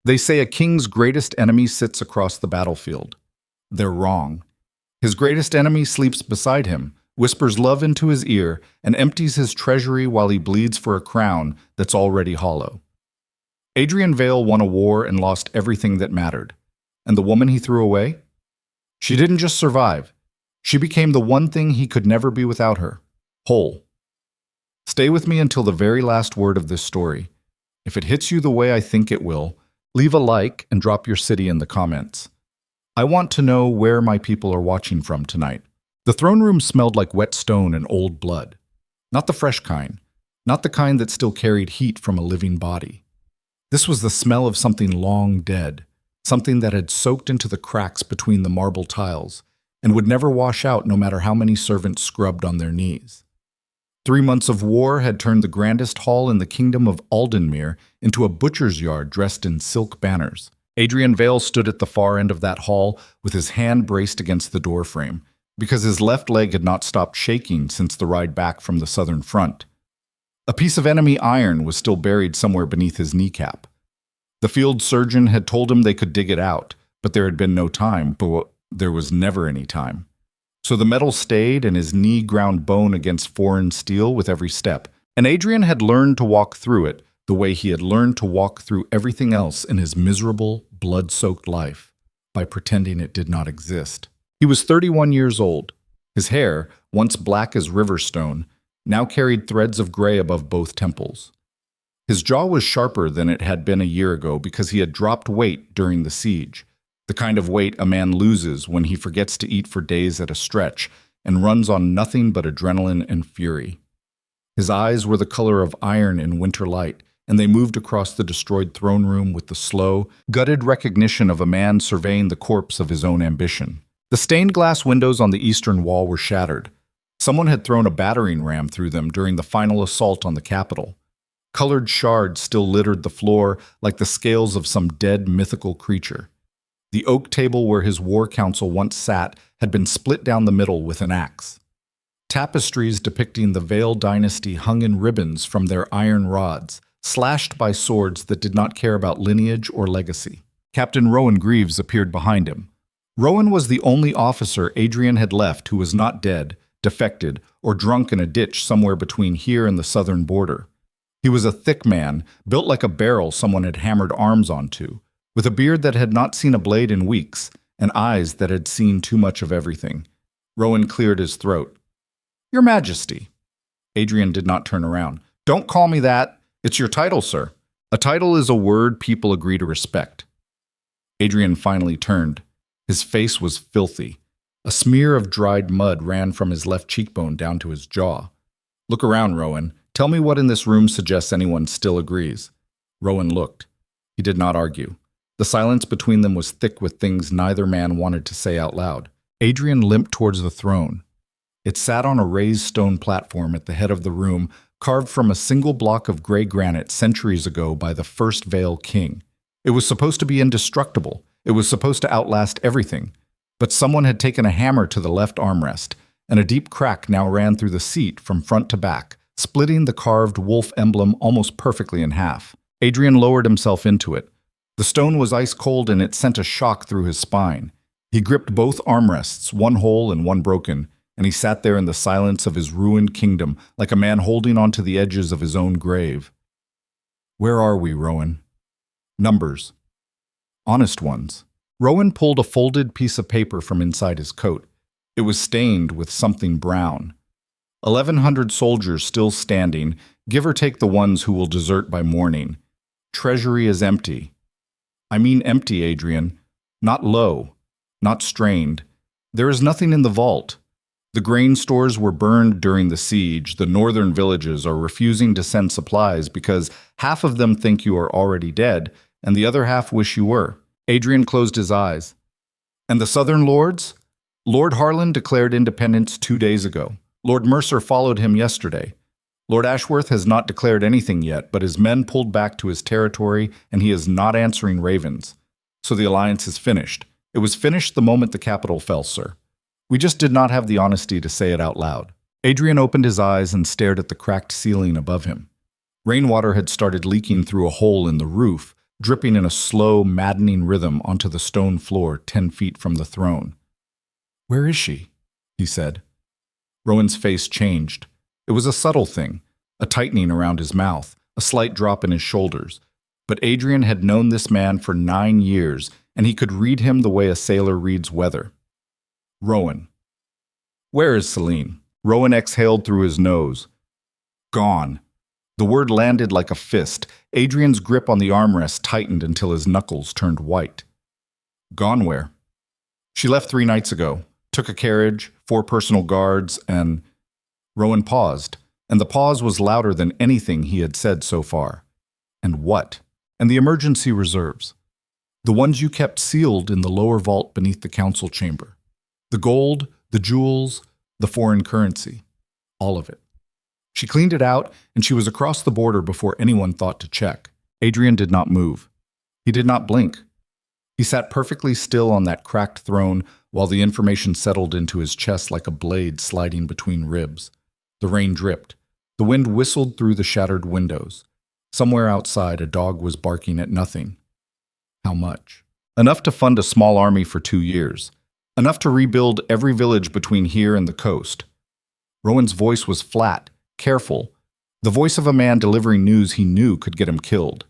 They say a king's greatest enemy sits across the battlefield. They're wrong. His greatest enemy sleeps beside him, whispers love into his ear, and empties his treasury while he bleeds for a crown that's already hollow. Adrian Vale won a war and lost everything that mattered. And the woman he threw away? She didn't just survive. She became the one thing he could never be without her: whole. Stay with me until the very last word of this story. If it hits you the way I think it will, leave a like and drop your city in the comments. I want to know where my people are watching from tonight. The throne room smelled like wet stone and old blood. Not the fresh kind. Not the kind that still carried heat from a living body. This was the smell of something long dead, something that had soaked into the cracks between the marble tiles and would never wash out no matter how many servants scrubbed on their knees. 3 months of war had turned the grandest hall in the kingdom of Aldenmere into a butcher's yard dressed in silk banners. Adrian Vale stood at the far end of that hall with his hand braced against the doorframe, because his left leg had not stopped shaking since the ride back from the southern front. A piece of enemy iron was still buried somewhere beneath his kneecap. The field surgeon had told him they could dig it out, but there had been no time, but there was never any time. So the metal stayed, and his knee ground bone against foreign steel with every step, and Adrian had learned to walk through it the way he had learned to walk through everything else in his miserable, blood-soaked life, by pretending it did not exist. He was 31 years old. His hair, once black as riverstone, now carried threads of gray above both temples. His jaw was sharper than it had been a year ago because he had dropped weight during the siege, the kind of weight a man loses when he forgets to eat for days at a stretch and runs on nothing but adrenaline and fury. His eyes were the color of iron in winter light, and they moved across the destroyed throne room with the slow, gutted recognition of a man surveying the corpse of his own ambition. The stained glass windows on the eastern wall were shattered. Someone had thrown a battering ram through them during the final assault on the capital. Colored shards still littered the floor like the scales of some dead mythical creature. The oak table where his war council once sat had been split down the middle with an axe. Tapestries depicting the Vale dynasty hung in ribbons from their iron rods, slashed by swords that did not care about lineage or legacy. Captain Rowan Greaves appeared behind him. Rowan was the only officer Adrian had left who was not dead, defected, or drunk in a ditch somewhere between here and the southern border. He was a thick man, built like a barrel someone had hammered arms onto, with a beard that had not seen a blade in weeks, and eyes that had seen too much of everything. Rowan cleared his throat. "Your Majesty." Adrian did not turn around. "Don't call me that. It's your title, sir." "A title is a word people agree to respect." Adrian finally turned. His face was filthy. A smear of dried mud ran from his left cheekbone down to his jaw. "Look around, Rowan. Tell me what in this room suggests anyone still agrees." Rowan looked. He did not argue. The silence between them was thick with things neither man wanted to say out loud. Adrian limped towards the throne. It sat on a raised stone platform at the head of the room, carved from a single block of gray granite centuries ago by the first Vale king. It was supposed to be indestructible. It was supposed to outlast everything. But someone had taken a hammer to the left armrest, and a deep crack now ran through the seat from front to back, splitting the carved wolf emblem almost perfectly in half. Adrian lowered himself into it. The stone was ice cold, and it sent a shock through his spine. He gripped both armrests, one whole and one broken, and he sat there in the silence of his ruined kingdom like a man holding onto the edges of his own grave. "Where are we, Rowan?" "Numbers. Honest ones." Rowan pulled a folded piece of paper from inside his coat. It was stained with something brown. 1,100 soldiers still standing, give or take the ones who will desert by morning. Treasury is empty. I mean empty, Adrian. Not low. Not strained. There is nothing in the vault. The grain stores were burned during the siege. The northern villages are refusing to send supplies because half of them think you are already dead, and the other half wish you were. Adrian closed his eyes. And the southern lords? Lord Harlan declared independence 2 days ago. Lord Mercer followed him yesterday. Lord Ashworth has not declared anything yet, but his men pulled back to his territory, and he is not answering ravens. So the alliance is finished. It was finished the moment the capital fell, sir. We just did not have the honesty to say it out loud. Adrian opened his eyes and stared at the cracked ceiling above him. Rainwater had started leaking through a hole in the roof, dripping in a slow, maddening rhythm onto the stone floor 10 feet from the throne. "Where is she?" he said. Rowan's face changed. It was a subtle thing, a tightening around his mouth, a slight drop in his shoulders. But Adrian had known this man for 9 years, and he could read him the way a sailor reads weather. "Rowan." "Where is Seline?" Rowan exhaled through his nose. "Gone." The word landed like a fist. Adrian's grip on the armrest tightened until his knuckles turned white. "Gone where?" "She left 3 nights ago. Took a carriage, 4 personal guards, and—" Rowan paused, and the pause was louder than anything he had said so far. "And what?" "And the emergency reserves. The ones you kept sealed in the lower vault beneath the council chamber. The gold, the jewels, the foreign currency. All of it." She cleaned it out, and she was across the border before anyone thought to check. Adrian did not move. He did not blink. He sat perfectly still on that cracked throne while the information settled into his chest like a blade sliding between ribs. The rain dripped. The wind whistled through the shattered windows. Somewhere outside, a dog was barking at nothing. How much? Enough to fund a small army for 2 years. Enough to rebuild every village between here and the coast. Rowan's voice was flat, careful, the voice of a man delivering news he knew could get him killed.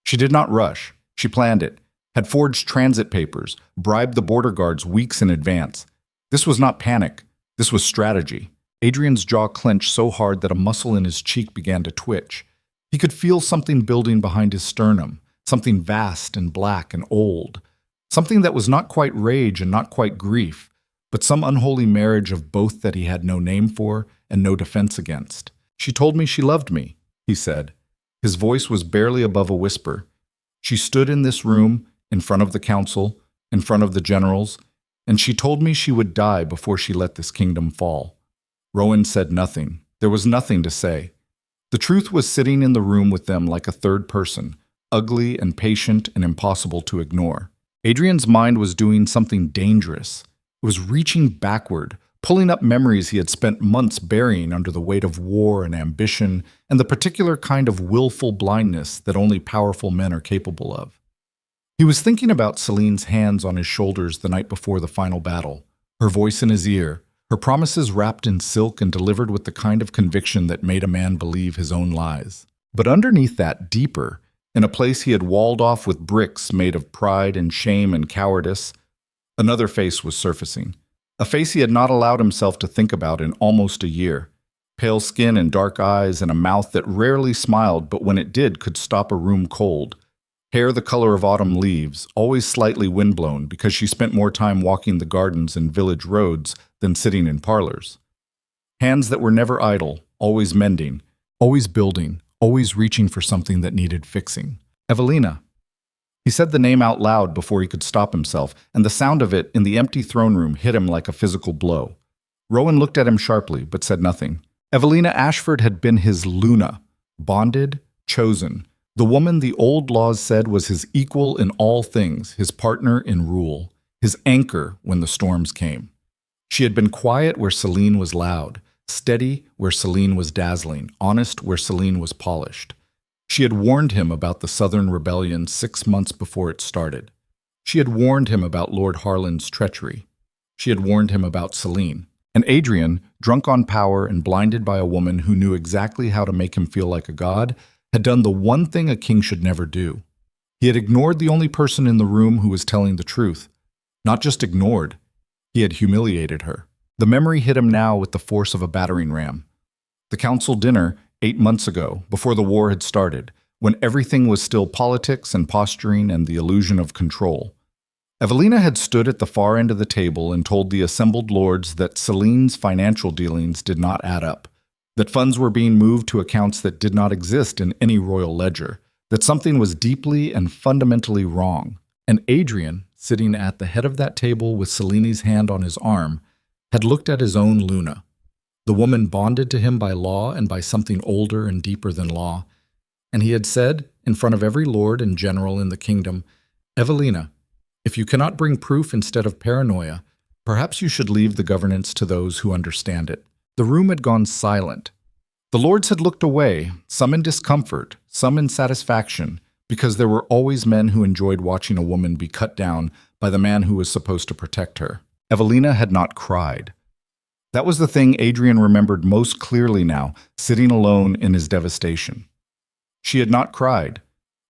She did not rush. She planned it, had forged transit papers, bribed the border guards weeks in advance. This was not panic. This was strategy. Adrian's jaw clenched so hard that a muscle in his cheek began to twitch. He could feel something building behind his sternum, something vast and black and old, something that was not quite rage and not quite grief, but some unholy marriage of both that he had no name for and no defense against. "She told me she loved me," he said. His voice was barely above a whisper. "She stood in this room, in front of the council, in front of the generals, and she told me she would die before she let this kingdom fall." Rowan said nothing. There was nothing to say. The truth was sitting in the room with them like a third person, ugly and patient and impossible to ignore. Adrian's mind was doing something dangerous. It was reaching backward, pulling up memories he had spent months burying under the weight of war and ambition and the particular kind of willful blindness that only powerful men are capable of. He was thinking about Seline's hands on his shoulders the night before the final battle, her voice in his ear, her promises wrapped in silk and delivered with the kind of conviction that made a man believe his own lies. But underneath that, deeper, in a place he had walled off with bricks made of pride and shame and cowardice, another face was surfacing. A face he had not allowed himself to think about in almost a year. Pale skin and dark eyes and a mouth that rarely smiled but when it did could stop a room cold. Hair the color of autumn leaves, always slightly windblown because she spent more time walking the gardens and village roads than sitting in parlors. Hands that were never idle, always mending, always building, always reaching for something that needed fixing. Evelina. He said the name out loud before he could stop himself, and the sound of it in the empty throne room hit him like a physical blow. Rowan looked at him sharply, but said nothing. Evelina Ashford had been his Luna, bonded, chosen, the woman the old laws said was his equal in all things, his partner in rule, his anchor when the storms came. She had been quiet where Seline was loud, steady where Seline was dazzling, honest where Seline was polished. She had warned him about the Southern Rebellion 6 months before it started. She had warned him about Lord Harlan's treachery. She had warned him about Seline. And Adrian, drunk on power and blinded by a woman who knew exactly how to make him feel like a god, had done the one thing a king should never do. He had ignored the only person in the room who was telling the truth. Not just ignored, he had humiliated her. The memory hit him now with the force of a battering ram. The council dinner 8 months ago, before the war had started, when everything was still politics and posturing and the illusion of control. Evelina had stood at the far end of the table and told the assembled lords that Seline's financial dealings did not add up, that funds were being moved to accounts that did not exist in any royal ledger, that something was deeply and fundamentally wrong. And Adrian, sitting at the head of that table with Seline's hand on his arm, had looked at his own Luna, the woman bonded to him by law and by something older and deeper than law, and he had said, in front of every lord and general in the kingdom, "Evelina, if you cannot bring proof instead of paranoia, perhaps you should leave the governance to those who understand it." The room had gone silent. The lords had looked away, some in discomfort, some in satisfaction, Because there were always men who enjoyed watching a woman be cut down by the man who was supposed to protect her. Evelina had not cried. That was the thing Adrian remembered most clearly now, sitting alone in his devastation. She had not cried.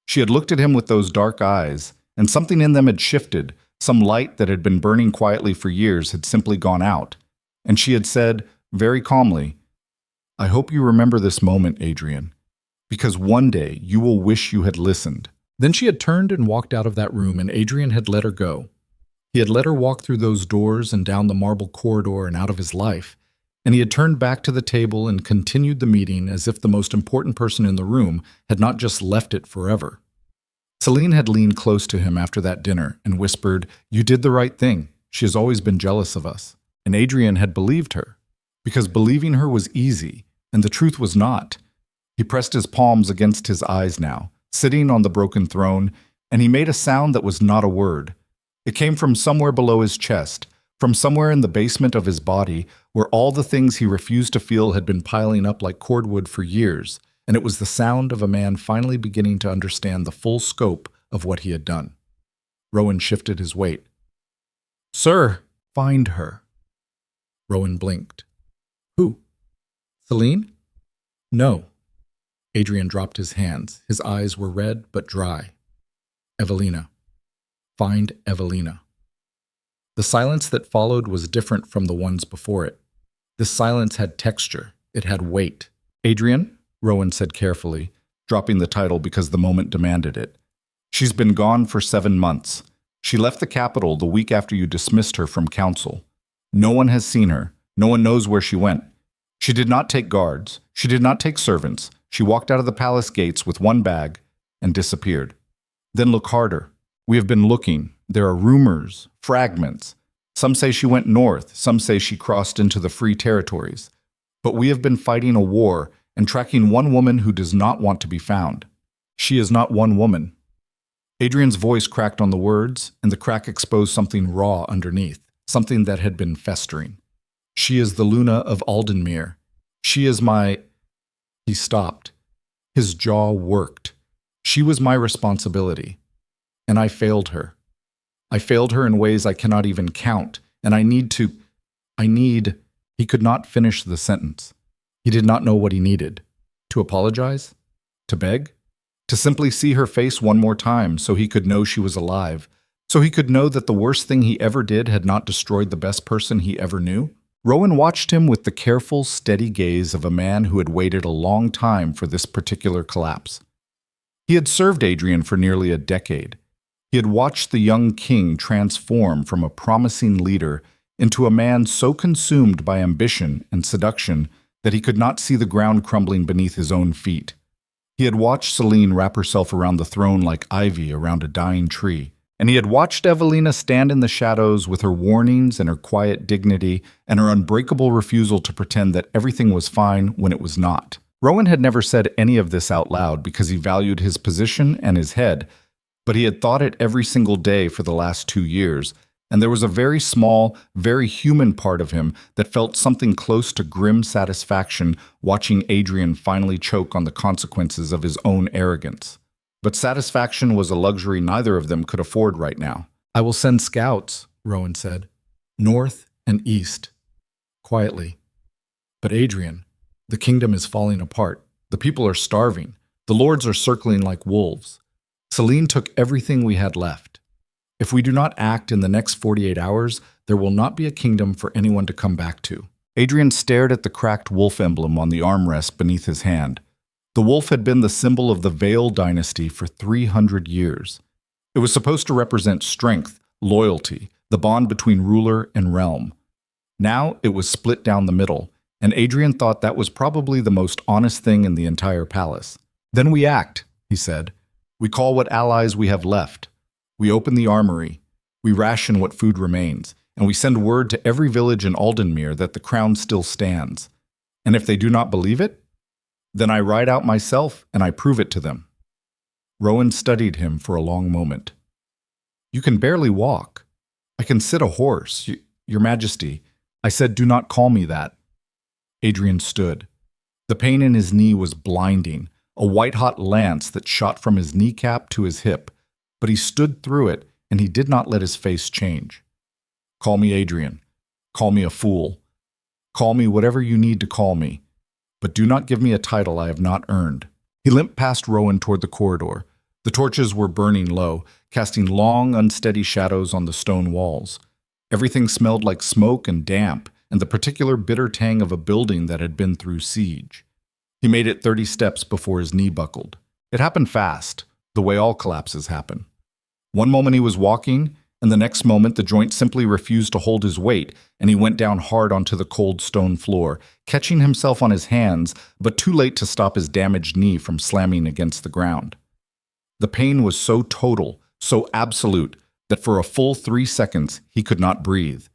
She had looked at him with those dark eyes, and something in them had shifted. Some light that had been burning quietly for years had simply gone out. And she had said, very calmly, "I hope you remember this moment, Adrian, because one day you will wish you had listened." Then she had turned and walked out of that room, and Adrian had let her go. He had let her walk through those doors and down the marble corridor and out of his life, and he had turned back to the table and continued the meeting as if the most important person in the room had not just left it forever. Seline had leaned close to him after that dinner and whispered, "You did the right thing. She has always been jealous of us." And Adrian had believed her, because believing her was easy, and the truth was not. He pressed his palms against his eyes now, sitting on the broken throne, and he made a sound that was not a word. It came from somewhere below his chest, from somewhere in the basement of his body, where all the things he refused to feel had been piling up like cordwood for years, and it was the sound of a man finally beginning to understand the full scope of what he had done. Rowan shifted his weight. "Sir, find her." Rowan blinked. "Who? Seline?" "No." Adrian dropped his hands. His eyes were red but dry. "Evelina. Find Evelina." The silence that followed was different from the ones before it. This silence had texture. It had weight. "Adrian," Rowan said carefully, dropping the title because the moment demanded it. "She's been gone for 7 months. She left the capital the week after you dismissed her from council. No one has seen her. No one knows where she went. She did not take guards. She did not take servants. She walked out of the palace gates with one bag and disappeared. Then look harder. We have been looking. There are rumors, fragments. Some say she went north. Some say she crossed into the free territories. But we have been fighting a war and tracking one woman who does not want to be found. She is not one woman." Adrian's voice cracked on the words, and the crack exposed something raw underneath, something that had been festering. "She is the Luna of Aldenmere. She is my—" He stopped. His jaw worked. "She was my responsibility. And I failed her. I failed her in ways I cannot even count, and I need— He could not finish the sentence. He did not know what he needed. To apologize? To beg? To simply see her face one more time so he could know she was alive, so he could know that the worst thing he ever did had not destroyed the best person he ever knew? Rowan watched him with the careful, steady gaze of a man who had waited a long time for this particular collapse. He had served Adrian for nearly a decade. He had watched the young king transform from a promising leader into a man so consumed by ambition and seduction that he could not see the ground crumbling beneath his own feet. He had watched Seline wrap herself around the throne like ivy around a dying tree, and he had watched Evelina stand in the shadows with her warnings and her quiet dignity and her unbreakable refusal to pretend that everything was fine when it was not. Rowan had never said any of this out loud because he valued his position and his head, but he had thought it every single day for the last 2 years, and there was a very small, very human part of him that felt something close to grim satisfaction watching Adrian finally choke on the consequences of his own arrogance. But satisfaction was a luxury neither of them could afford right now. "I will send scouts," Rowan said, "north and east." Quietly. "But Adrian, the kingdom is falling apart. The people are starving. The lords are circling like wolves. Seline took everything we had left. If we do not act in the next 48 hours, there will not be a kingdom for anyone to come back to." Adrian stared at the cracked wolf emblem on the armrest beneath his hand. The wolf had been the symbol of the Vale dynasty for 300 years. It was supposed to represent strength, loyalty, the bond between ruler and realm. Now it was split down the middle, and Adrian thought that was probably the most honest thing in the entire palace. "Then we act," he said. "We call what allies we have left. We open the armory. We ration what food remains, and we send word to every village in Aldenmere that the crown still stands. And if they do not believe it, then I ride out myself and I prove it to them." Rowan studied him for a long moment. "You can barely walk. I can sit a horse. Your Majesty, I said do not call me that." Adrian stood. The pain in his knee was blinding. a white-hot lance that shot from his kneecap to his hip, but he stood through it, and he did not let his face change. "Call me Adrian. Call me a fool. Call me whatever you need to call me, but do not give me a title I have not earned." He limped past Rowan toward the corridor. The torches were burning low, casting long, unsteady shadows on the stone walls. Everything smelled like smoke and damp, and the particular bitter tang of a building that had been through siege. He made it 30 steps before his knee buckled. It happened fast, the way all collapses happen. One moment he was walking, and the next moment the joint simply refused to hold his weight, and he went down hard onto the cold stone floor, catching himself on his hands, but too late to stop his damaged knee from slamming against the ground. The pain was so total, so absolute, that for a full 3 seconds he could not breathe.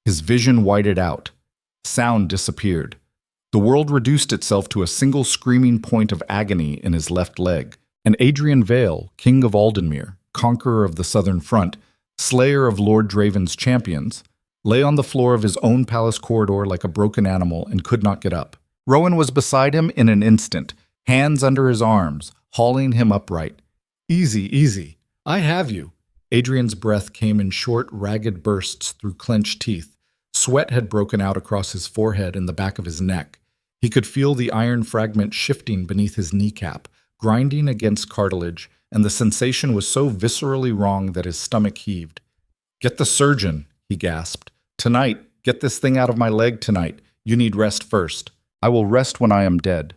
His vision whited out. Sound disappeared. The world reduced itself to a single screaming point of agony in his left leg. And Adrian Vale, king of Aldenmere, conqueror of the southern front, slayer of Lord Draven's champions, lay on the floor of his own palace corridor like a broken animal and could not get up. Rowan was beside him in an instant, hands under his arms, hauling him upright. "Easy, easy. I have you." Adrian's breath came in short, ragged bursts through clenched teeth. Sweat had broken out across his forehead and the back of his neck. He could feel the iron fragment shifting beneath his kneecap, grinding against cartilage, and the sensation was so viscerally wrong that his stomach heaved. "Get the surgeon," he gasped. "Tonight, get this thing out of my leg tonight. You need rest first. I will rest when I am dead."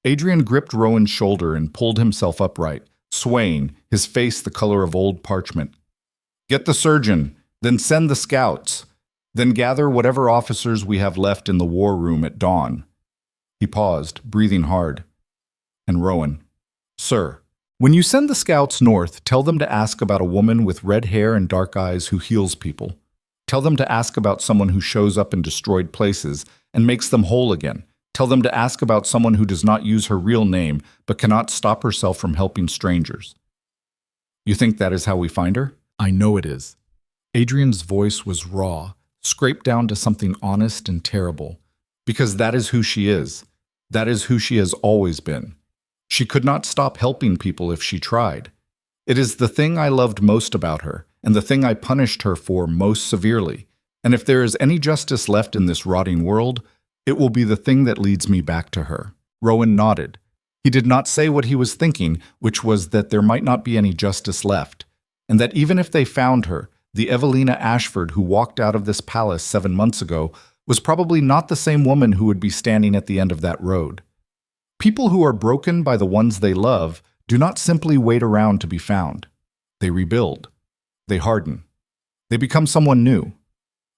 Adrian gripped Rowan's shoulder and pulled himself upright, swaying, his face the color of old parchment. "Get the surgeon, then send the scouts. Then gather whatever officers we have left in the war room at dawn." He paused, breathing hard. And Rowan, "Sir, when you send the scouts north, tell them to ask about a woman with red hair and dark eyes who heals people. Tell them to ask about someone who shows up in destroyed places and makes them whole again. Tell them to ask about someone who does not use her real name but cannot stop herself from helping strangers." "You think that is how we find her?" "I know it is." Adrian's voice was raw, scraped down to something honest and terrible. "Because that is who she is. That is who she has always been. She could not stop helping people if she tried. It is the thing I loved most about her, and the thing I punished her for most severely. And if there is any justice left in this rotting world, it will be the thing that leads me back to her." Rowan nodded. He did not say what he was thinking, which was that there might not be any justice left, and that even if they found her, the Evelina Ashford who walked out of this palace 7 months ago was probably not the same woman who would be standing at the end of that road. People who are broken by the ones they love do not simply wait around to be found. They rebuild. They harden. They become someone new.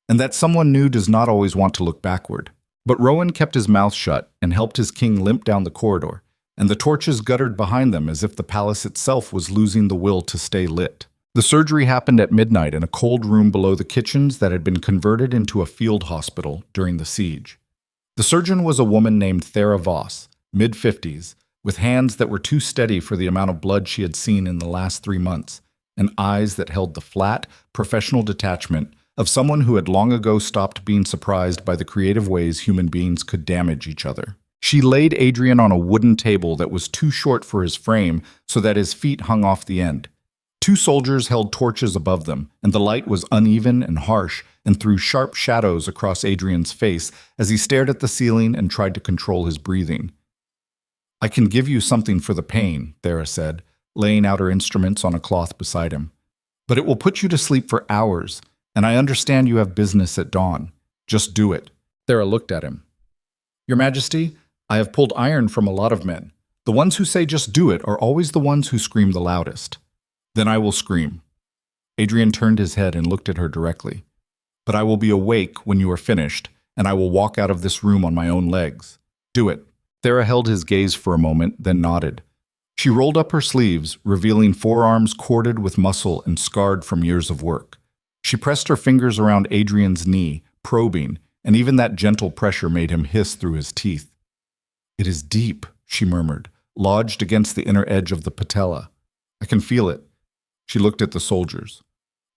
And that someone new does not always want to look backward. But Rowan kept his mouth shut and helped his king limp down the corridor, and the torches guttered behind them as if the palace itself was losing the will to stay lit. The surgery happened at midnight in a cold room below the kitchens that had been converted into a field hospital during the siege. The surgeon was a woman named Thera Voss, mid-50s, with hands that were too steady for the amount of blood she had seen in the last 3 months, and eyes that held the flat, professional detachment of someone who had long ago stopped being surprised by the creative ways human beings could damage each other. She laid Adrian on a wooden table that was too short for his frame so that his feet hung off the end. 2 soldiers held torches above them, and the light was uneven and harsh and threw sharp shadows across Adrian's face as he stared at the ceiling and tried to control his breathing. "I can give you something for the pain," Thera said, laying out her instruments on a cloth beside him. "But it will put you to sleep for hours, and I understand you have business at dawn. Just do it." Thera looked at him. "Your Majesty, I have pulled iron from a lot of men. The ones who say just do it are always the ones who scream the loudest." "Then I will scream." Adrian turned his head and looked at her directly. "But I will be awake when you are finished, and I will walk out of this room on my own legs. Do it." Thera held his gaze for a moment, then nodded. She rolled up her sleeves, revealing forearms corded with muscle and scarred from years of work. She pressed her fingers around Adrian's knee, probing, and even that gentle pressure made him hiss through his teeth. "It is deep," she murmured, lodged against the inner edge of the patella. "I can feel it." She looked at the soldiers.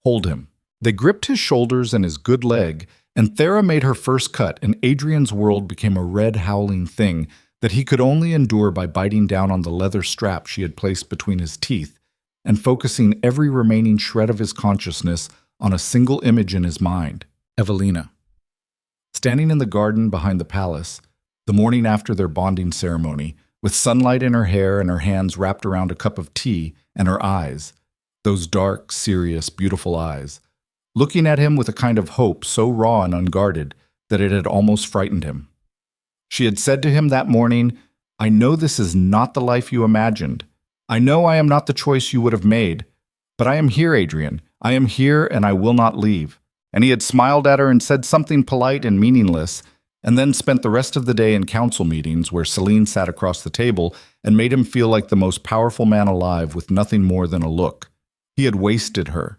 "Hold him." They gripped his shoulders and his good leg, and Thera made her first cut, and Adrian's world became a red, howling thing that he could only endure by biting down on the leather strap she had placed between his teeth and focusing every remaining shred of his consciousness on a single image in his mind, Evelina. Standing in the garden behind the palace, the morning after their bonding ceremony, with sunlight in her hair and her hands wrapped around a cup of tea, and her eyes, those dark, serious, beautiful eyes, looking at him with a kind of hope so raw and unguarded that it had almost frightened him. She had said to him that morning, "I know this is not the life you imagined. I know I am not the choice you would have made. But I am here, Adrian. I am here and I will not leave." And he had smiled at her and said something polite and meaningless, and then spent the rest of the day in council meetings where Seline sat across the table and made him feel like the most powerful man alive with nothing more than a look. He had wasted her.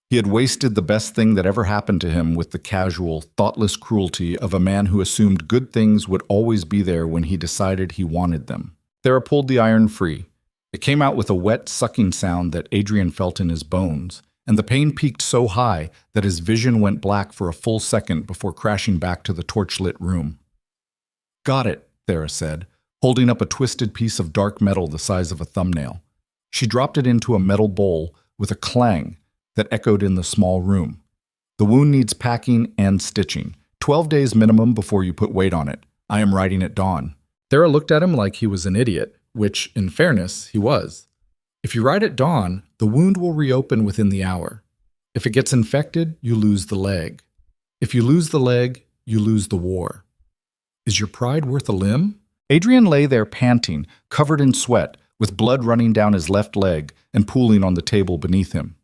He had wasted the best thing that ever happened to him with the casual, thoughtless cruelty of a man who assumed good things would always be there when he decided he wanted them. Thera pulled the iron free. It came out with a wet, sucking sound that Adrian felt in his bones, and the pain peaked so high that his vision went black for a full second before crashing back to the torch-lit room. "Got it," Thera said, holding up a twisted piece of dark metal the size of a thumbnail. She dropped it into a metal bowl with a clang that echoed in the small room. "The wound needs packing and stitching. 12 days minimum before you put weight on it. I am writing at dawn." Thera looked at him like he was an idiot, which, in fairness, he was. "If you write at dawn, the wound will reopen within the hour. If it gets infected, you lose the leg. If you lose the leg, you lose the war. Is your pride worth a limb?" Adrian lay there panting, covered in sweat, with blood running down his left leg and pooling on the table beneath him.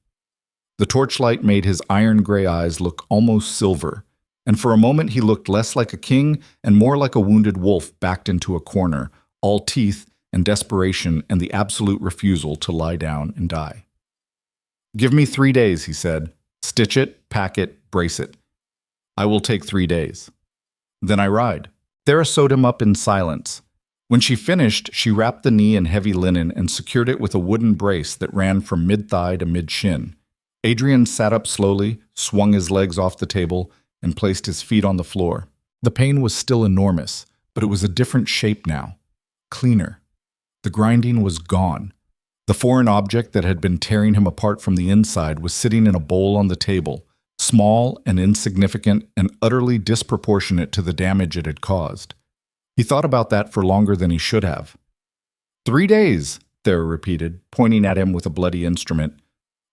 The torchlight made his iron-gray eyes look almost silver, and for a moment he looked less like a king and more like a wounded wolf backed into a corner, all teeth and desperation and the absolute refusal to lie down and die. "Give me 3 days," he said. "Stitch it, pack it, brace it. I will take 3 days. Then I ride." Thera sewed him up in silence. When she finished, she wrapped the knee in heavy linen and secured it with a wooden brace that ran from mid-thigh to mid-shin. Adrian sat up slowly, swung his legs off the table, and placed his feet on the floor. The pain was still enormous, but it was a different shape now. Cleaner. The grinding was gone. The foreign object that had been tearing him apart from the inside was sitting in a bowl on the table, small and insignificant and utterly disproportionate to the damage it had caused. He thought about that for longer than he should have. 3 days, Thera repeated, pointing at him with a bloody instrument.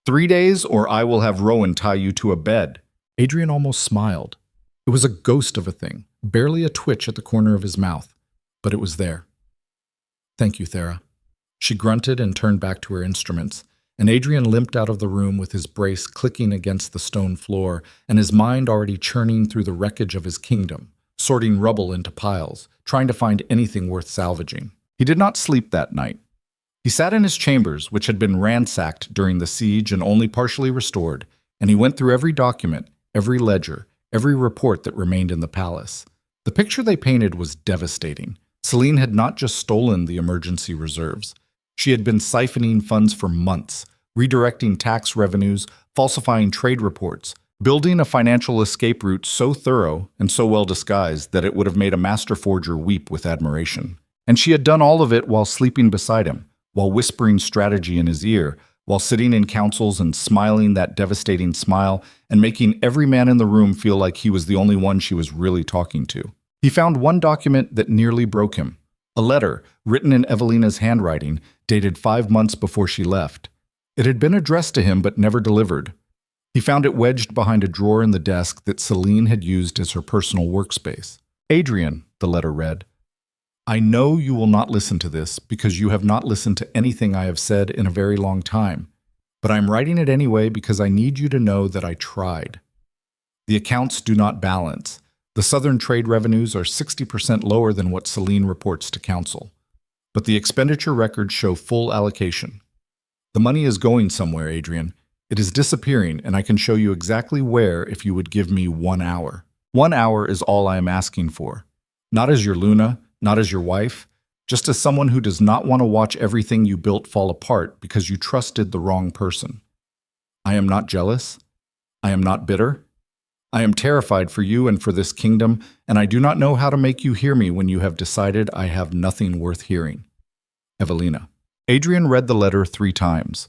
3 days, or I will have Rowan tie you to a bed. Adrian almost smiled. It was a ghost of a thing, barely a twitch at the corner of his mouth, but it was there. "Thank you, Thera." She grunted and turned back to her instruments, and Adrian limped out of the room with his brace clicking against the stone floor and his mind already churning through the wreckage of his kingdom, sorting rubble into piles, trying to find anything worth salvaging. He did not sleep that night. He sat in his chambers, which had been ransacked during the siege and only partially restored, and he went through every document, every ledger, every report that remained in the palace. The picture they painted was devastating. Seline had not just stolen the emergency reserves. She had been siphoning funds for months, redirecting tax revenues, falsifying trade reports, building a financial escape route so thorough and so well disguised that it would have made a master forger weep with admiration. And she had done all of it while sleeping beside him, while whispering strategy in his ear, while sitting in councils and smiling that devastating smile and making every man in the room feel like he was the only one she was really talking to. He found one document that nearly broke him, a letter written in Evelina's handwriting, dated 5 months before she left. It had been addressed to him but never delivered. He found it wedged behind a drawer in the desk that Seline had used as her personal workspace. "Adrian," the letter read, "I know you will not listen to this because you have not listened to anything I have said in a very long time, but I'm writing it anyway because I need you to know that I tried. The accounts do not balance. The Southern trade revenues are 60% lower than what Seline reports to council, but the expenditure records show full allocation. The money is going somewhere, Adrian. It is disappearing, and I can show you exactly where if you would give me 1 hour. 1 hour is all I am asking for. Not as your Luna, not as your wife, just as someone who does not want to watch everything you built fall apart because you trusted the wrong person. I am not jealous. I am not bitter. I am terrified for you and for this kingdom, and I do not know how to make you hear me when you have decided I have nothing worth hearing. Evelina. Adrian read the letter 3 times.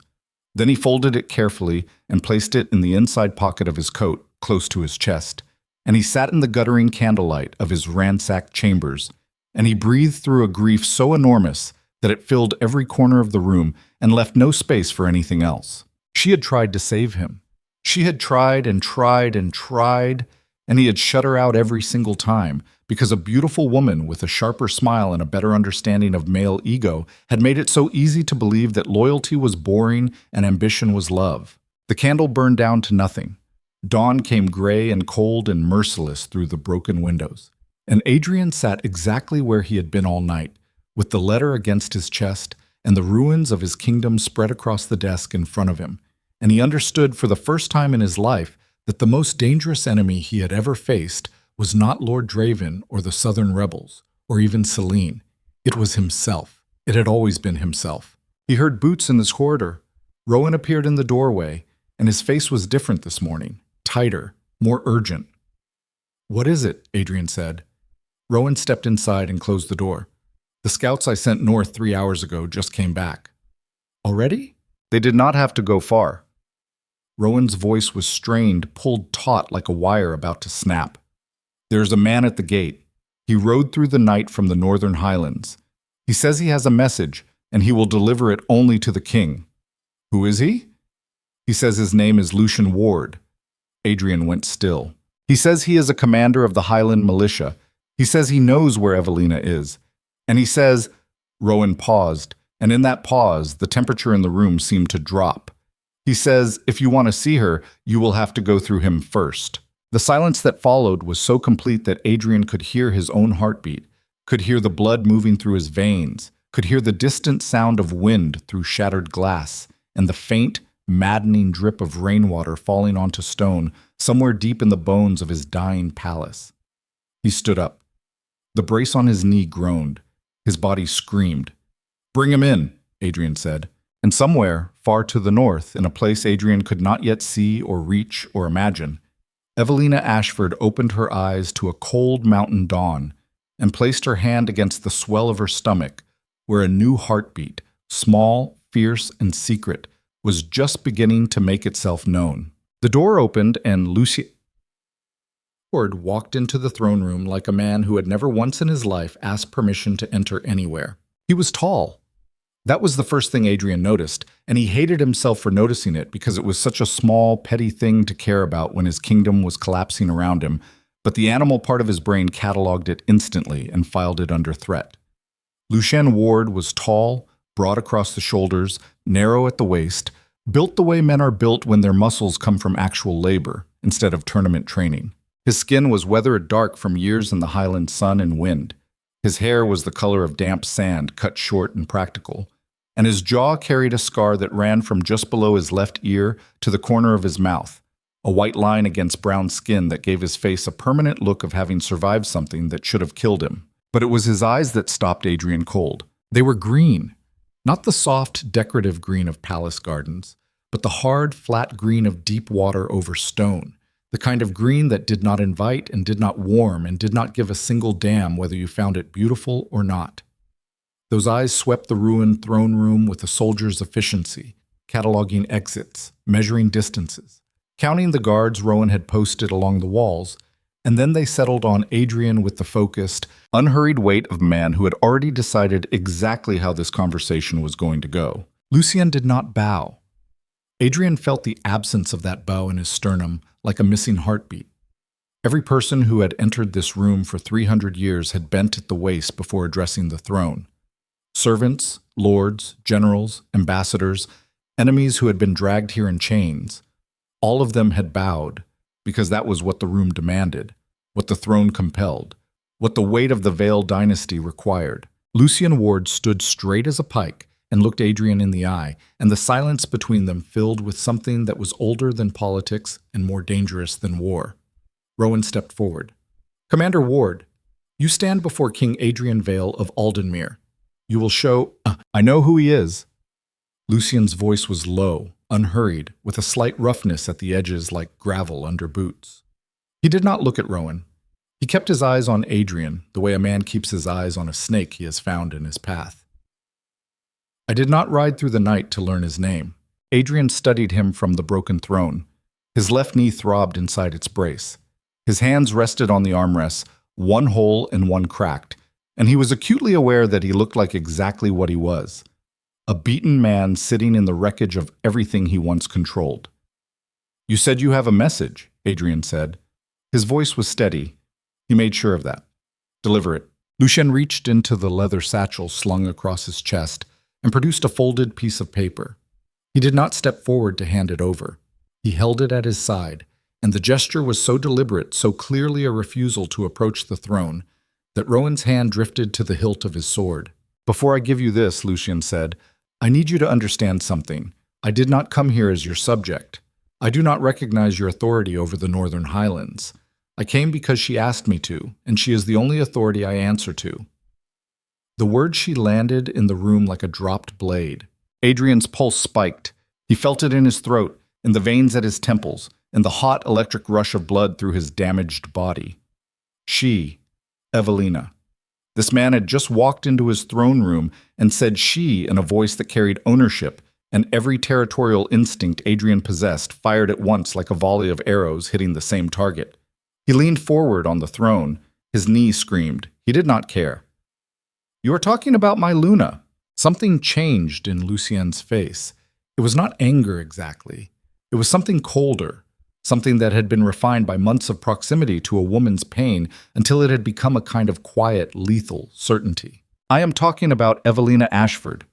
Then he folded it carefully and placed it in the inside pocket of his coat, close to his chest. And he sat in the guttering candlelight of his ransacked chambers, and he breathed through a grief so enormous that it filled every corner of the room and left no space for anything else. She had tried to save him. She had tried and tried and tried, and he had shut her out every single time, because a beautiful woman with a sharper smile and a better understanding of male ego had made it so easy to believe that loyalty was boring and ambition was love. The candle burned down to nothing. Dawn came gray and cold and merciless through the broken windows. And Adrian sat exactly where he had been all night, with the letter against his chest and the ruins of his kingdom spread across the desk in front of him. And he understood for the first time in his life that the most dangerous enemy he had ever faced was not Lord Draven or the Southern rebels, or even Seline. It was himself. It had always been himself. He heard boots in this corridor. Rowan appeared in the doorway, and his face was different this morning, tighter, more urgent. "What is it?" Adrian said. Rowan stepped inside and closed the door. "The scouts I sent north 3 hours ago just came back." "Already?" "They did not have to go far." Rowan's voice was strained, pulled taut like a wire about to snap. "There's a man at the gate. He rode through the night from the northern highlands. He says he has a message, and he will deliver it only to the king." "Who is he?" "He says his name is Lucian Ward." Adrian went still. "He says he is a commander of the Highland militia. He says he knows where Evelina is. And he says—" Rowan paused, and in that pause, the temperature in the room seemed to drop. "He says, if you want to see her, you will have to go through him first." The silence that followed was so complete that Adrian could hear his own heartbeat, could hear the blood moving through his veins, could hear the distant sound of wind through shattered glass, and the faint, maddening drip of rainwater falling onto stone somewhere deep in the bones of his dying palace. He stood up. The brace on his knee groaned. His body screamed. "Bring him in," Adrian said. And somewhere, far to the north, in a place Adrian could not yet see or reach or imagine, Evelina Ashford opened her eyes to a cold mountain dawn and placed her hand against the swell of her stomach, where a new heartbeat, small, fierce, and secret, was just beginning to make itself known. The door opened and Lucian Ward walked into the throne room like a man who had never once in his life asked permission to enter anywhere. He was tall. That was the first thing Adrian noticed, and he hated himself for noticing it because it was such a small, petty thing to care about when his kingdom was collapsing around him, but the animal part of his brain cataloged it instantly and filed it under threat. Lucian Ward was tall, broad across the shoulders, narrow at the waist, built the way men are built when their muscles come from actual labor instead of tournament training. His skin was weathered dark from years in the Highland sun and wind. His hair was the color of damp sand, cut short and practical. And his jaw carried a scar that ran from just below his left ear to the corner of his mouth, a white line against brown skin that gave his face a permanent look of having survived something that should have killed him. But it was his eyes that stopped Adrian cold. They were green, not the soft, decorative green of palace gardens, but the hard, flat green of deep water over stone, the kind of green that did not invite and did not warm and did not give a single damn whether you found it beautiful or not. Those eyes swept the ruined throne room with a soldier's efficiency, cataloging exits, measuring distances, counting the guards Rowan had posted along the walls, and then they settled on Adrian with the focused, unhurried weight of a man who had already decided exactly how this conversation was going to go. Lucian did not bow. Adrian felt the absence of that bow in his sternum like a missing heartbeat. Every person who had entered this room for 300 years had bent at the waist before addressing the throne. Servants, lords, generals, ambassadors, enemies who had been dragged here in chains, all of them had bowed, because that was what the room demanded, what the throne compelled, what the weight of the Vale dynasty required. Lucian Ward stood straight as a pike and looked Adrian in the eye, and the silence between them filled with something that was older than politics and more dangerous than war. Rowan stepped forward. "Commander Ward, you stand before King Adrian Vale of Aldenmere. You will show—" "I know who he is." Lucian's voice was low, unhurried, with a slight roughness at the edges like gravel under boots. He did not look at Rowan. He kept his eyes on Adrian, the way a man keeps his eyes on a snake he has found in his path. I did not ride through the night to learn his name. Adrian studied him from the broken throne. His left knee throbbed inside its brace. His hands rested on the armrests, one whole and one cracked, and he was acutely aware that he looked like exactly what he was: a beaten man sitting in the wreckage of everything he once controlled. "You said you have a message," Adrian said. His voice was steady. He made sure of that. "Deliver it." Lucian reached into the leather satchel slung across his chest and produced a folded piece of paper. He did not step forward to hand it over. He held it at his side, and the gesture was so deliberate, so clearly a refusal to approach the throne, that Rowan's hand drifted to the hilt of his sword. "Before I give you this," Lucian said, "I need you to understand something. I did not come here as your subject. I do not recognize your authority over the Northern Highlands. I came because she asked me to, and she is the only authority I answer to." The words she landed in the room like a dropped blade. Adrian's pulse spiked. He felt it in his throat, in the veins at his temples, in the hot electric rush of blood through his damaged body. She, Evelina. This man had just walked into his throne room and said "she" in a voice that carried ownership, and every territorial instinct Adrian possessed fired at once like a volley of arrows hitting the same target. He leaned forward on the throne. His knee screamed. He did not care. "You are talking about my Luna." Something changed in Lucien's face. It was not anger exactly. It was something colder, something that had been refined by months of proximity to a woman's pain until it had become a kind of quiet, lethal certainty. "I am talking about Evelina Ashford."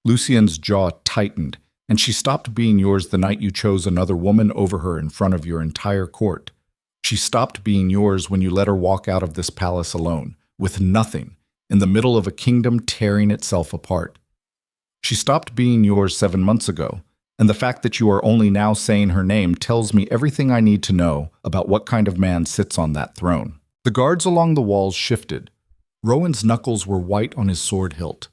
Lucien's jaw tightened, "and she stopped being yours the night you chose another woman over her in front of your entire court. She stopped being yours when you let her walk out of this palace alone, with nothing, in the middle of a kingdom tearing itself apart. She stopped being yours 7 months ago, and the fact that you are only now saying her name tells me everything I need to know about what kind of man sits on that throne." The guards along the walls shifted. Rowan's knuckles were white on his sword hilt.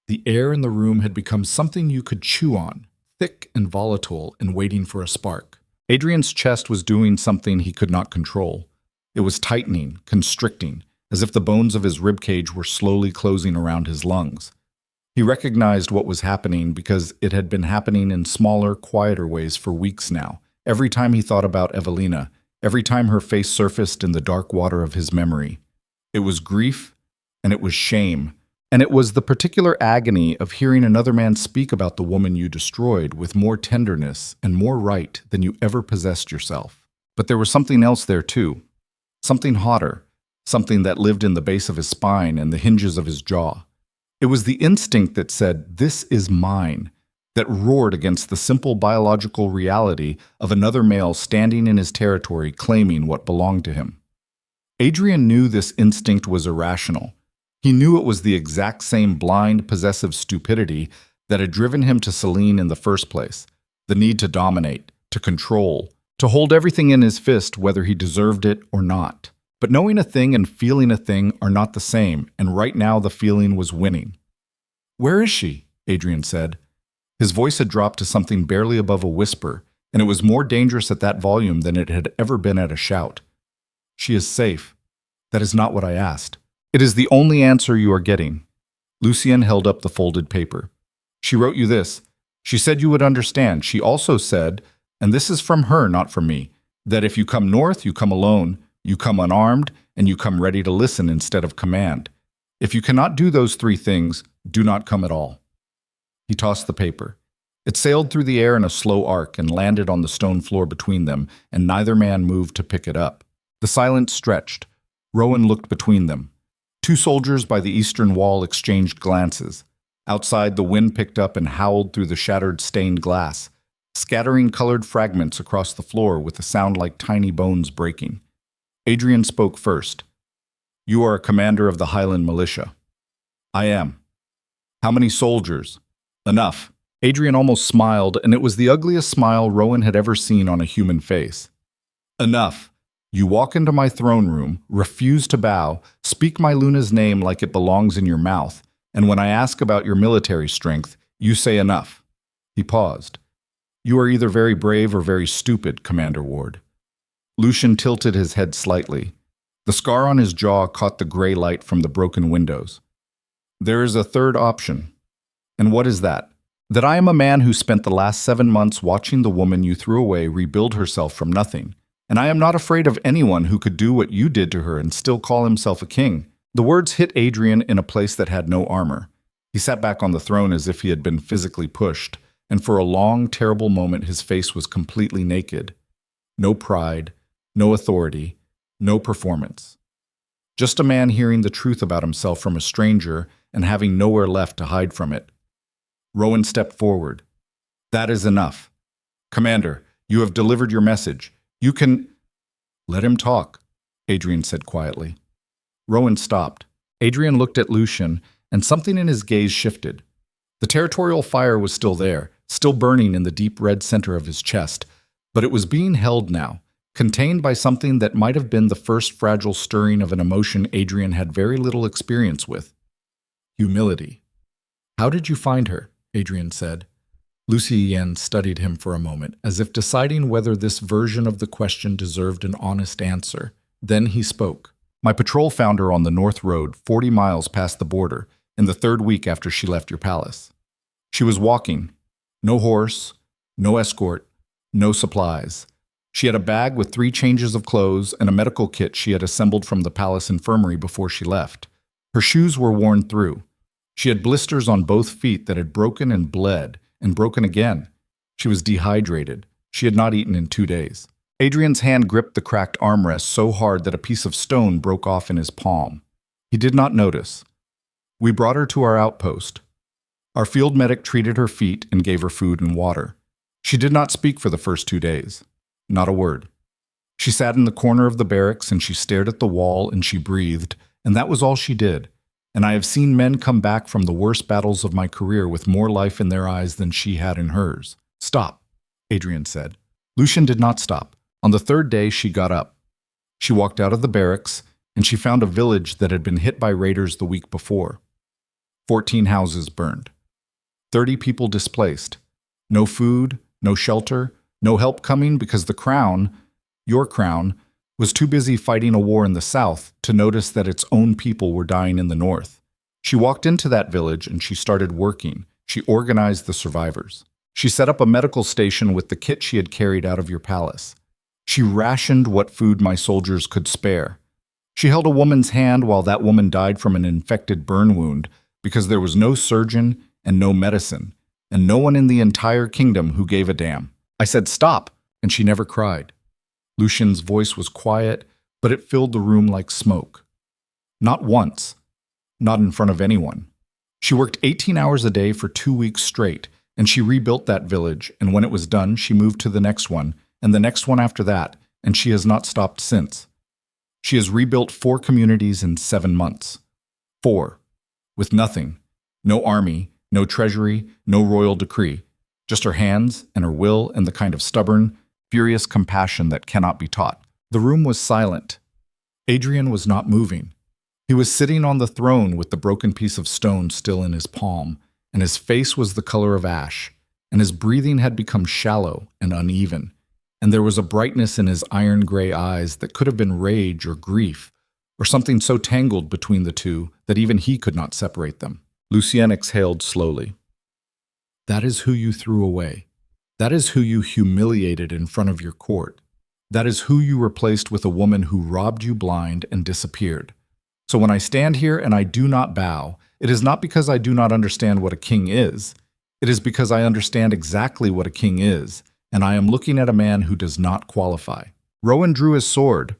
The air in the room had become something you could chew on, thick and volatile and waiting for a spark. Adrian's chest was doing something he could not control. It was tightening, constricting, as if the bones of his ribcage were slowly closing around his lungs. He recognized what was happening because it had been happening in smaller, quieter ways for weeks now. Every time he thought about Evelina, every time her face surfaced in the dark water of his memory. It was grief, and it was shame, and it was the particular agony of hearing another man speak about the woman you destroyed with more tenderness and more right than you ever possessed yourself. But there was something else there too, something hotter, something that lived in the base of his spine and the hinges of his jaw. It was the instinct that said, "This is mine," that roared against the simple biological reality of another male standing in his territory claiming what belonged to him. Adrian knew this instinct was irrational. He knew it was the exact same blind, possessive stupidity that had driven him to Seline in the first place, the need to dominate, to control, to hold everything in his fist whether he deserved it or not. But knowing a thing and feeling a thing are not the same, and right now the feeling was winning. "Where is she?" Adrian said. His voice had dropped to something barely above a whisper, and it was more dangerous at that volume than it had ever been at a shout. "She is safe. That is not what I asked. It is the only answer you are getting." Lucian held up the folded paper. "She wrote you this. She said you would understand. She also said, and this is from her, not from me, that if you come north, you come alone, you come unarmed, and you come ready to listen instead of command. If you cannot do those 3 things, do not come at all." He tossed the paper. It sailed through the air in a slow arc and landed on the stone floor between them, and neither man moved to pick it up. The silence stretched. Rowan looked between them. 2 soldiers by the eastern wall exchanged glances. Outside, the wind picked up and howled through the shattered stained glass, scattering colored fragments across the floor with a sound like tiny bones breaking. Adrian spoke first. "You are a commander of the Highland militia." "I am." "How many soldiers?" "Enough." Adrian almost smiled, and it was the ugliest smile Rowan had ever seen on a human face. "Enough. You walk into my throne room, refuse to bow, speak my Luna's name like it belongs in your mouth, and when I ask about your military strength, you say enough." He paused. "You are either very brave or very stupid, Commander Ward." Lucian tilted his head slightly. The scar on his jaw caught the gray light from the broken windows. There is a third option. And what is that? That I am a man who spent the last 7 months watching the woman you threw away rebuild herself from nothing. And I am not afraid of anyone who could do what you did to her and still call himself a king. The words hit Adrian in a place that had no armor. He sat back on the throne as if he had been physically pushed, and for a long, terrible moment his face was completely naked. No pride, no authority, no performance. Just a man hearing the truth about himself from a stranger and having nowhere left to hide from it. Rowan stepped forward. That is enough. Commander, you have delivered your message. You can... Let him talk, Adrian said quietly. Rowan stopped. Adrian looked at Lucian, and something in his gaze shifted. The territorial fire was still there, still burning in the deep red center of his chest, but it was being held now, contained by something that might have been the first fragile stirring of an emotion Adrian had very little experience with. Humility. How did you find her? Adrian said. Lucian studied him for a moment, as if deciding whether this version of the question deserved an honest answer. Then he spoke. My patrol found her on the North Road, 40 miles past the border, in the 3rd week after she left your palace. She was walking. No horse, no escort, no supplies. She had a bag with 3 changes of clothes and a medical kit she had assembled from the palace infirmary before she left. Her shoes were worn through. She had blisters on both feet that had broken and bled, and broken again. She was dehydrated. She had not eaten in 2 days. Adrian's hand gripped the cracked armrest so hard that a piece of stone broke off in his palm. He did not notice. We brought her to our outpost. Our field medic treated her feet and gave her food and water. She did not speak for the first 2 days. Not a word. She sat in the corner of the barracks and she stared at the wall and she breathed, and that was all she did. And I have seen men come back from the worst battles of my career with more life in their eyes than she had in hers. Stop, Adrian said. Lucian did not stop. On the 3rd day, she got up. She walked out of the barracks, and she found a village that had been hit by raiders the week before. 14 houses burned. 30 people displaced. No food, no shelter, no help coming because the crown, your crown, was too busy fighting a war in the south to notice that its own people were dying in the north. She walked into that village and she started working. She organized the survivors. She set up a medical station with the kit she had carried out of your palace. She rationed what food my soldiers could spare. She held a woman's hand while that woman died from an infected burn wound because there was no surgeon and no medicine, and no one in the entire kingdom who gave a damn. I said stop, and she never cried. Lucian's voice was quiet, but it filled the room like smoke. Not once. Not in front of anyone. She worked 18 hours a day for 2 weeks straight, and she rebuilt that village, and when it was done, she moved to the next one, and the next one after that, and she has not stopped since. She has rebuilt 4 communities in 7 months. 4. With nothing. No army, no treasury, no royal decree. Just her hands and her will and the kind of stubborn, furious compassion that cannot be taught. The room was silent. Adrian was not moving. He was sitting on the throne with the broken piece of stone still in his palm, and his face was the color of ash, and his breathing had become shallow and uneven, and there was a brightness in his iron-gray eyes that could have been rage or grief, or something so tangled between the two that even he could not separate them. Lucian exhaled slowly. That is who you threw away. That is who you humiliated in front of your court. That is who you replaced with a woman who robbed you blind and disappeared. So when I stand here and I do not bow, it is not because I do not understand what a king is. It is because I understand exactly what a king is, and I am looking at a man who does not qualify. Rowan drew his sword.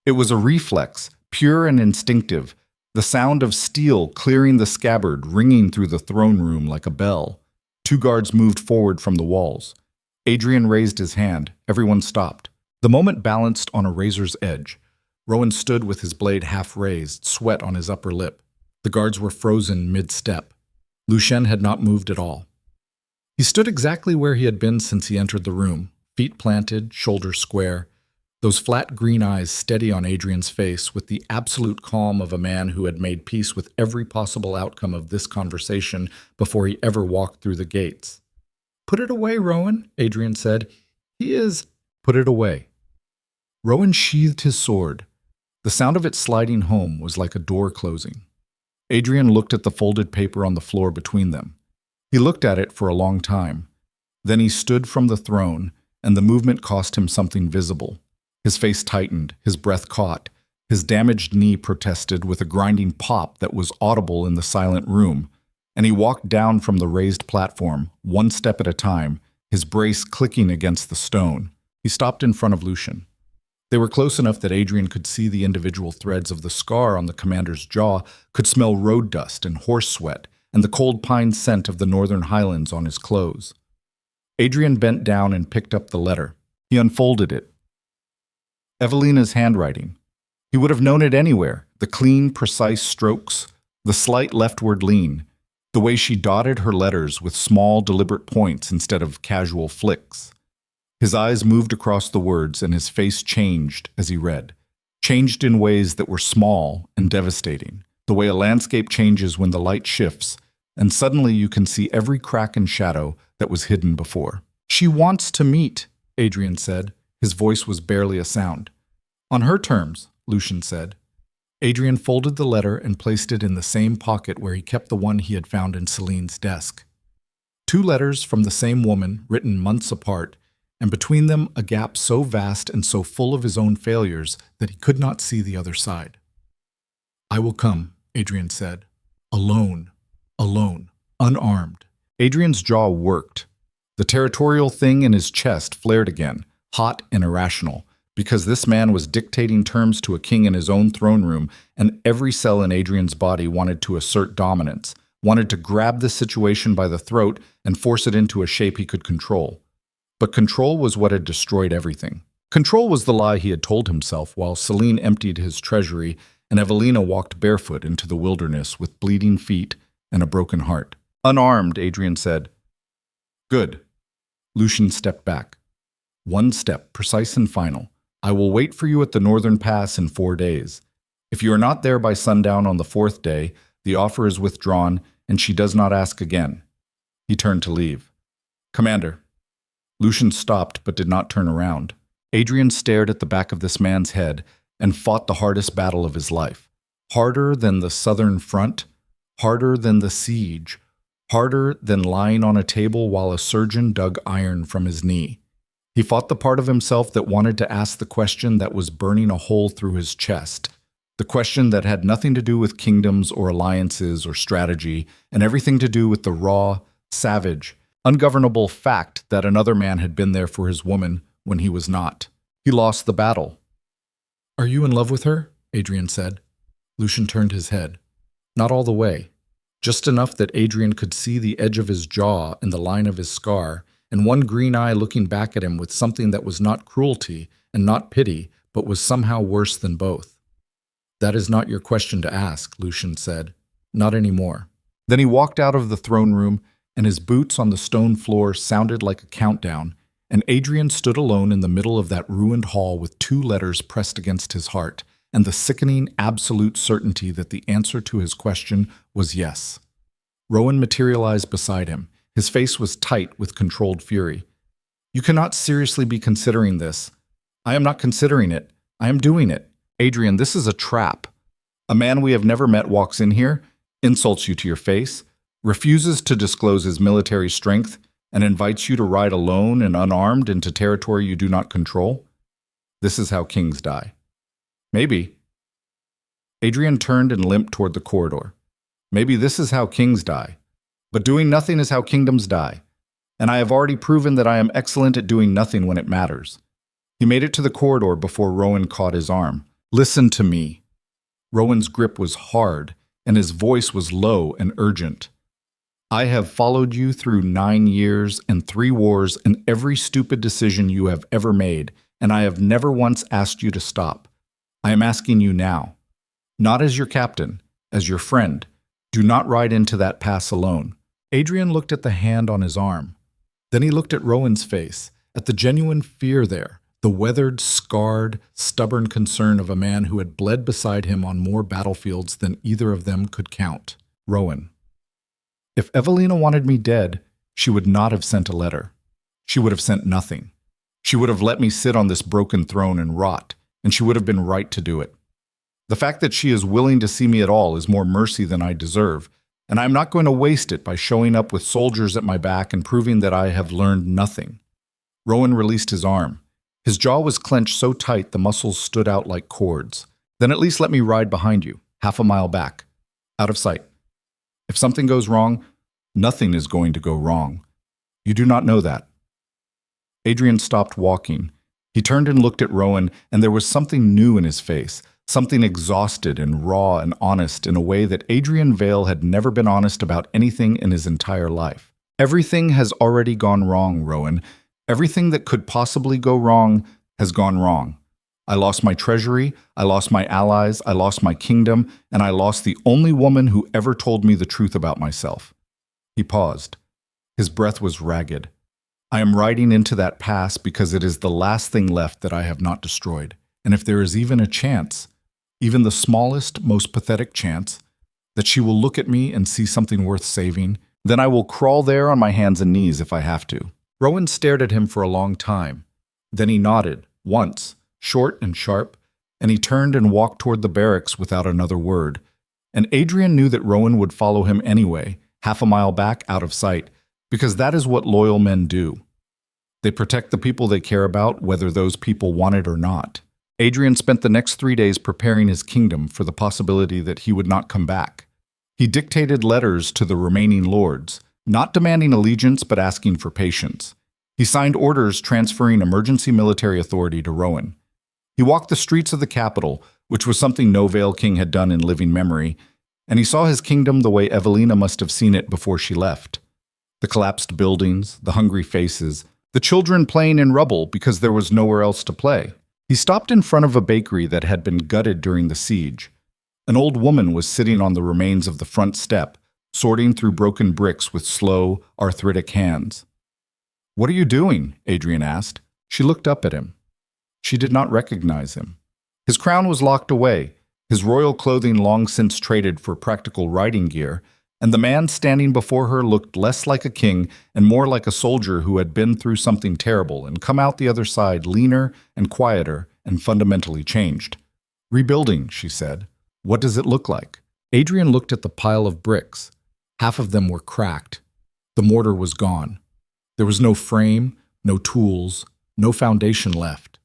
It was a reflex, pure and instinctive, the sound of steel clearing the scabbard ringing through the throne room like a bell. 2 guards moved forward from the walls. Adrian raised his hand. Everyone stopped. The moment balanced on a razor's edge. Rowan stood with his blade half raised, sweat on his upper lip. The guards were frozen mid-step. Lucian had not moved at all. He stood exactly where he had been since he entered the room, feet planted, shoulders square, those flat green eyes steady on Adrian's face with the absolute calm of a man who had made peace with every possible outcome of this conversation before he ever walked through the gates. "Put it away, Rowan," Adrian said. "He is—" "Put it away." Rowan sheathed his sword. The sound of it sliding home was like a door closing. Adrian looked at the folded paper on the floor between them. He looked at it for a long time. Then he stood from the throne, and the movement cost him something visible. His face tightened, his breath caught. His damaged knee protested with a grinding pop that was audible in the silent room, and he walked down from the raised platform, one step at a time, his brace clicking against the stone. He stopped in front of Lucian. They were close enough that Adrian could see the individual threads of the scar on the commander's jaw, could smell road dust and horse sweat, and the cold pine scent of the northern highlands on his clothes. Adrian bent down and picked up the letter. He unfolded it. Evelina's handwriting. He would have known it anywhere, the clean, precise strokes, the slight leftward lean, the way she dotted her letters with small, deliberate points instead of casual flicks. His eyes moved across the words and his face changed as he read, changed in ways that were small and devastating, the way a landscape changes when the light shifts, and suddenly you can see every crack and shadow that was hidden before. "She wants to meet," Adrian said. His voice was barely a sound. "On her terms," Lucian said. Adrian folded the letter and placed it in the same pocket where he kept the one he had found in Seline's desk. 2 letters from the same woman, written months apart, and between them a gap so vast and so full of his own failures that he could not see the other side. "I will come," Adrian said. "Alone. Alone. Unarmed." Adrian's jaw worked. The territorial thing in his chest flared again, hot and irrational, because this man was dictating terms to a king in his own throne room, and every cell in Adrian's body wanted to assert dominance, wanted to grab the situation by the throat and force it into a shape he could control. But control was what had destroyed everything. Control was the lie he had told himself while Seline emptied his treasury and Evelina walked barefoot into the wilderness with bleeding feet and a broken heart. "Unarmed," Adrian said. "Good." Lucian stepped back. "One step, precise and final. I will wait for you at the northern pass in 4 days. If you are not there by sundown on the 4th day, the offer is withdrawn and she does not ask again." He turned to leave. "Commander." Lucian stopped but did not turn around. Adrian stared at the back of this man's head and fought the hardest battle of his life. Harder than the southern front, harder than the siege, harder than lying on a table while a surgeon dug iron from his knee. He fought the part of himself that wanted to ask the question that was burning a hole through his chest, the question that had nothing to do with kingdoms or alliances or strategy, and everything to do with the raw, savage, ungovernable fact that another man had been there for his woman when he was not. He lost the battle. "Are you in love with her?" Adrian said. Lucian turned his head. Not all the way. Just enough that Adrian could see the edge of his jaw and the line of his scar, and one green eye looking back at him with something that was not cruelty and not pity, but was somehow worse than both. "That is not your question to ask," Lucian said. "Not anymore." Then he walked out of the throne room, and his boots on the stone floor sounded like a countdown, and Adrian stood alone in the middle of that ruined hall with 2 letters pressed against his heart, and the sickening absolute certainty that the answer to his question was yes. Rowan materialized beside him. His face was tight with controlled fury. "You cannot seriously be considering this." "I am not considering it. I am doing it." "Adrian, this is a trap. A man we have never met walks in here, insults you to your face, refuses to disclose his military strength, and invites you to ride alone and unarmed into territory you do not control. This is how kings die." "Maybe." Adrian turned and limped toward the corridor. "Maybe this is how kings die. But doing nothing is how kingdoms die. And I have already proven that I am excellent at doing nothing when it matters." He made it to the corridor before Rowan caught his arm. "Listen to me." Rowan's grip was hard, and his voice was low and urgent. "I have followed you through 9 years and 3 wars and every stupid decision you have ever made, and I have never once asked you to stop. I am asking you now. Not as your captain, as your friend. Do not ride into that pass alone." Adrian looked at the hand on his arm. Then he looked at Rowan's face, at the genuine fear there, the weathered, scarred, stubborn concern of a man who had bled beside him on more battlefields than either of them could count. "Rowan, if Evelina wanted me dead, she would not have sent a letter. She would have sent nothing. She would have let me sit on this broken throne and rot, and she would have been right to do it. The fact that she is willing to see me at all is more mercy than I deserve, and I'm not going to waste it by showing up with soldiers at my back and proving that I have learned nothing. Rowan released his arm. His jaw was clenched so tight the muscles stood out like cords. Then at least let me ride behind you, half a mile back, out of sight. If something goes wrong, nothing is going to go wrong. You do not know that. Adrian stopped walking. He turned and looked at Rowan, and there was something new in his face, something exhausted and raw and honest in a way that Adrian Vale had never been honest about anything in his entire life. Everything has already gone wrong, Rowan. Everything that could possibly go wrong has gone wrong. I lost my treasury, I lost my allies, I lost my kingdom, and I lost the only woman who ever told me the truth about myself. He paused. His breath was ragged. I am riding into that pass because it is the last thing left that I have not destroyed. And if there is even a chance, even the smallest, most pathetic chance, that she will look at me and see something worth saving, then I will crawl there on my hands and knees if I have to. Rowan stared at him for a long time. Then he nodded, once, short and sharp, and he turned and walked toward the barracks without another word. And Adrian knew that Rowan would follow him anyway, half a mile back, out of sight, because that is what loyal men do. They protect the people they care about, whether those people want it or not. Adrian spent the next 3 days preparing his kingdom for the possibility that he would not come back. He dictated letters to the remaining lords, not demanding allegiance but asking for patience. He signed orders transferring emergency military authority to Rowan. He walked the streets of the capital, which was something no Vale king had done in living memory, and he saw his kingdom the way Evelina must have seen it before she left. The collapsed buildings, the hungry faces, the children playing in rubble because there was nowhere else to play. He stopped in front of a bakery that had been gutted during the siege. An old woman was sitting on the remains of the front step, sorting through broken bricks with slow, arthritic hands. "What are you doing?" Adrian asked. She looked up at him. She did not recognize him. His crown was locked away, his royal clothing long since traded for practical riding gear, and the man standing before her looked less like a king and more like a soldier who had been through something terrible and come out the other side leaner and quieter and fundamentally changed. "Rebuilding," she said. "What does it look like?" Adrian looked at the pile of bricks. Half of them were cracked. The mortar was gone. There was no frame, no tools, no foundation left.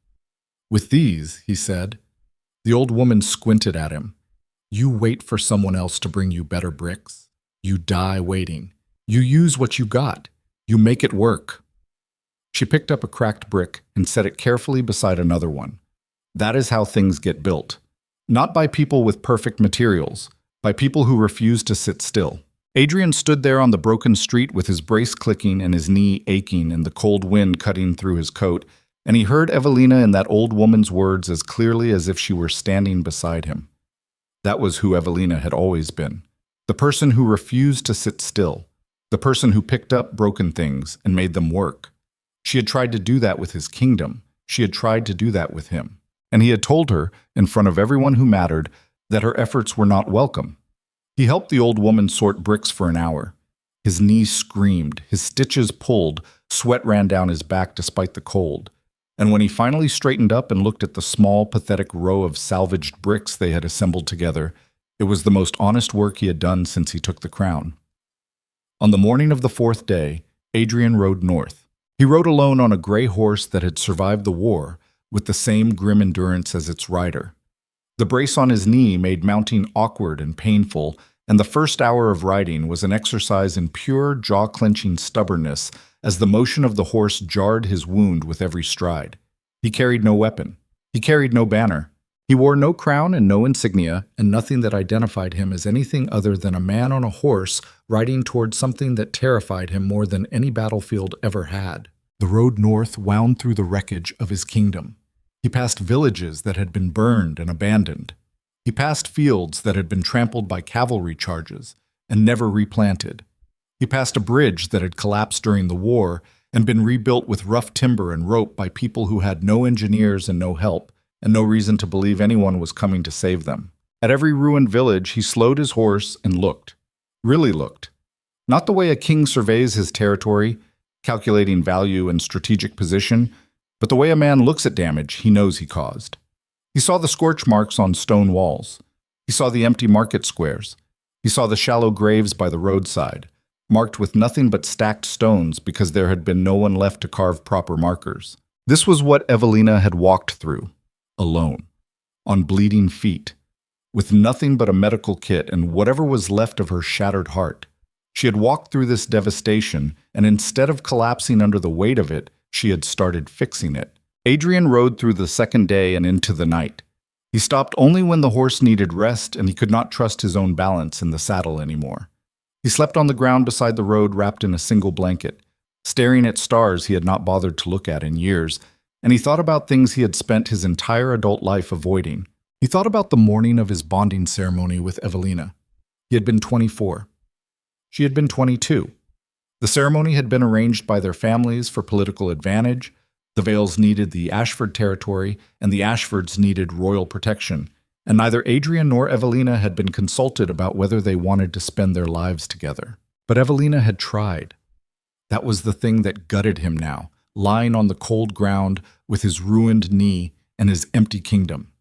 "With these," he said. The old woman squinted at him. "You wait for someone else to bring you better bricks. You die waiting. You use what you got. You make it work." She picked up a cracked brick and set it carefully beside another one. That is how things get built. Not by people with perfect materials, by people who refuse to sit still. Adrian stood there on the broken street with his brace clicking and his knee aching and the cold wind cutting through his coat, and he heard Evelina in that old woman's words as clearly as if she were standing beside him. That was who Evelina had always been. The person who refused to sit still. The person who picked up broken things and made them work. She had tried to do that with his kingdom. She had tried to do that with him. And he had told her, in front of everyone who mattered, that her efforts were not welcome. He helped the old woman sort bricks for an hour. His knees screamed, his stitches pulled, sweat ran down his back despite the cold. And when he finally straightened up and looked at the small, pathetic row of salvaged bricks they had assembled together, it was the most honest work he had done since he took the crown. On the morning of the 4th day, Adrian rode north. He rode alone on a gray horse that had survived the war, with the same grim endurance as its rider. The brace on his knee made mounting awkward and painful, and the first hour of riding was an exercise in pure, jaw-clenching stubbornness as the motion of the horse jarred his wound with every stride. He carried no weapon. He carried no banner. He wore no crown and no insignia, and nothing that identified him as anything other than a man on a horse riding toward something that terrified him more than any battlefield ever had. The road north wound through the wreckage of his kingdom. He passed villages that had been burned and abandoned. He passed fields that had been trampled by cavalry charges and never replanted. He passed a bridge that had collapsed during the war and been rebuilt with rough timber and rope by people who had no engineers and no help, and no reason to believe anyone was coming to save them. At every ruined village, he slowed his horse and looked. Really looked. Not the way a king surveys his territory, calculating value and strategic position, But the way a man looks at damage, he knows he caused. He saw the scorch marks on stone walls. He saw the empty market squares. He saw the shallow graves by the roadside, marked with nothing but stacked stones because there had been no one left to carve proper markers. This was what Evelina had walked through, alone, on bleeding feet, with nothing but a medical kit and whatever was left of her shattered heart. She had walked through this devastation, and instead of collapsing under the weight of it, she had started fixing it. Adrian rode through the second day and into the night. He stopped only when the horse needed rest and he could not trust his own balance in the saddle anymore. He slept on the ground beside the road wrapped in a single blanket, staring at stars he had not bothered to look at in years, and he thought about things he had spent his entire adult life avoiding. He thought about the morning of his bonding ceremony with Evelina. He had been 24. She had been 22. The ceremony had been arranged by their families for political advantage. The Vales needed the Ashford territory, and the Ashfords needed royal protection, and neither Adrian nor Evelina had been consulted about whether they wanted to spend their lives together. But Evelina had tried. That was the thing that gutted him now, lying on the cold ground with his ruined knee and his empty kingdom.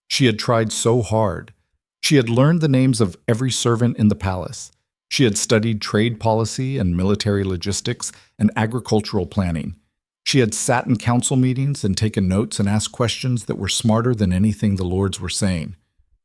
She had tried so hard. She had learned the names of every servant in the palace. She had studied trade policy and military logistics and agricultural planning. She had sat in council meetings and taken notes and asked questions that were smarter than anything the lords were saying.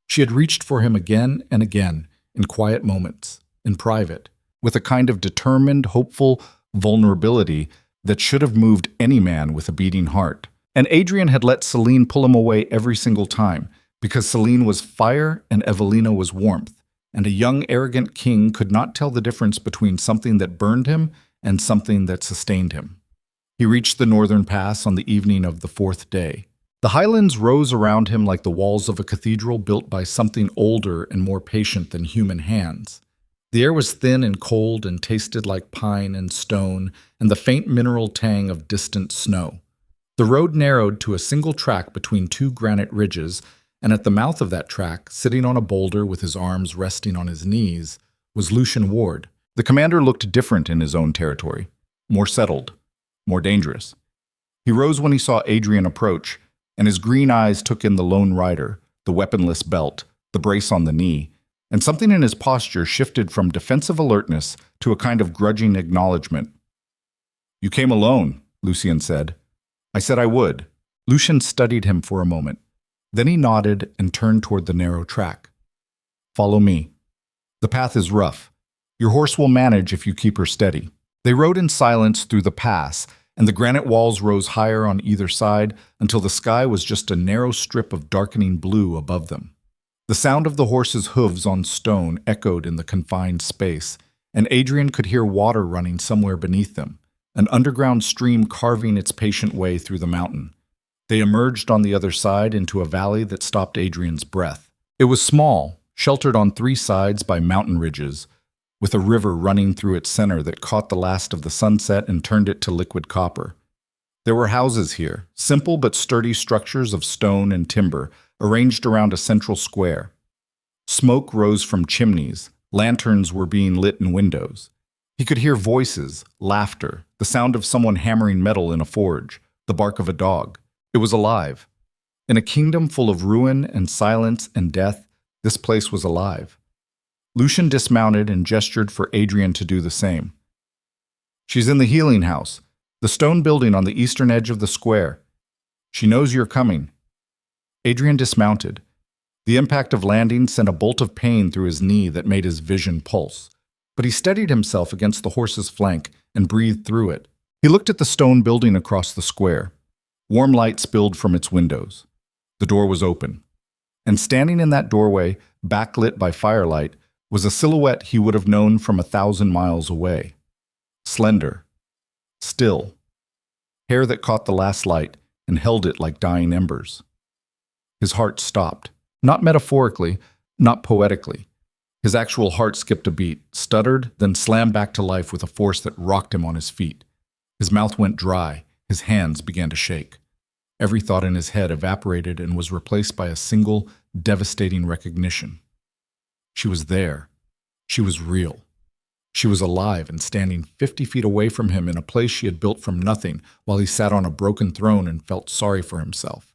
She had reached for him again and again, in quiet moments, in private, with a kind of determined, hopeful vulnerability that should have moved any man with a beating heart. And Adrian had let Seline pull him away every single time, because Seline was fire and Evelina was warmth, and a young, arrogant king could not tell the difference between something that burned him and something that sustained him. He reached the northern pass on the evening of the fourth day. The highlands rose around him like the walls of a cathedral built by something older and more patient than human hands. The air was thin and cold and tasted like pine and stone and the faint mineral tang of distant snow. The road narrowed to a single track between two granite ridges, and at the mouth of that track, sitting on a boulder with his arms resting on his knees, was Lucian Ward. The commander looked different in his own territory, more settled, more dangerous. He rose when he saw Adrian approach, and his green eyes took in the lone rider, the weaponless belt, the brace on the knee, and something in his posture shifted from defensive alertness to a kind of grudging acknowledgment. "You came alone," Lucian said. "I said I would." Lucian studied him for a moment. Then he nodded and turned toward the narrow track. "Follow me. The path is rough. Your horse will manage if you keep her steady." They rode in silence through the pass, and the granite walls rose higher on either side until the sky was just a narrow strip of darkening blue above them. The sound of the horse's hooves on stone echoed in the confined space, and Adrian could hear water running somewhere beneath them, an underground stream carving its patient way through the mountain. They emerged on the other side into a valley that stopped Adrian's breath. It was small, sheltered on three sides by mountain ridges, with a river running through its center that caught the last of the sunset and turned it to liquid copper. There were houses here, simple but sturdy structures of stone and timber, arranged around a central square. Smoke rose from chimneys, lanterns were being lit in windows. He could hear voices, laughter, the sound of someone hammering metal in a forge, the bark of a dog. It was alive. In a kingdom full of ruin and silence and death, this place was alive. Lucian dismounted and gestured for Adrian to do the same. "She's in the healing house, the stone building on the eastern edge of the square. She knows you're coming." Adrian dismounted. The impact of landing sent a bolt of pain through his knee that made his vision pulse. But he steadied himself against the horse's flank and breathed through it. He looked at the stone building across the square. Warm light spilled from its windows. The door was open. And standing in that doorway, backlit by firelight, was a silhouette he would have known from 1,000 miles away. Slender. Still. Hair that caught the last light and held it like dying embers. His heart stopped. Not metaphorically, not poetically. His actual heart skipped a beat, stuttered, then slammed back to life with a force that rocked him on his feet. His mouth went dry. His hands began to shake. Every thought in his head evaporated and was replaced by a single, devastating recognition. She was there. She was real. She was alive and standing 50 feet away from him in a place she had built from nothing while he sat on a broken throne and felt sorry for himself.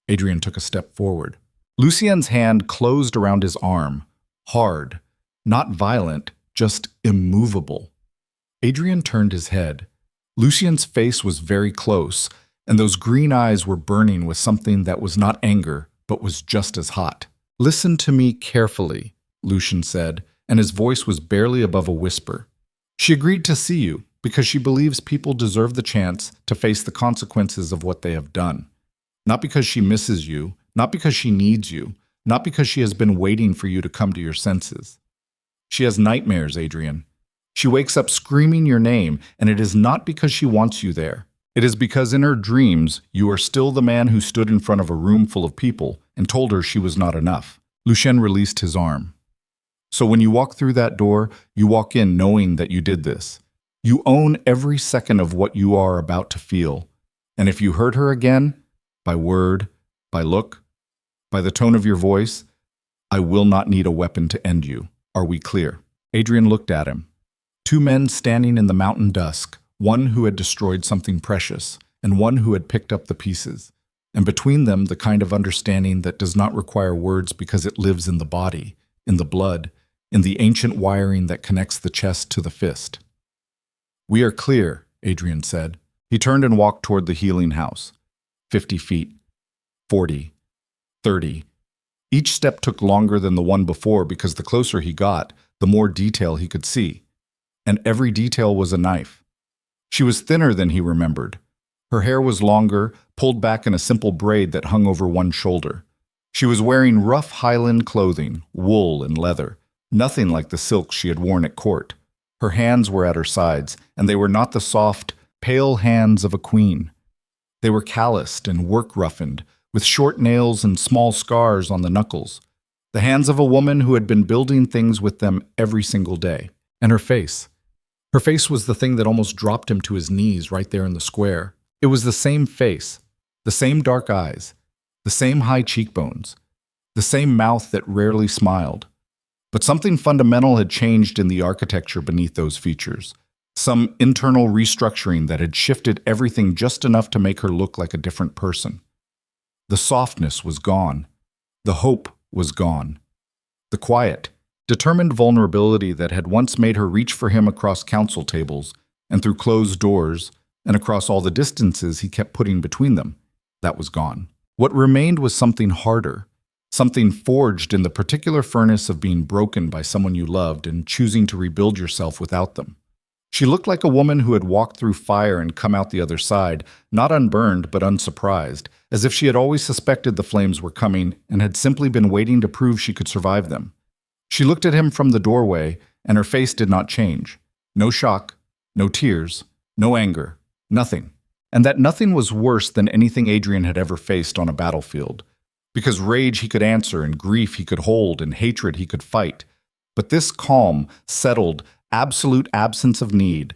Adrian took a step forward. Lucien's hand closed around his arm, hard, not violent, just immovable. Adrian turned his head. Lucien's face was very close, and those green eyes were burning with something that was not anger, but was just as hot. "Listen to me carefully," Lucian said, and his voice was barely above a whisper. "She agreed to see you because she believes people deserve the chance to face the consequences of what they have done. Not because she misses you, not because she needs you, not because she has been waiting for you to come to your senses. She has nightmares, Adrian. She wakes up screaming your name, and it is not because she wants you there. It is because in her dreams, you are still the man who stood in front of a room full of people and told her she was not enough." Lucian released his arm. "So when you walk through that door, you walk in knowing that you did this. You own every second of what you are about to feel. And if you hurt her again, by word, by look, by the tone of your voice, I will not need a weapon to end you. Are we clear?" Adrian looked at him. Two men standing in the mountain dusk, one who had destroyed something precious, and one who had picked up the pieces. And between them, the kind of understanding that does not require words because it lives in the body, in the blood, in the ancient wiring that connects the chest to the fist. "We are clear," Adrian said. He turned and walked toward the healing house. 50 feet, 40, 30. Each step took longer than the one before because the closer he got, the more detail he could see. And every detail was a knife. She was thinner than he remembered. Her hair was longer, pulled back in a simple braid that hung over one shoulder. She was wearing rough Highland clothing, wool and leather, nothing like the silk she had worn at court. Her hands were at her sides, and they were not the soft, pale hands of a queen. They were calloused and work-roughened, with short nails and small scars on the knuckles. The hands of a woman who had been building things with them every single day. And her face. Her face was the thing that almost dropped him to his knees right there in the square. It was the same face, the same dark eyes, the same high cheekbones, the same mouth that rarely smiled. But something fundamental had changed in the architecture beneath those features. Some internal restructuring that had shifted everything just enough to make her look like a different person. The softness was gone. The hope was gone. The quiet, determined vulnerability that had once made her reach for him across council tables and through closed doors and across all the distances he kept putting between them, that was gone. What remained was something harder, something forged in the particular furnace of being broken by someone you loved and choosing to rebuild yourself without them. She looked like a woman who had walked through fire and come out the other side, not unburned but unsurprised, as if she had always suspected the flames were coming and had simply been waiting to prove she could survive them. She looked at him from the doorway, and her face did not change. No shock, no tears, no anger, nothing. And that nothing was worse than anything Adrian had ever faced on a battlefield. Because rage he could answer, and grief he could hold, and hatred he could fight. But this calm, settled, absolute absence of need,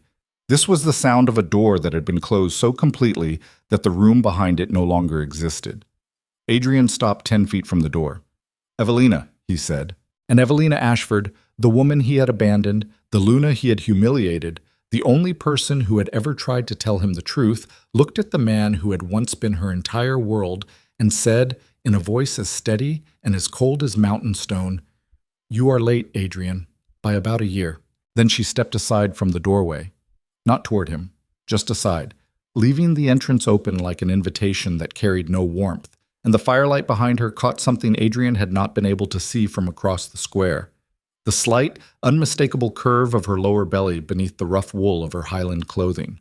this was the sound of a door that had been closed so completely that the room behind it no longer existed. Adrian stopped 10 feet from the door. "Evelina," he said. And Evelina Ashford, the woman he had abandoned, the Luna he had humiliated, the only person who had ever tried to tell him the truth, looked at the man who had once been her entire world and said, in a voice as steady and as cold as mountain stone, "You are late, Adrian, by about a year." Then she stepped aside from the doorway. Not toward him, just aside, leaving the entrance open like an invitation that carried no warmth, and the firelight behind her caught something Adrian had not been able to see from across the square. The slight, unmistakable curve of her lower belly beneath the rough wool of her Highland clothing.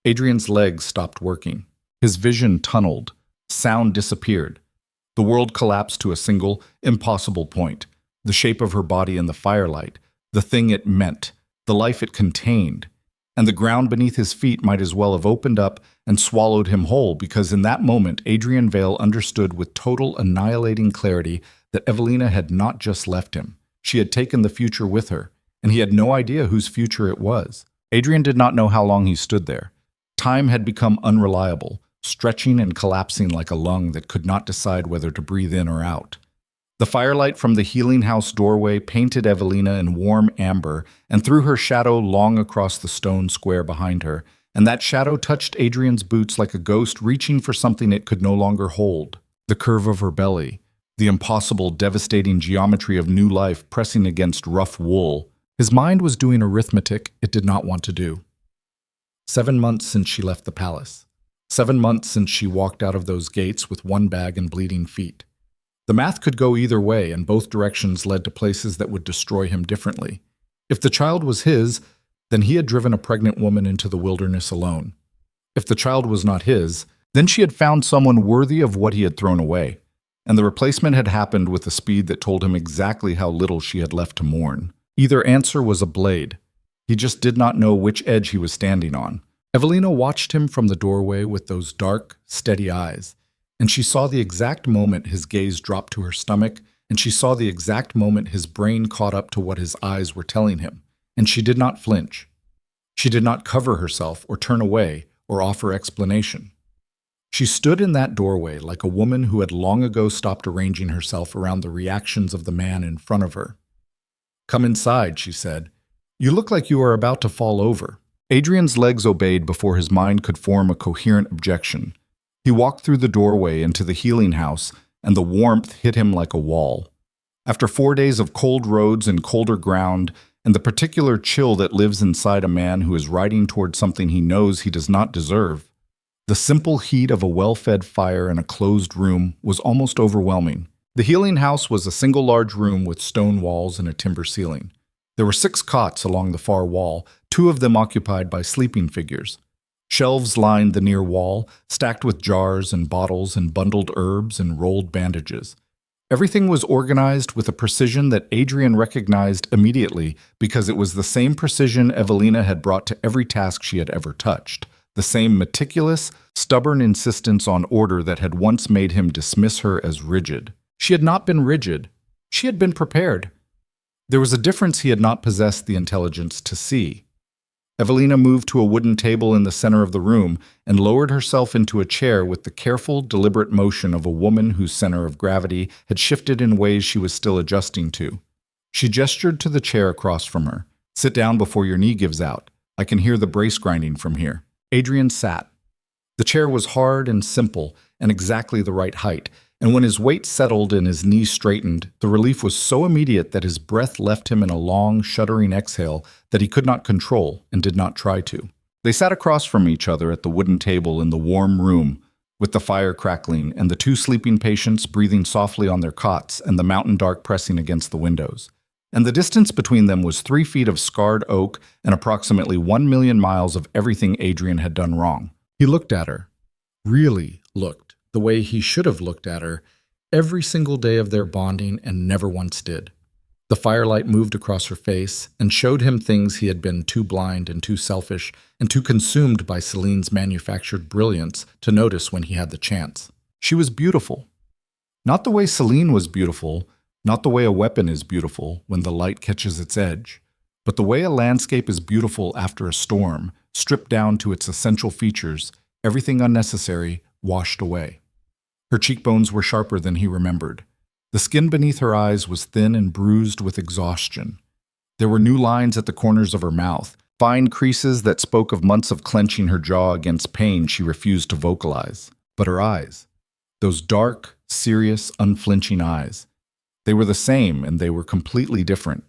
Adrian's legs stopped working. His vision tunneled. Sound disappeared. The world collapsed to a single, impossible point. The shape of her body in the firelight, the thing it meant, the life it contained. And the ground beneath his feet might as well have opened up and swallowed him whole, because in that moment Adrian Vale understood with total annihilating clarity that Evelina had not just left him. She had taken the future with her, and he had no idea whose future it was. Adrian did not know how long he stood there. Time had become unreliable, stretching and collapsing like a lung that could not decide whether to breathe in or out. The firelight from the healing house doorway painted Evelina in warm amber and threw her shadow long across the stone square behind her, and that shadow touched Adrian's boots like a ghost reaching for something it could no longer hold. The curve of her belly, the impossible, devastating geometry of new life pressing against rough wool. His mind was doing arithmetic it did not want to do. 7 months since she left the palace. 7 months since she walked out of those gates with one bag and bleeding feet. The math could go either way, and both directions led to places that would destroy him differently. If the child was his, then he had driven a pregnant woman into the wilderness alone. If the child was not his, then she had found someone worthy of what he had thrown away, and the replacement had happened with a speed that told him exactly how little she had left to mourn. Either answer was a blade. He just did not know which edge he was standing on. Evelina watched him from the doorway with those dark, steady eyes, and she saw the exact moment his gaze dropped to her stomach, and she saw the exact moment his brain caught up to what his eyes were telling him, and she did not flinch. She did not cover herself or turn away or offer explanation. She stood in that doorway like a woman who had long ago stopped arranging herself around the reactions of the man in front of her. "Come inside," she said. "You look like you are about to fall over." Adrian's legs obeyed before his mind could form a coherent objection. He walked through the doorway into the healing house, and the warmth hit him like a wall. After 4 days of cold roads and colder ground, and the particular chill that lives inside a man who is riding toward something he knows he does not deserve, the simple heat of a well-fed fire in a closed room was almost overwhelming. The healing house was a single large room with stone walls and a timber ceiling. There were 6 cots along the far wall, 2 of them occupied by sleeping figures. Shelves lined the near wall, stacked with jars and bottles and bundled herbs and rolled bandages. Everything was organized with a precision that Adrian recognized immediately because it was the same precision Evelina had brought to every task she had ever touched, the same meticulous, stubborn insistence on order that had once made him dismiss her as rigid. She had not been rigid. She had been prepared. There was a difference he had not possessed the intelligence to see. Evelina moved to a wooden table in the center of the room and lowered herself into a chair with the careful, deliberate motion of a woman whose center of gravity had shifted in ways she was still adjusting to. She gestured to the chair across from her. "Sit down before your knee gives out. I can hear the brace grinding from here." Adrian sat. The chair was hard and simple and exactly the right height, and when his weight settled and his knees straightened, the relief was so immediate that his breath left him in a long, shuddering exhale that he could not control and did not try to. They sat across from each other at the wooden table in the warm room, with the fire crackling and the 2 sleeping patients breathing softly on their cots and the mountain dark pressing against the windows. And the distance between them was 3 feet of scarred oak and approximately 1 million miles of everything Adrian had done wrong. He looked at her. Really looked. The way he should have looked at her every single day of their bonding and never once did. The firelight moved across her face and showed him things he had been too blind and too selfish and too consumed by Celine's manufactured brilliance to notice when he had the chance. She was beautiful. Not the way Seline was beautiful, not the way a weapon is beautiful when the light catches its edge, but the way a landscape is beautiful after a storm, stripped down to its essential features, everything unnecessary washed away. Her cheekbones were sharper than he remembered. The skin beneath her eyes was thin and bruised with exhaustion. There were new lines at the corners of her mouth, fine creases that spoke of months of clenching her jaw against pain she refused to vocalize. But her eyes, those dark, serious, unflinching eyes, they were the same and they were completely different.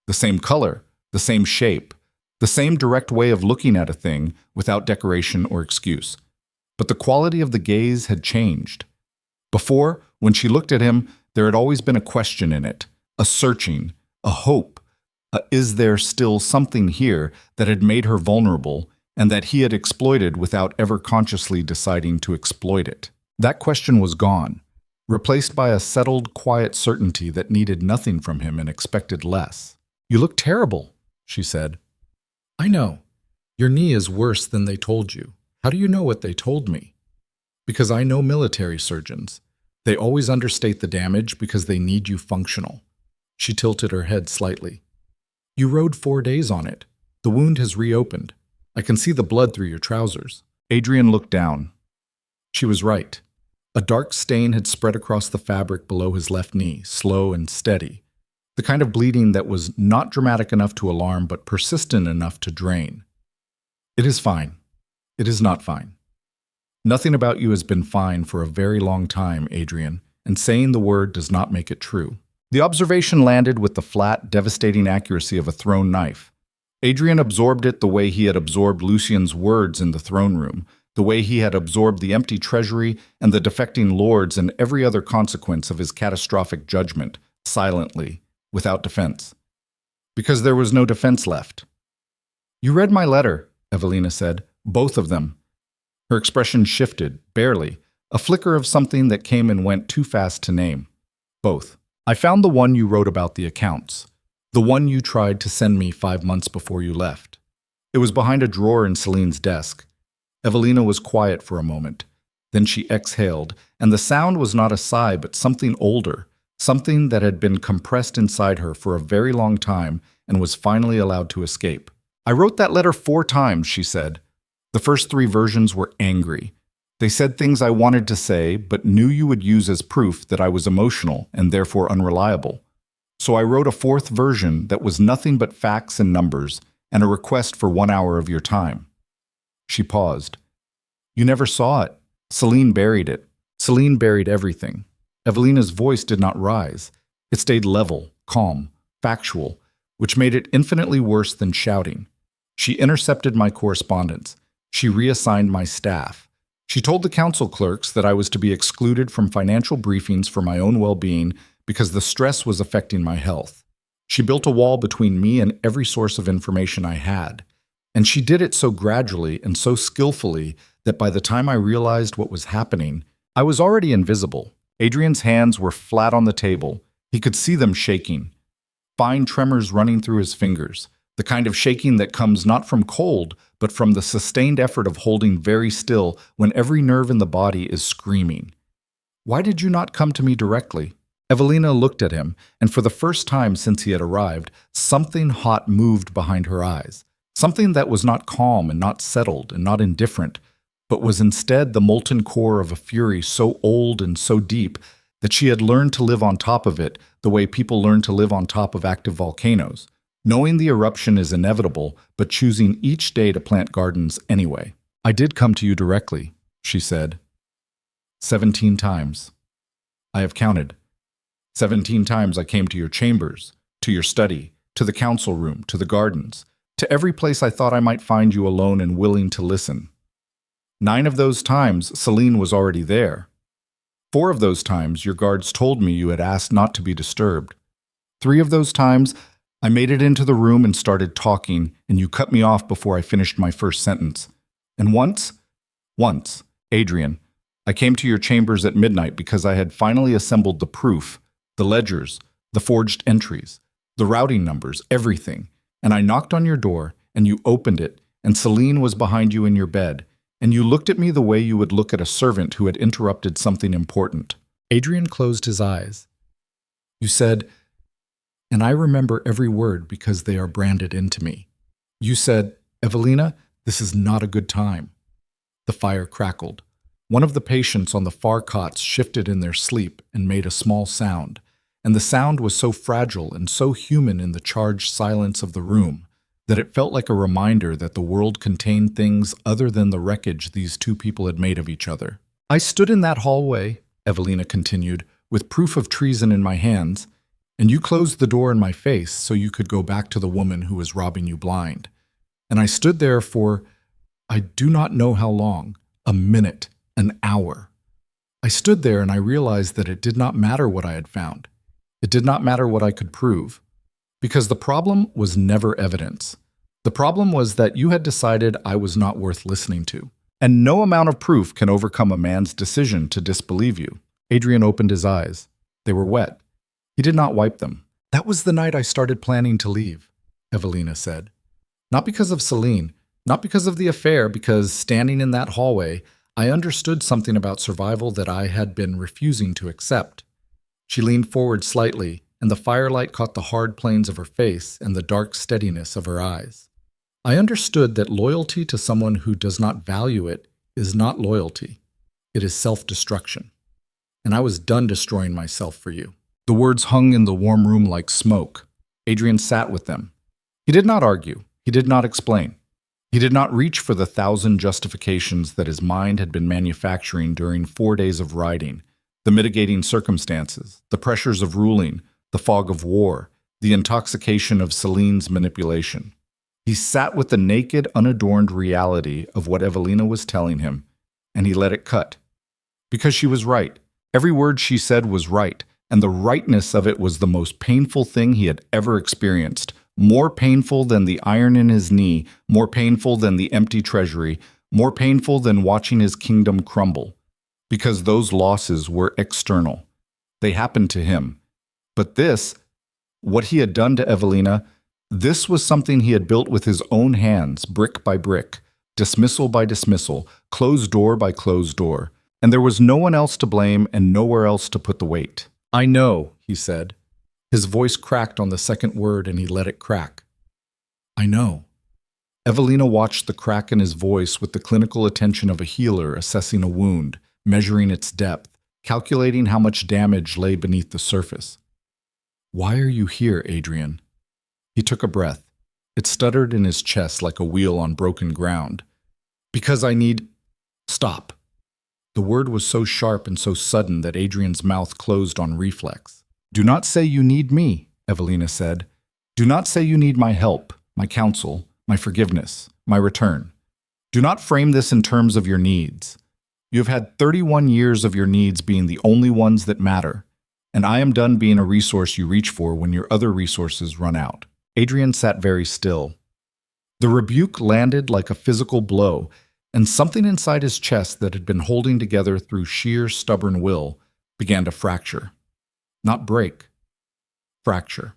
The same color, the same shape, the same direct way of looking at a thing without decoration or excuse. But the quality of the gaze had changed. Before, when she looked at him, there had always been a question in it, a searching, a hope, is there still something here that had made her vulnerable and that he had exploited without ever consciously deciding to exploit it? That question was gone, replaced by a settled, quiet certainty that needed nothing from him and expected less. "You look terrible," she said. "I know. Your knee is worse than they told you. How do you know what they told me?" "Because I know military surgeons. They always understate the damage because they need you functional." She tilted her head slightly. "You rode 4 days on it. The wound has reopened. I can see the blood through your trousers." Adrian looked down. She was right. A dark stain had spread across the fabric below his left knee, slow and steady. The kind of bleeding that was not dramatic enough to alarm but persistent enough to drain. It is fine. It is not fine. Nothing about you has been fine for a very long time, Adrian, and saying the word does not make it true. The observation landed with the flat, devastating accuracy of a thrown knife. Adrian absorbed it the way he had absorbed Lucian's words in the throne room, the way he had absorbed the empty treasury and the defecting lords and every other consequence of his catastrophic judgment, silently, without defense. Because there was no defense left. "You read my letter," Evelina said, "both of them." Her expression shifted, barely, a flicker of something that came and went too fast to name. "Both. I found the one you wrote about the accounts, the one you tried to send me 5 months before you left. It was behind a drawer in Celine's desk." Evelina was quiet for a moment. Then she exhaled, and the sound was not a sigh but something older, something that had been compressed inside her for a very long time and was finally allowed to escape. "I wrote that letter 4 times, she said. The first 3 versions were angry. They said things I wanted to say, but knew you would use as proof that I was emotional and therefore unreliable. So I wrote a 4th version that was nothing but facts and numbers and a request for 1 hour of your time." She paused. "You never saw it. Seline buried it. Seline buried everything." Evelina's voice did not rise. It stayed level, calm, factual, which made it infinitely worse than shouting. She intercepted my correspondence. She reassigned my staff. She told the council clerks that I was to be excluded from financial briefings for my own well-being because the stress was affecting my health. She built a wall between me and every source of information I had. And she did it so gradually and so skillfully that by the time I realized what was happening, I was already invisible. Adrian's hands were flat on the table. He could see them shaking. Fine tremors running through his fingers. The kind of shaking that comes not from cold, but from the sustained effort of holding very still when every nerve in the body is screaming. "Why did you not come to me directly?" Evelina looked at him, and for the first time since he had arrived, something hot moved behind her eyes. Something that was not calm and not settled and not indifferent, but was instead the molten core of a fury so old and so deep that she had learned to live on top of it the way people learn to live on top of active volcanoes, knowing the eruption is inevitable, but choosing each day to plant gardens anyway. "I did come to you directly," she said. 17 times. I have counted. 17 times I came to your chambers, to your study, to the council room, to the gardens, to every place I thought I might find you alone and willing to listen. 9 of those times, Seline was already there. 4 of those times, your guards told me you had asked not to be disturbed. 3 of those times, I made it into the room and started talking, and you cut me off before I finished my first sentence. And once, Adrian, I came to your chambers at midnight because I had finally assembled the proof, the ledgers, the forged entries, the routing numbers, everything. And I knocked on your door, and you opened it, and Seline was behind you in your bed, and you looked at me the way you would look at a servant who had interrupted something important. Adrian closed his eyes. You said, and I remember every word because they are branded into me. You said, "Evelina, this is not a good time." The fire crackled. One of the patients on the far cots shifted in their sleep and made a small sound, and the sound was so fragile and so human in the charged silence of the room that it felt like a reminder that the world contained things other than the wreckage these 2 people had made of each other. "I stood in that hallway," Evelina continued, "with proof of treason in my hands, and you closed the door in my face so you could go back to the woman who was robbing you blind. And I stood there for, I do not know how long, a minute, an hour. I stood there and I realized that it did not matter what I had found. It did not matter what I could prove. Because the problem was never evidence. The problem was that you had decided I was not worth listening to. And no amount of proof can overcome a man's decision to disbelieve you." Adrian opened his eyes. They were wet. He did not wipe them. "That was the night I started planning to leave," Evelina said. "Not because of Seline, not because of the affair, because standing in that hallway, I understood something about survival that I had been refusing to accept." She leaned forward slightly, and the firelight caught the hard planes of her face and the dark steadiness of her eyes. "I understood that loyalty to someone who does not value it is not loyalty. It is self-destruction." and I was done destroying myself for you." The words hung in the warm room like smoke. Adrian sat with them. He did not argue. He did not explain. He did not reach for the 1,000 justifications that his mind had been manufacturing during 4 days of riding, the mitigating circumstances, the pressures of ruling, the fog of war, the intoxication of Seline's manipulation. He sat with the naked, unadorned reality of what Evelina was telling him, and he let it cut. Because she was right. Every word she said was right, and the rightness of it was the most painful thing he had ever experienced, more painful than the iron in his knee, more painful than the empty treasury, more painful than watching his kingdom crumble. Because those losses were external. They happened to him. But this, what he had done to Evelina, this was something he had built with his own hands, brick by brick, dismissal by dismissal, closed door by closed door. And there was no one else to blame and nowhere else to put the weight. "I know," he said. His voice cracked on the second word and he let it crack. "I know." Evelina watched the crack in his voice with the clinical attention of a healer assessing a wound, measuring its depth, calculating how much damage lay beneath the surface. "Why are you here, Adrian?" He took a breath. It stuttered in his chest like a wheel on broken ground. "Because I need—" "Stop." The word was so sharp and so sudden that Adrian's mouth closed on reflex. "Do not say you need me," Evelina said. "Do not say you need my help, my counsel, my forgiveness, my return. Do not frame this in terms of your needs. You have had 31 years of your needs being the only ones that matter, and I am done being a resource you reach for when your other resources run out." Adrian sat very still. The rebuke landed like a physical blow, and something inside his chest that had been holding together through sheer stubborn will began to fracture. Not break. Fracture.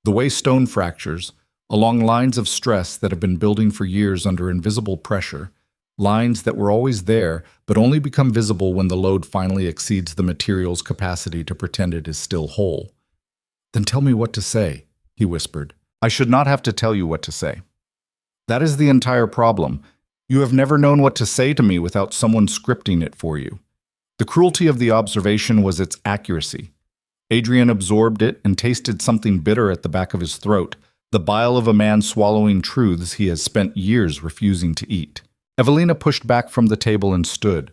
The way stone fractures, along lines of stress that have been building for years under invisible pressure, lines that were always there but only become visible when the load finally exceeds the material's capacity to pretend it is still whole. "Then tell me what to say," he whispered. "I should not have to tell you what to say. That is the entire problem. You have never known what to say to me without someone scripting it for you. The cruelty of the observation was its accuracy. Adrian absorbed it and tasted something bitter at the back of his throat, the bile of a man swallowing truths he has spent years refusing to eat. Evelina pushed back from the table and stood.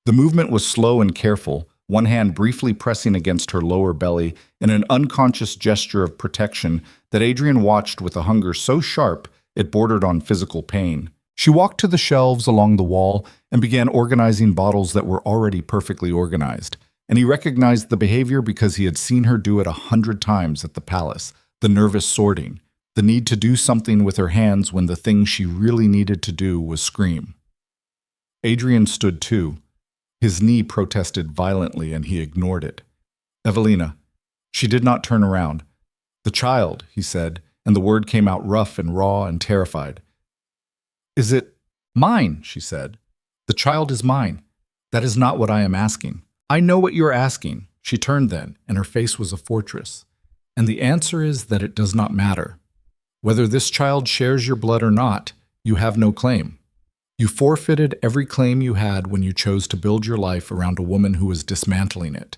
The movement was slow and careful, one hand briefly pressing against her lower belly in an unconscious gesture of protection that Adrian watched with a hunger so sharp it bordered on physical pain. She walked to the shelves along the wall and began organizing bottles that were already perfectly organized. And he recognized the behavior because he had seen her do it 100 times at the palace, the nervous sorting, the need to do something with her hands when the thing she really needed to do was scream. Adrian stood too. His knee protested violently and he ignored it. "Evelina." She did not turn around. "The child," he said, and the word came out rough and raw and terrified. "Is it—" "Mine," she said. "The child is mine. That is not what I am asking." "I know what you are asking." She turned then, and her face was a fortress. "And the answer is that it does not matter. Whether this child shares your blood or not, you have no claim. You forfeited every claim you had when you chose to build your life around a woman who was dismantling it.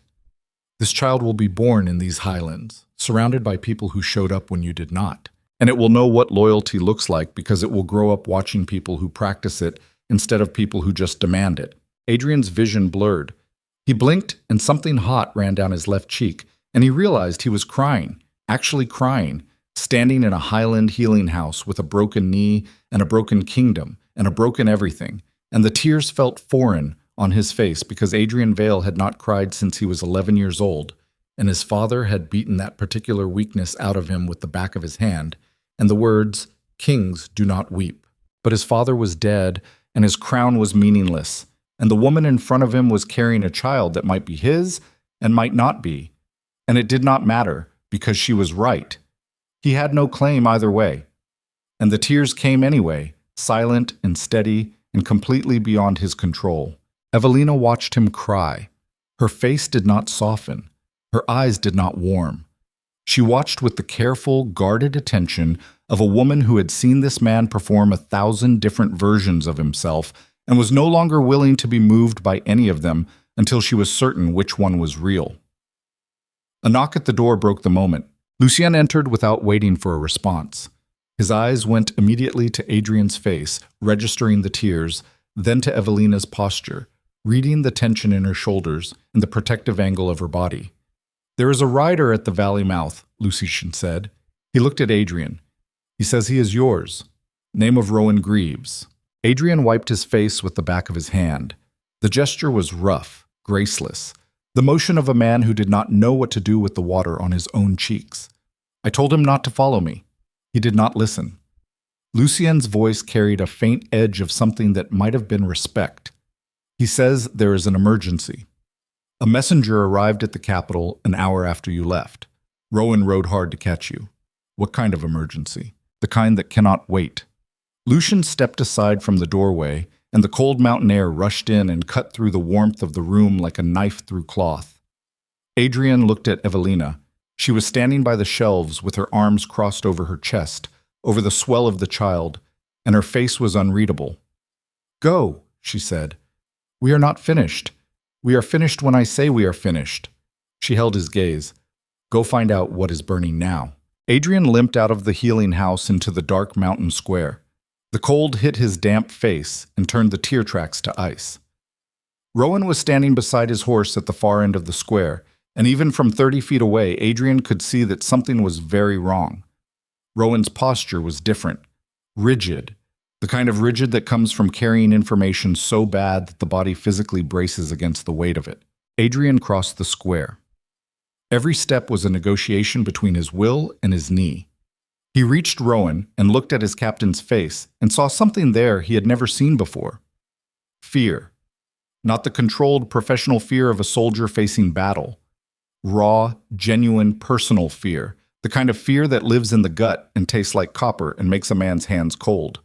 This child will be born in these highlands, surrounded by people who showed up when you did not. And it will know what loyalty looks like because it will grow up watching people who practice it instead of people who just demand it." Adrian's vision blurred. He blinked and something hot ran down his left cheek, and he realized he was crying, actually crying, standing in a highland healing house with a broken knee and a broken kingdom and a broken everything, and the tears felt foreign on his face because Adrian Vale had not cried since he was 11 years old, and his father had beaten that particular weakness out of him with the back of his hand, and the words, "Kings do not weep." But his father was dead, and his crown was meaningless, and the woman in front of him was carrying a child that might be his and might not be, and it did not matter because she was right. He had no claim either way. And the tears came anyway, silent and steady and completely beyond his control. Evelina watched him cry. Her face did not soften. Her eyes did not warm. She watched with the careful, guarded attention of a woman who had seen this man perform 1,000 different versions of himself and was no longer willing to be moved by any of them, until she was certain which one was real. A knock at the door broke the moment. Lucien entered without waiting for a response. His eyes went immediately to Adrian's face, registering the tears, then to Evelina's posture, reading the tension in her shoulders and the protective angle of her body. "There is a rider at the valley mouth," Lucian said. He looked at Adrian. "He says he is yours. Name of Rowan Greaves." Adrian wiped his face with the back of his hand. The gesture was rough, graceless, the motion of a man who did not know what to do with the water on his own cheeks. "I told him not to follow me. He did not listen." Lucien's voice carried a faint edge of something that might have been respect. "He says there is an emergency. A messenger arrived at the capital an hour after you left. Rowan rode hard to catch you." "What kind of emergency?" "The kind that cannot wait." Lucian stepped aside from the doorway, and the cold mountain air rushed in and cut through the warmth of the room like a knife through cloth. Adrian looked at Evelina. She was standing by the shelves with her arms crossed over her chest, over the swell of the child, and her face was unreadable. "Go," she said. "We are not finished. We are finished when I say we are finished." She held his gaze. "Go find out what is burning now." Adrian limped out of the healing house into the dark mountain square. The cold hit his damp face and turned the tear tracks to ice. Rowan was standing beside his horse at the far end of the square, and even from 30 feet away, Adrian could see that something was very wrong. Rowan's posture was different, rigid, the kind of rigid that comes from carrying information so bad that the body physically braces against the weight of it. Adrian crossed the square. Every step was a negotiation between his will and his knee. He reached Rowan and looked at his captain's face and saw something there he had never seen before. Fear. Not the controlled professional fear of a soldier facing battle. Raw, genuine, personal fear. The kind of fear that lives in the gut and tastes like copper and makes a man's hands cold.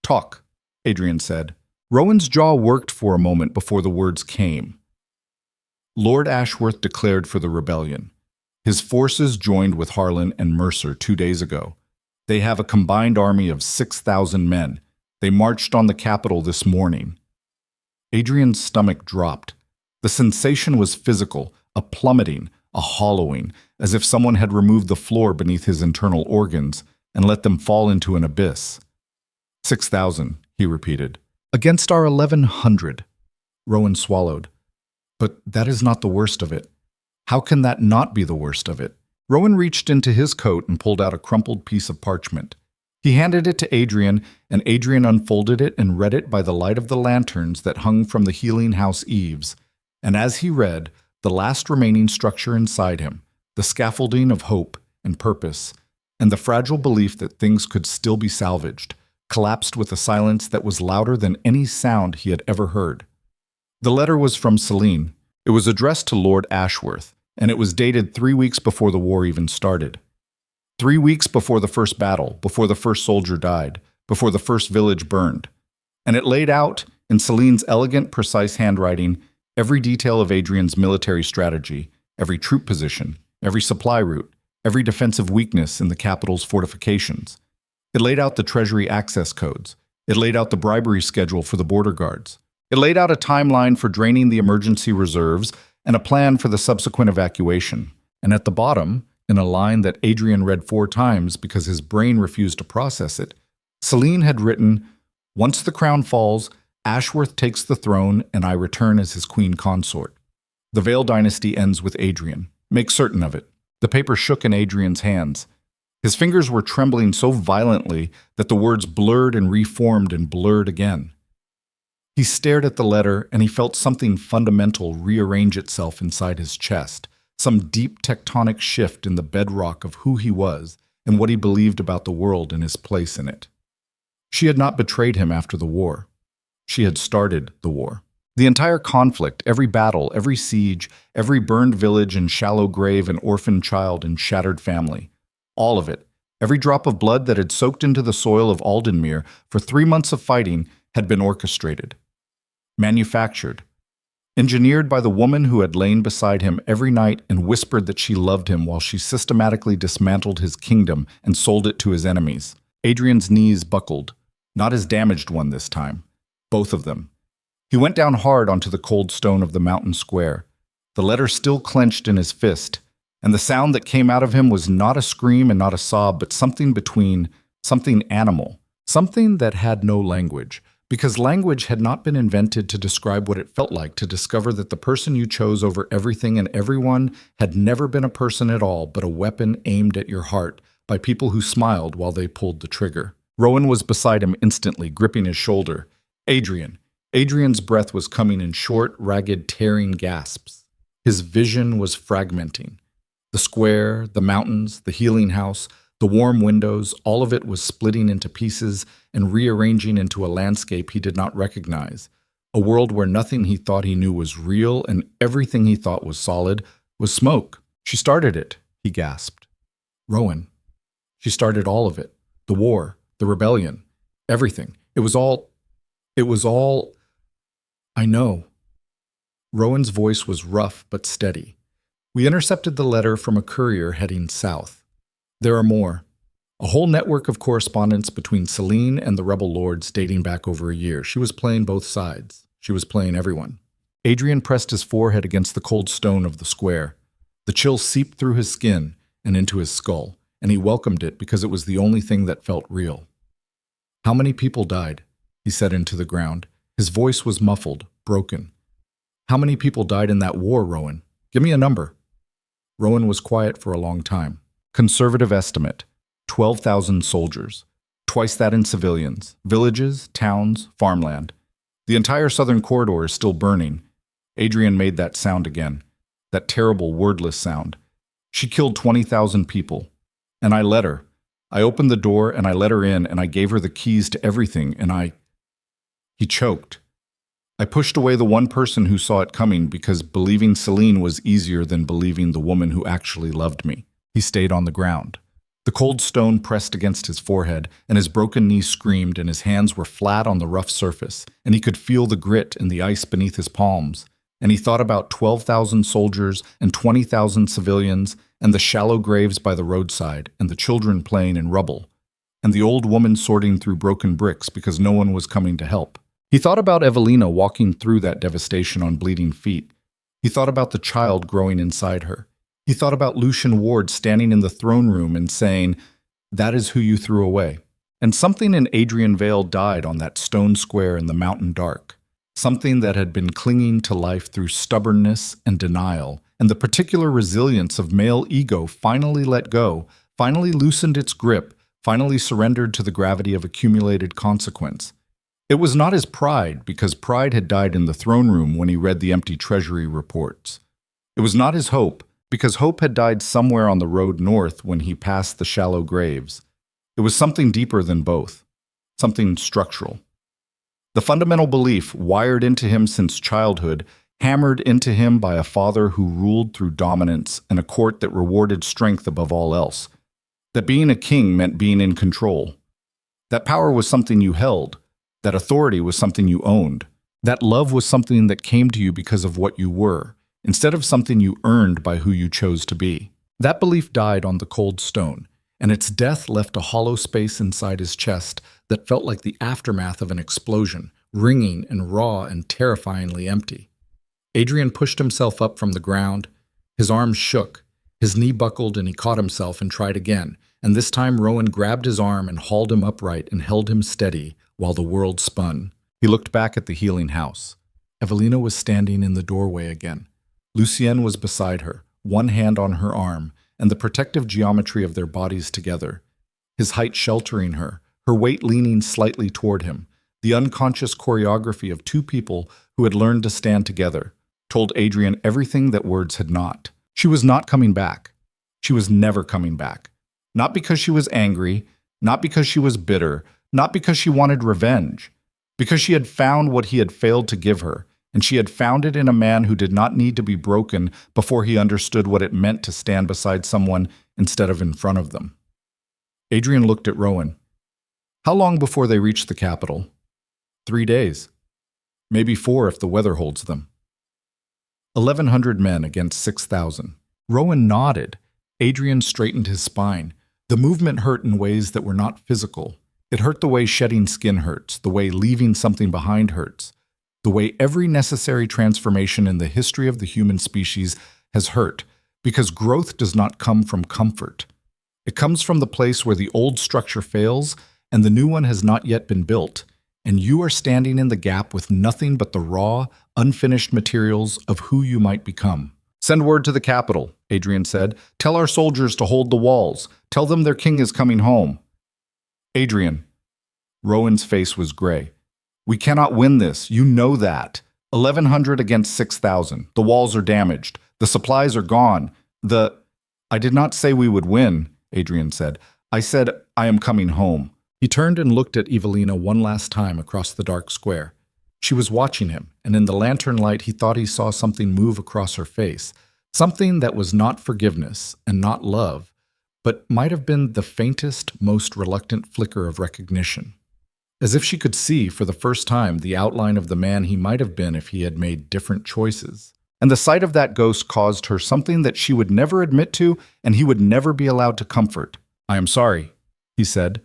"Talk," Adrian said. Rowan's jaw worked for a moment before the words came. Lord Ashworth declared for the rebellion. His forces joined with Harlan and Mercer 2 days ago. They have a combined army of 6,000 men. They marched on the capital this morning. Adrian's stomach dropped. The sensation was physical, a plummeting, a hollowing, as if someone had removed the floor beneath his internal organs and let them fall into an abyss. 6,000, he repeated. "Against our 1,100. Rowan swallowed. "But that is not the worst of it. How can that not be the worst of it?" Rowan reached into his coat and pulled out a crumpled piece of parchment. He handed it to Adrian, and Adrian unfolded it and read it by the light of the lanterns that hung from the healing house eaves. And as he read, the last remaining structure inside him, the scaffolding of hope and purpose, and the fragile belief that things could still be salvaged, collapsed with a silence that was louder than any sound he had ever heard. The letter was from Seline. It was addressed to Lord Ashworth, and it was dated 3 weeks before the war even started. 3 weeks before the first battle, before the first soldier died, before the first village burned. And it laid out, in Celine's elegant, precise handwriting, every detail of Adrian's military strategy, every troop position, every supply route, every defensive weakness in the capital's fortifications. It laid out the treasury access codes. It laid out the bribery schedule for the border guards. It laid out a timeline for draining the emergency reserves and a plan for the subsequent evacuation. And at the bottom, in a line that Adrian read 4 times because his brain refused to process it, Seline had written, "Once the crown falls, Ashworth takes the throne and I return as his queen consort. The Vale dynasty ends with Adrian. Make certain of it." The paper shook in Adrian's hands. His fingers were trembling so violently that the words blurred and reformed and blurred again. He stared at the letter, and he felt something fundamental rearrange itself inside his chest, some deep tectonic shift in the bedrock of who he was and what he believed about the world and his place in it. She had not betrayed him after the war. She had started the war. The entire conflict, every battle, every siege, every burned village and shallow grave and orphaned child and shattered family, all of it, every drop of blood that had soaked into the soil of Aldenmere for 3 months of fighting had been orchestrated. Manufactured, engineered by the woman who had lain beside him every night and whispered that she loved him while she systematically dismantled his kingdom and sold it to his enemies. Adrian's knees buckled, not his damaged one this time, both of them. He went down hard onto the cold stone of the mountain square, the letter still clenched in his fist, and the sound that came out of him was not a scream and not a sob, but something between, something animal, something that had no language, because language had not been invented to describe what it felt like to discover that the person you chose over everything and everyone had never been a person at all, but a weapon aimed at your heart by people who smiled while they pulled the trigger. Rowan was beside him instantly, gripping his shoulder. Adrian. Adrian's breath was coming in short, ragged, tearing gasps. His vision was fragmenting. The square, the mountains, the healing house, the warm windows, all of it was splitting into pieces and rearranging into a landscape he did not recognize, a world where nothing he thought he knew was real and everything he thought was solid was smoke. She started it, he gasped. Rowan. She started all of it. The war, the rebellion, everything. It was all... I know. Rowan's voice was rough but steady. We intercepted the letter from a courier heading south. There are more. A whole network of correspondence between Seline and the rebel lords dating back over a year. She was playing both sides. She was playing everyone. Adrian pressed his forehead against the cold stone of the square. The chill seeped through his skin and into his skull, and he welcomed it because it was the only thing that felt real. How many people died? He said into the ground. His voice was muffled, broken. How many people died in that war, Rowan? Give me a number. Rowan was quiet for a long time. Conservative estimate, 12,000 soldiers. Twice that in civilians, villages, towns, farmland. The entire southern corridor is still burning. Adrian made that sound again, that terrible wordless sound. She killed 20,000 people. And I let her. I opened the door and I let her in and I gave her the keys to everything and He choked. I pushed away the one person who saw it coming because believing Seline was easier than believing the woman who actually loved me. He stayed on the ground. The cold stone pressed against his forehead, and his broken knee screamed, and his hands were flat on the rough surface, and he could feel the grit in the ice beneath his palms. And he thought about 12,000 soldiers and 20,000 civilians, and the shallow graves by the roadside, and the children playing in rubble, and the old woman sorting through broken bricks because no one was coming to help. He thought about Evelina walking through that devastation on bleeding feet. He thought about the child growing inside her. He thought about Lucian Ward standing in the throne room and saying, "That is who you threw away." And something in Adrian Vale died on that stone square in the mountain dark. Something that had been clinging to life through stubbornness and denial, and the particular resilience of male ego finally let go, finally loosened its grip, finally surrendered to the gravity of accumulated consequence. It was not his pride, because pride had died in the throne room when he read the empty treasury reports. It was not his hope, because hope had died somewhere on the road north when he passed the shallow graves. It was something deeper than both, something structural. The fundamental belief, wired into him since childhood, hammered into him by a father who ruled through dominance and a court that rewarded strength above all else, that being a king meant being in control. That power was something you held. That authority was something you owned. That love was something that came to you because of what you were, instead of something you earned by who you chose to be. That belief died on the cold stone, and its death left a hollow space inside his chest that felt like the aftermath of an explosion, ringing and raw and terrifyingly empty. Adrian pushed himself up from the ground. His arms shook, his knee buckled, and he caught himself and tried again, and this time Rowan grabbed his arm and hauled him upright and held him steady while the world spun. He looked back at the healing house. Evelina was standing in the doorway again. Lucian was beside her, one hand on her arm, and the protective geometry of their bodies together. His height sheltering her, her weight leaning slightly toward him. The unconscious choreography of two people who had learned to stand together told Adrian everything that words had not. She was not coming back. She was never coming back. Not because she was angry, not because she was bitter, not because she wanted revenge, because she had found what he had failed to give her, and she had found it in a man who did not need to be broken before he understood what it meant to stand beside someone instead of in front of them. Adrian looked at Rowan. How long before they reached the capital? 3 days. Maybe 4 if the weather holds them. 1,100 men against 6,000. Rowan nodded. Adrian straightened his spine. The movement hurt in ways that were not physical. It hurt the way shedding skin hurts, the way leaving something behind hurts. the way every necessary transformation in the history of the human species has hurt, because growth does not come from comfort. It comes from the place where the old structure fails and the new one has not yet been built, and you are standing in the gap with nothing but the raw, unfinished materials of who you might become. "Send word to the capital," Adrian said. "Tell our soldiers to hold the walls. Tell them their king is coming home." "Adrian." Rowan's face was gray. "We cannot win this. You know that. 1,100 against 6,000. The walls are damaged. The supplies are gone. I did not say we would win," Adrian said. "I said I am coming home." He turned and looked at Evelina one last time across the dark square. She was watching him, and in the lantern light he thought he saw something move across her face, something that was not forgiveness and not love, but might have been the faintest, most reluctant flicker of recognition. As if she could see, for the first time, the outline of the man he might have been if he had made different choices. And the sight of that ghost caused her something that she would never admit to and he would never be allowed to comfort. "I am sorry," he said,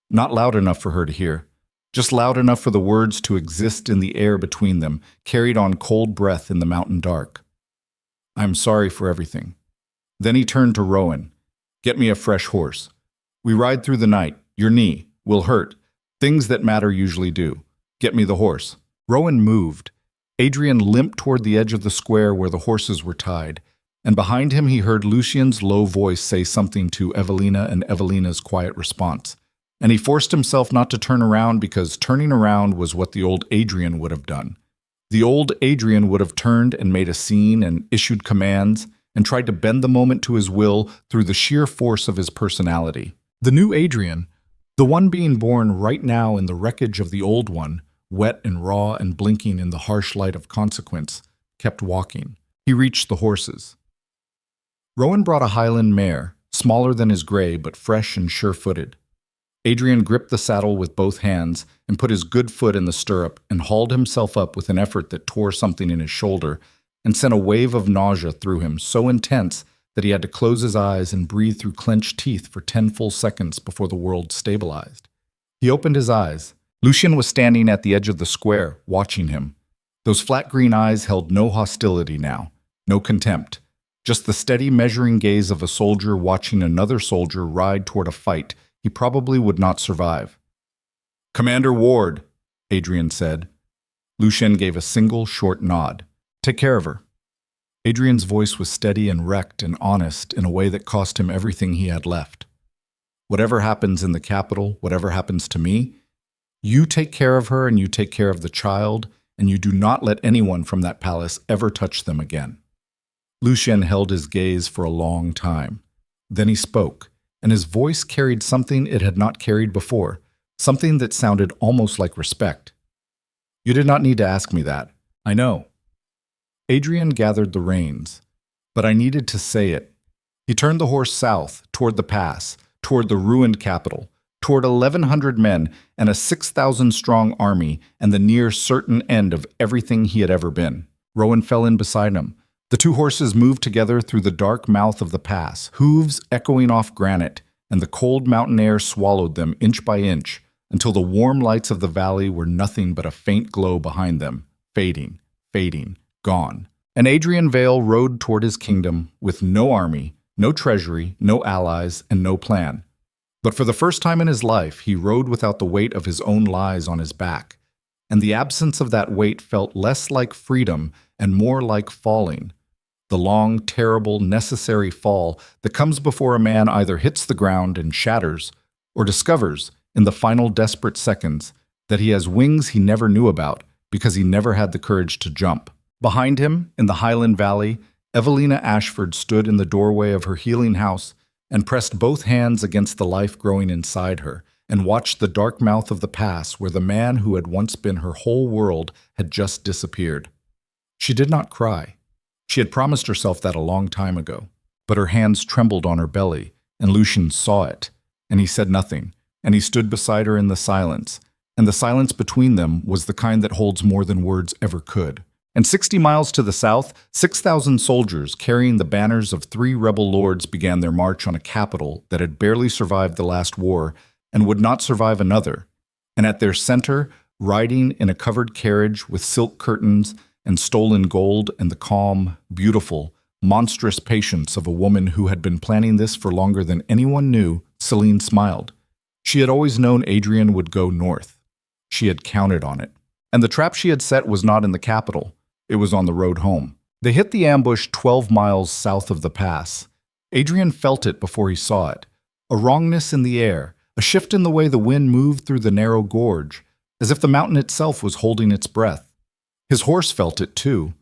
not loud enough for her to hear. Just loud enough for the words to exist in the air between them, carried on cold breath in the mountain dark. "I am sorry for everything." Then he turned to Rowan. "Get me a fresh horse. We ride through the night. Your knee will hurt. Things that matter usually do. Get me the horse." Rowan moved. Adrian limped toward the edge of the square where the horses were tied, and behind him he heard Lucian's low voice say something to Evelina and Evelina's quiet response. And he forced himself not to turn around because turning around was what the old Adrian would have done. The old Adrian would have turned and made a scene and issued commands and tried to bend the moment to his will through the sheer force of his personality. The new Adrian, the one being born right now in the wreckage of the old one, wet and raw and blinking in the harsh light of consequence, kept walking. He reached the horses. Rowan brought a Highland mare, smaller than his gray but fresh and sure-footed. Adrian gripped the saddle with both hands and put his good foot in the stirrup and hauled himself up with an effort that tore something in his shoulder and sent a wave of nausea through him so intense that he had to close his eyes and breathe through clenched teeth for 10 full seconds before the world stabilized. He opened his eyes. Lucian was standing at the edge of the square, watching him. Those flat green eyes held no hostility now, no contempt, just the steady measuring gaze of a soldier watching another soldier ride toward a fight he probably would not survive. "Commander Ward," Adrian said. Lucian gave a single short nod. "Take care of her." Adrian's voice was steady and wrecked and honest in a way that cost him everything he had left. "Whatever happens in the capital, whatever happens to me, you take care of her and you take care of the child, and you do not let anyone from that palace ever touch them again." Lucian held his gaze for a long time. Then he spoke, and his voice carried something it had not carried before, something that sounded almost like respect. "You did not need to ask me that. I know." Adrian gathered the reins, but I needed to say it. He turned the horse south, toward the pass, toward the ruined capital, toward 1,100 men and a 6,000-strong army and the near certain end of everything he had ever been. Rowan fell in beside him. The two horses moved together through the dark mouth of the pass, hooves echoing off granite, and the cold mountain air swallowed them inch by inch until the warm lights of the valley were nothing but a faint glow behind them, fading, gone. And Adrian Vale rode toward his kingdom with no army, no treasury, no allies, and no plan. But for the first time in his life, he rode without the weight of his own lies on his back, and the absence of that weight felt less like freedom and more like falling. The long, terrible, necessary fall that comes before a man either hits the ground and shatters or discovers, in the final desperate seconds, that he has wings he never knew about because he never had the courage to jump. Behind him, in the Highland Valley, Evelina Ashford stood in the doorway of her healing house and pressed both hands against the life growing inside her and watched the dark mouth of the pass where the man who had once been her whole world had just disappeared. She did not cry. She had promised herself that a long time ago, but her hands trembled on her belly, and Lucian saw it, and he said nothing, and he stood beside her in the silence, and the silence between them was the kind that holds more than words ever could. And 60 miles to the south, 6,000 soldiers carrying the banners of 3 rebel lords began their march on a capital that had barely survived the last war and would not survive another, and at their center, riding in a covered carriage with silk curtains and stolen gold and the calm, beautiful, monstrous patience of a woman who had been planning this for longer than anyone knew, Seline smiled. She had always known Adrian would go north. She had counted on it. And the trap she had set was not in the capital. It was on the road home. They hit the ambush 12 miles south of the pass. Adrian felt it before he saw it. A wrongness in the air, a shift in the way the wind moved through the narrow gorge, as if the mountain itself was holding its breath. His horse felt it too.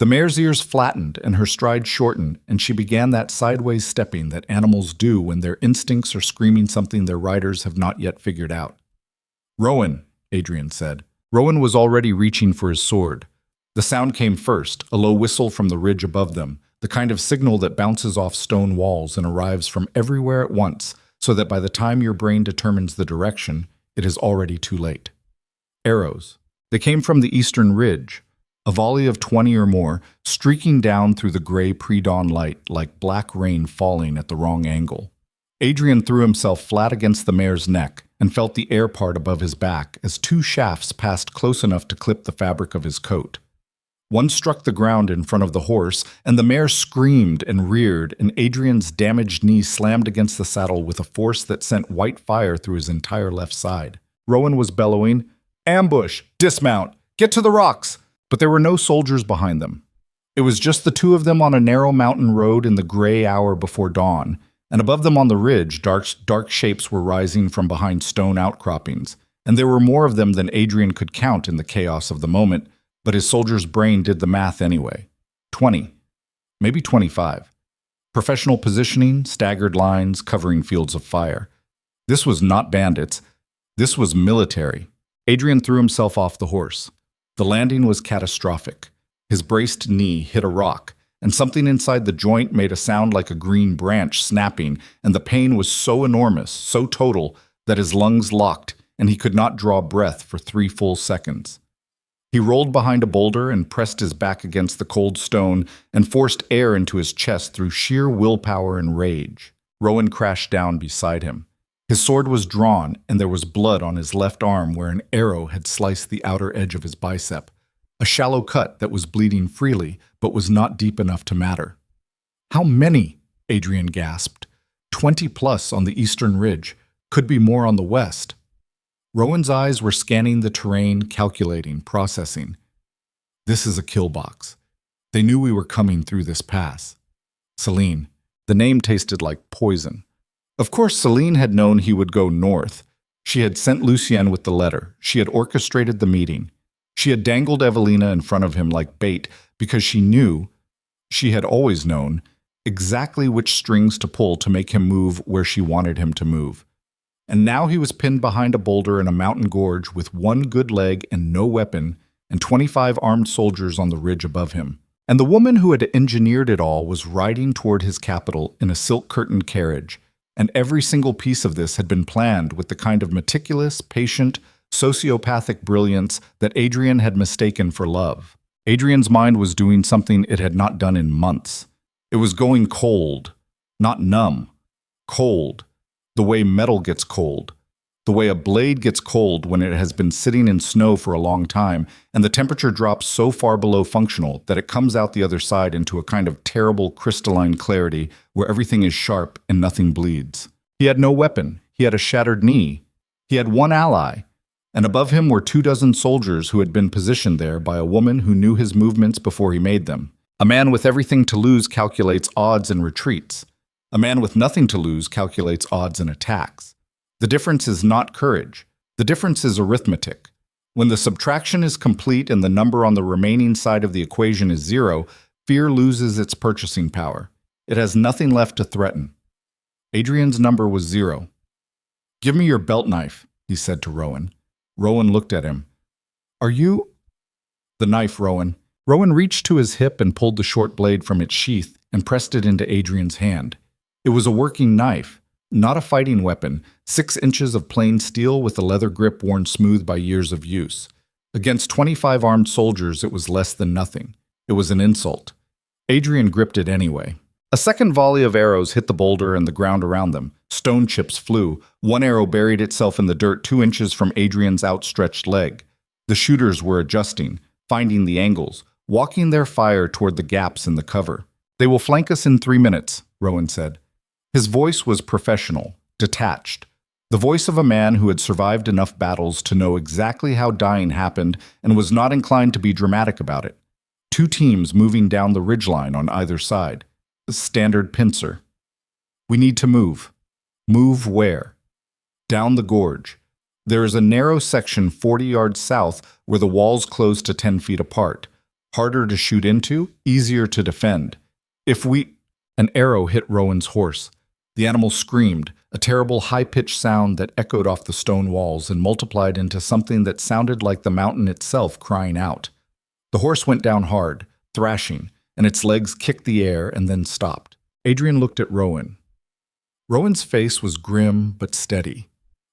The mare's ears flattened and her stride shortened, and she began that sideways stepping that animals do when their instincts are screaming something their riders have not yet figured out. "Rowan," Adrian said. Rowan was already reaching for his sword. The sound came first, a low whistle from the ridge above them, the kind of signal that bounces off stone walls and arrives from everywhere at once, so that by the time your brain determines the direction, it is already too late. Arrows. They came from the eastern ridge, a volley of 20 or more, streaking down through the gray pre-dawn light like black rain falling at the wrong angle. Adrian threw himself flat against the mare's neck and felt the air part above his back as two shafts passed close enough to clip the fabric of his coat. One struck the ground in front of the horse, and the mare screamed and reared, and Adrian's damaged knee slammed against the saddle with a force that sent white fire through his entire left side. Rowan was bellowing, "Ambush! Dismount! Get to the rocks!" But there were no soldiers behind them. It was just the two of them on a narrow mountain road in the gray hour before dawn, and above them on the ridge, dark shapes were rising from behind stone outcroppings, and there were more of them than Adrian could count in the chaos of the moment, but his soldier's brain did the math anyway. 20, maybe 25. Professional positioning, staggered lines, covering fields of fire. This was not bandits. This was military. Adrian threw himself off the horse. The landing was catastrophic. His braced knee hit a rock, and something inside the joint made a sound like a green branch snapping, and the pain was so enormous, so total, that his lungs locked, and he could not draw breath for 3 full seconds. He rolled behind a boulder and pressed his back against the cold stone and forced air into his chest through sheer willpower and rage. Rowan crashed down beside him. His sword was drawn, and there was blood on his left arm where an arrow had sliced the outer edge of his bicep. A shallow cut that was bleeding freely, but was not deep enough to matter. "How many?" Adrian gasped. 20 plus on the eastern ridge. Could be more on the west. Rowan's eyes were scanning the terrain, calculating, processing. "This is a kill box. They knew we were coming through this pass." Seline. The name tasted like poison. Of course, Seline had known he would go north. She had sent Lucian with the letter. She had orchestrated the meeting. She had dangled Evelina in front of him like bait because she knew, she had always known, exactly which strings to pull to make him move where she wanted him to move. And now he was pinned behind a boulder in a mountain gorge with one good leg and no weapon, and 25 armed soldiers on the ridge above him. And the woman who had engineered it all was riding toward his capital in a silk-curtained carriage, and every single piece of this had been planned with the kind of meticulous, patient, sociopathic brilliance that Adrian had mistaken for love. Adrian's mind was doing something it had not done in months. It was going cold, not numb, cold. The way metal gets cold, the way a blade gets cold when it has been sitting in snow for a long time, and the temperature drops so far below functional that it comes out the other side into a kind of terrible crystalline clarity where everything is sharp and nothing bleeds. He had no weapon. He had a shattered knee. He had one ally, and above him were 24 soldiers who had been positioned there by a woman who knew his movements before he made them. A man with everything to lose calculates odds and retreats. A man with nothing to lose calculates odds and attacks. The difference is not courage. The difference is arithmetic. When the subtraction is complete and the number on the remaining side of the equation is 0, fear loses its purchasing power. It has nothing left to threaten. Adrian's number was 0. "Give me your belt knife," he said to Rowan. Rowan looked at him. "Are you—" "The knife, Rowan." Rowan reached to his hip and pulled the short blade from its sheath and pressed it into Adrian's hand. It was a working knife, not a fighting weapon, 6 inches of plain steel with a leather grip worn smooth by years of use. Against 25 armed soldiers, it was less than nothing. It was an insult. Adrian gripped it anyway. A second volley of arrows hit the boulder and the ground around them. Stone chips flew. One arrow buried itself in the dirt 2 inches from Adrian's outstretched leg. The shooters were adjusting, finding the angles, walking their fire toward the gaps in the cover. "They will flank us in 3 minutes," Rowan said. His voice was professional, detached, the voice of a man who had survived enough battles to know exactly how dying happened and was not inclined to be dramatic about it. 2 teams moving down the ridgeline on either side. The standard pincer. "We need to move." "Move where?" "Down the gorge. There is a narrow section 40 yards south where the walls close to 10 feet apart. Harder to shoot into, easier to defend. If we—" An arrow hit Rowan's horse. The animal screamed, a terrible high-pitched sound that echoed off the stone walls and multiplied into something that sounded like the mountain itself crying out. The horse went down hard, thrashing, and its legs kicked the air and then stopped. Adrian looked at Rowan. Rowan's face was grim but steady.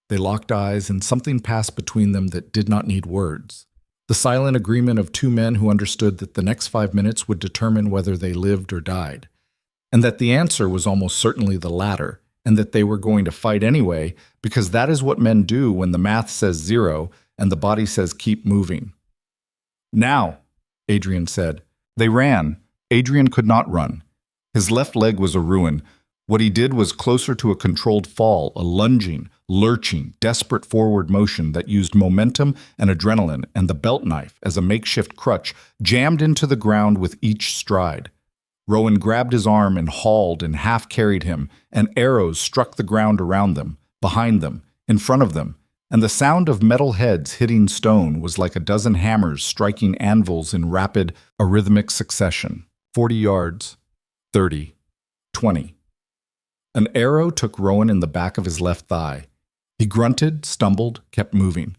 They locked eyes, and something passed between them that did not need words. The silent agreement of 2 men who understood that the next 5 minutes would determine whether they lived or died, and that the answer was almost certainly the latter, and that they were going to fight anyway, because that is what men do when the math says 0 and the body says keep moving. "Now," Adrian said. They ran. Adrian could not run. His left leg was a ruin. What he did was closer to a controlled fall, a lunging, lurching, desperate forward motion that used momentum and adrenaline and the belt knife as a makeshift crutch jammed into the ground with each stride. Rowan grabbed his arm and hauled and half-carried him, and arrows struck the ground around them, behind them, in front of them, and the sound of metal heads hitting stone was like a dozen hammers striking anvils in rapid, arrhythmic succession. 40 yards, 30, 20. An arrow took Rowan in the back of his left thigh. He grunted, stumbled, kept moving.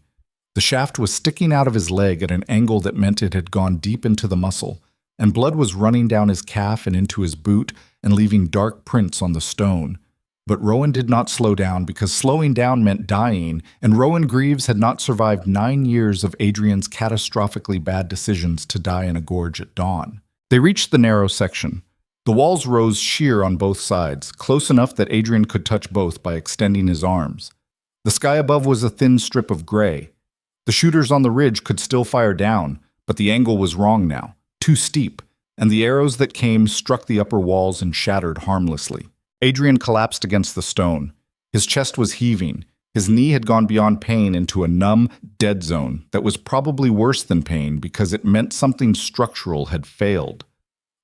The shaft was sticking out of his leg at an angle that meant it had gone deep into the muscle, and blood was running down his calf and into his boot and leaving dark prints on the stone. But Rowan did not slow down because slowing down meant dying, and Rowan Greaves had not survived 9 years of Adrian's catastrophically bad decisions to die in a gorge at dawn. They reached the narrow section. The walls rose sheer on both sides, close enough that Adrian could touch both by extending his arms. The sky above was a thin strip of gray. The shooters on the ridge could still fire down, but the angle was wrong now, too steep, and the arrows that came struck the upper walls and shattered harmlessly. Adrian collapsed against the stone. His chest was heaving. His knee had gone beyond pain into a numb, dead zone that was probably worse than pain because it meant something structural had failed.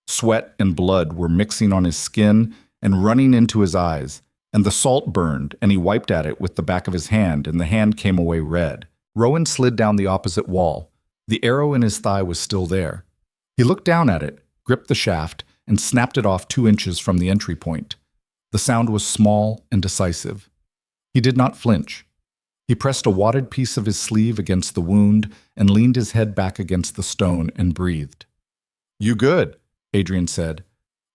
Sweat and blood were mixing on his skin and running into his eyes, and the salt burned, and he wiped at it with the back of his hand, and the hand came away red. Rowan slid down the opposite wall. The arrow in his thigh was still there. He looked down at it, gripped the shaft, and snapped it off 2 inches from the entry point. The sound was small and decisive. He did not flinch. He pressed a wadded piece of his sleeve against the wound and leaned his head back against the stone and breathed. "You good?" Adrian said.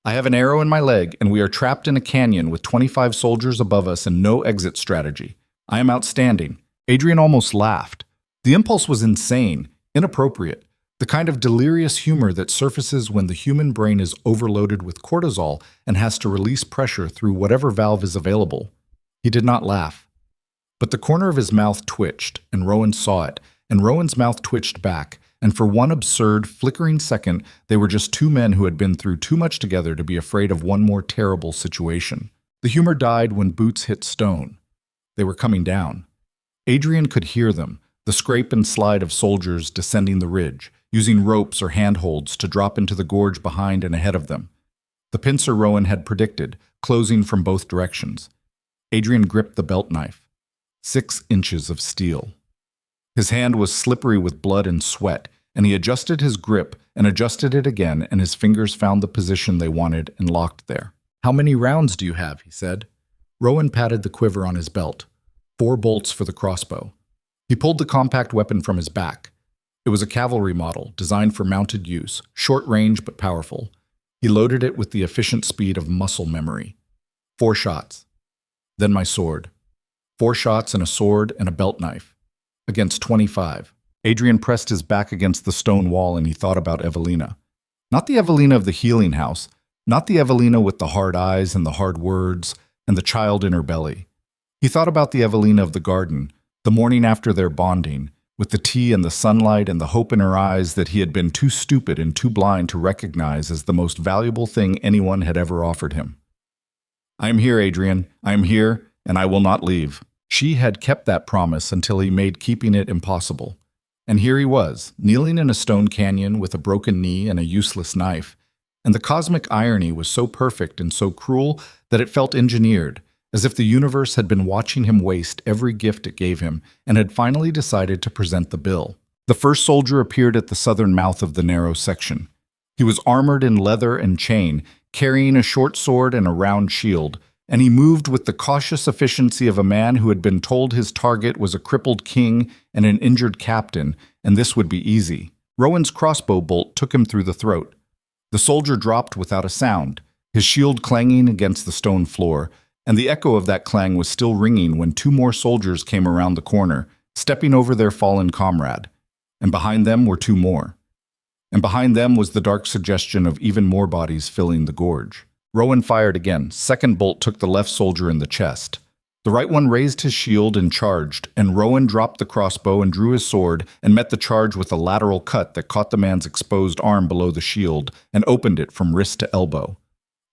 "I have an arrow in my leg, and we are trapped in a canyon with 25 soldiers above us and no exit strategy. I am outstanding." Adrian almost laughed. The impulse was insane, inappropriate, the kind of delirious humor that surfaces when the human brain is overloaded with cortisol and has to release pressure through whatever valve is available. He did not laugh. But the corner of his mouth twitched, and Rowan saw it, and Rowan's mouth twitched back, and for one absurd, flickering second, they were just 2 men who had been through too much together to be afraid of one more terrible situation. The humor died when boots hit stone. They were coming down. Adrian could hear them, the scrape and slide of soldiers descending the ridge, using ropes or handholds to drop into the gorge behind and ahead of them. The pincer Rowan had predicted, closing from both directions. Adrian gripped the belt knife. 6 inches of steel. His hand was slippery with blood and sweat, and he adjusted his grip and adjusted it again, and his fingers found the position they wanted and locked there. "How many rounds do you have?" he said. Rowan patted the quiver on his belt. 4 bolts for the crossbow. He pulled the compact weapon from his back. It was a cavalry model, designed for mounted use, short range but powerful. He loaded it with the efficient speed of muscle memory. 4 shots. Then my sword. 4 shots and a sword and a belt knife. Against 25. Adrian pressed his back against the stone wall and he thought about Evelina. Not the Evelina of the healing house, not the Evelina with the hard eyes and the hard words and the child in her belly. He thought about the Evelina of the garden, the morning after their bonding, with the tea and the sunlight and the hope in her eyes that he had been too stupid and too blind to recognize as the most valuable thing anyone had ever offered him. "I am here, Adrian. I am here, and I will not leave." She had kept that promise until he made keeping it impossible. And here he was, kneeling in a stone canyon with a broken knee and a useless knife. And the cosmic irony was so perfect and so cruel that it felt engineered, as if the universe had been watching him waste every gift it gave him and had finally decided to present the bill. The first soldier appeared at the southern mouth of the narrow section. He was armored in leather and chain, carrying a short sword and a round shield, and he moved with the cautious efficiency of a man who had been told his target was a crippled king and an injured captain, and this would be easy. Rowan's crossbow bolt took him through the throat. The soldier dropped without a sound, his shield clanging against the stone floor, and the echo of that clang was still ringing when two more soldiers came around the corner, stepping over their fallen comrade. And behind them were two more. And behind them was the dark suggestion of even more bodies filling the gorge. Rowan fired again. Second bolt took the left soldier in the chest. The right one raised his shield and charged, and Rowan dropped the crossbow and drew his sword and met the charge with a lateral cut that caught the man's exposed arm below the shield and opened it from wrist to elbow.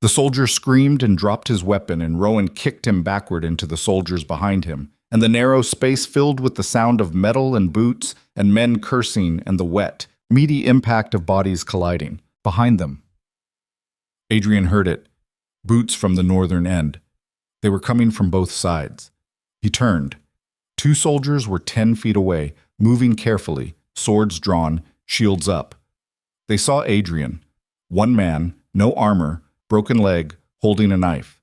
The soldier screamed and dropped his weapon, and Rowan kicked him backward into the soldiers behind him, and the narrow space filled with the sound of metal and boots and men cursing and the wet, meaty impact of bodies colliding. Behind them. Adrian heard it. Boots from the northern end. They were coming from both sides. He turned. Two soldiers were 10 feet away, moving carefully, swords drawn, shields up. They saw Adrian. One man, no armor, broken leg, holding a knife.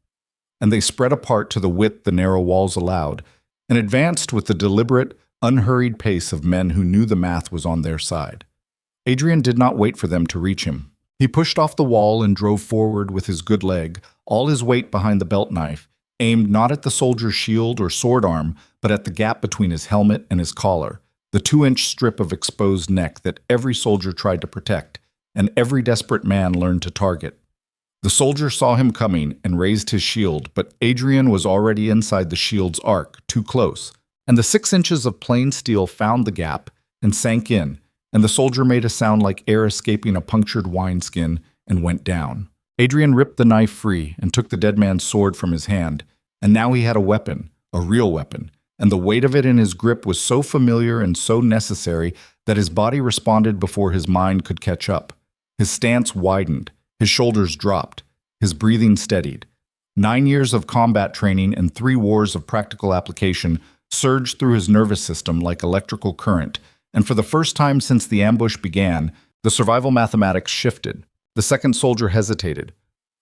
And they spread apart to the width the narrow walls allowed, and advanced with the deliberate, unhurried pace of men who knew the math was on their side. Adrian did not wait for them to reach him. He pushed off the wall and drove forward with his good leg, all his weight behind the belt knife, aimed not at the soldier's shield or sword arm, but at the gap between his helmet and his collar, the 2-inch strip of exposed neck that every soldier tried to protect, and every desperate man learned to target. The soldier saw him coming and raised his shield, but Adrian was already inside the shield's arc, too close, and the 6 inches of plain steel found the gap and sank in, and the soldier made a sound like air escaping a punctured wineskin and went down. Adrian ripped the knife free and took the dead man's sword from his hand, and now he had a weapon, a real weapon, and the weight of it in his grip was so familiar and so necessary that his body responded before his mind could catch up. His stance widened, his shoulders dropped, his breathing steadied. 9 years of combat training and 3 wars of practical application surged through his nervous system like electrical current, and for the first time since the ambush began, the survival mathematics shifted. The second soldier hesitated.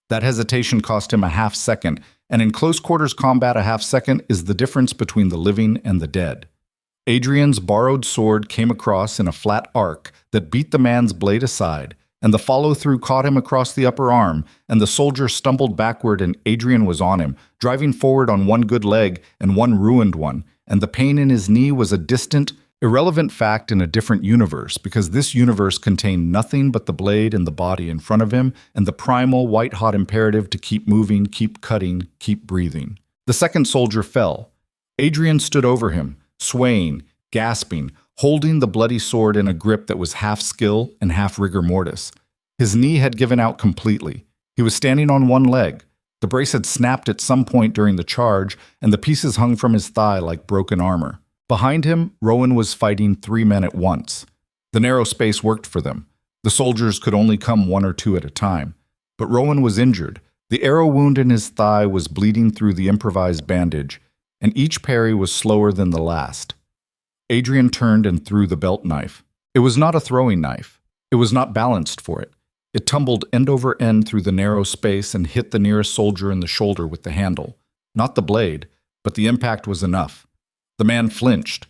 That hesitation cost him a half second, and in close quarters combat a half second is the difference between the living and the dead. Adrian's borrowed sword came across in a flat arc that beat the man's blade aside, and the follow-through caught him across the upper arm, and the soldier stumbled backward and Adrian was on him, driving forward on one good leg and one ruined one, and the pain in his knee was a distant, irrelevant fact in a different universe, because this universe contained nothing but the blade and the body in front of him and the primal white-hot imperative to keep moving, keep cutting, keep breathing. The second soldier fell. Adrian stood over him, swaying, gasping, holding the bloody sword in a grip that was half skill and half rigor mortis. His knee had given out completely. He was standing on one leg. The brace had snapped at some point during the charge, and the pieces hung from his thigh like broken armor. Behind him, Rowan was fighting 3 men at once. The narrow space worked for them. The soldiers could only come 1 or 2 at a time. But Rowan was injured. The arrow wound in his thigh was bleeding through the improvised bandage, and each parry was slower than the last. Adrian turned and threw the belt knife. It was not a throwing knife. It was not balanced for it. It tumbled end over end through the narrow space and hit the nearest soldier in the shoulder with the handle. Not the blade, but the impact was enough. The man flinched.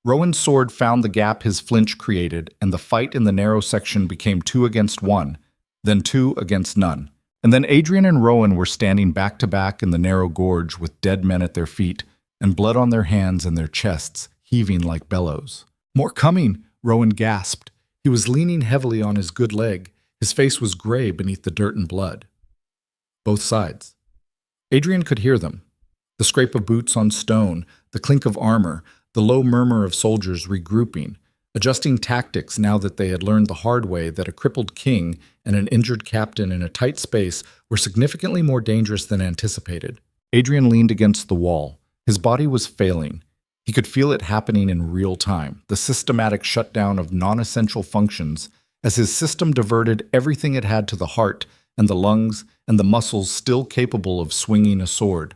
Rowan's sword found the gap his flinch created, and the fight in the narrow section became 2 against 1, then 2 against none. And then Adrian and Rowan were standing back to back in the narrow gorge with dead men at their feet, and blood on their hands and their chests, heaving like bellows. "More coming," Rowan gasped. He was leaning heavily on his good leg. His face was gray beneath the dirt and blood. Both sides. Adrian could hear them. The scrape of boots on stone, the clink of armor, the low murmur of soldiers regrouping, adjusting tactics now that they had learned the hard way that a crippled king and an injured captain in a tight space were significantly more dangerous than anticipated. Adrian leaned against the wall. His body was failing. He could feel it happening in real time, the systematic shutdown of non-essential functions, as his system diverted everything it had to the heart and the lungs and the muscles still capable of swinging a sword.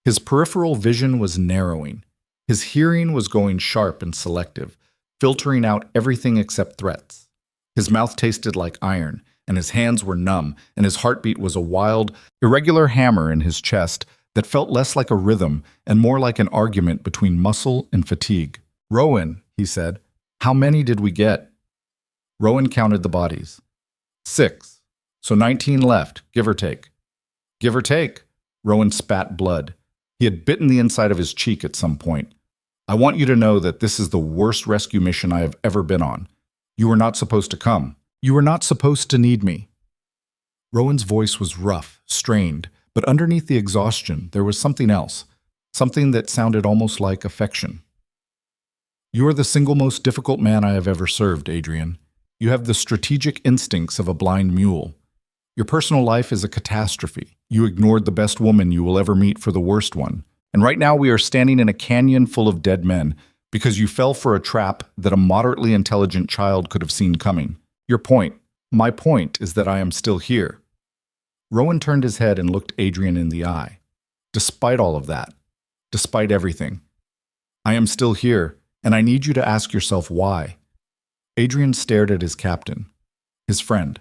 His peripheral vision was narrowing. His hearing was going sharp and selective, filtering out everything except threats. His mouth tasted like iron, and his hands were numb, and his heartbeat was a wild, irregular hammer in his chest that felt less like a rhythm and more like an argument between muscle and fatigue. "Rowan," he said, "how many did we get?" Rowan counted the bodies. 6. So 19 left, give or take. Give or take. Rowan spat blood. He had bitten the inside of his cheek at some point. "I want you to know that this is the worst rescue mission I have ever been on. You were not supposed to come. You were not supposed to need me." Rowan's voice was rough, strained, but underneath the exhaustion there was something else, something that sounded almost like affection. "You are the single most difficult man I have ever served, Adrian. You have the strategic instincts of a blind mule. Your personal life is a catastrophe. You ignored the best woman you will ever meet for the worst one. And right now we are standing in a canyon full of dead men because you fell for a trap that a moderately intelligent child could have seen coming. Your point, my point, is that I am still here." Rowan turned his head and looked Adrian in the eye. "Despite all of that, despite everything, I am still here, and I need you to ask yourself why." Adrian stared at his captain, his friend,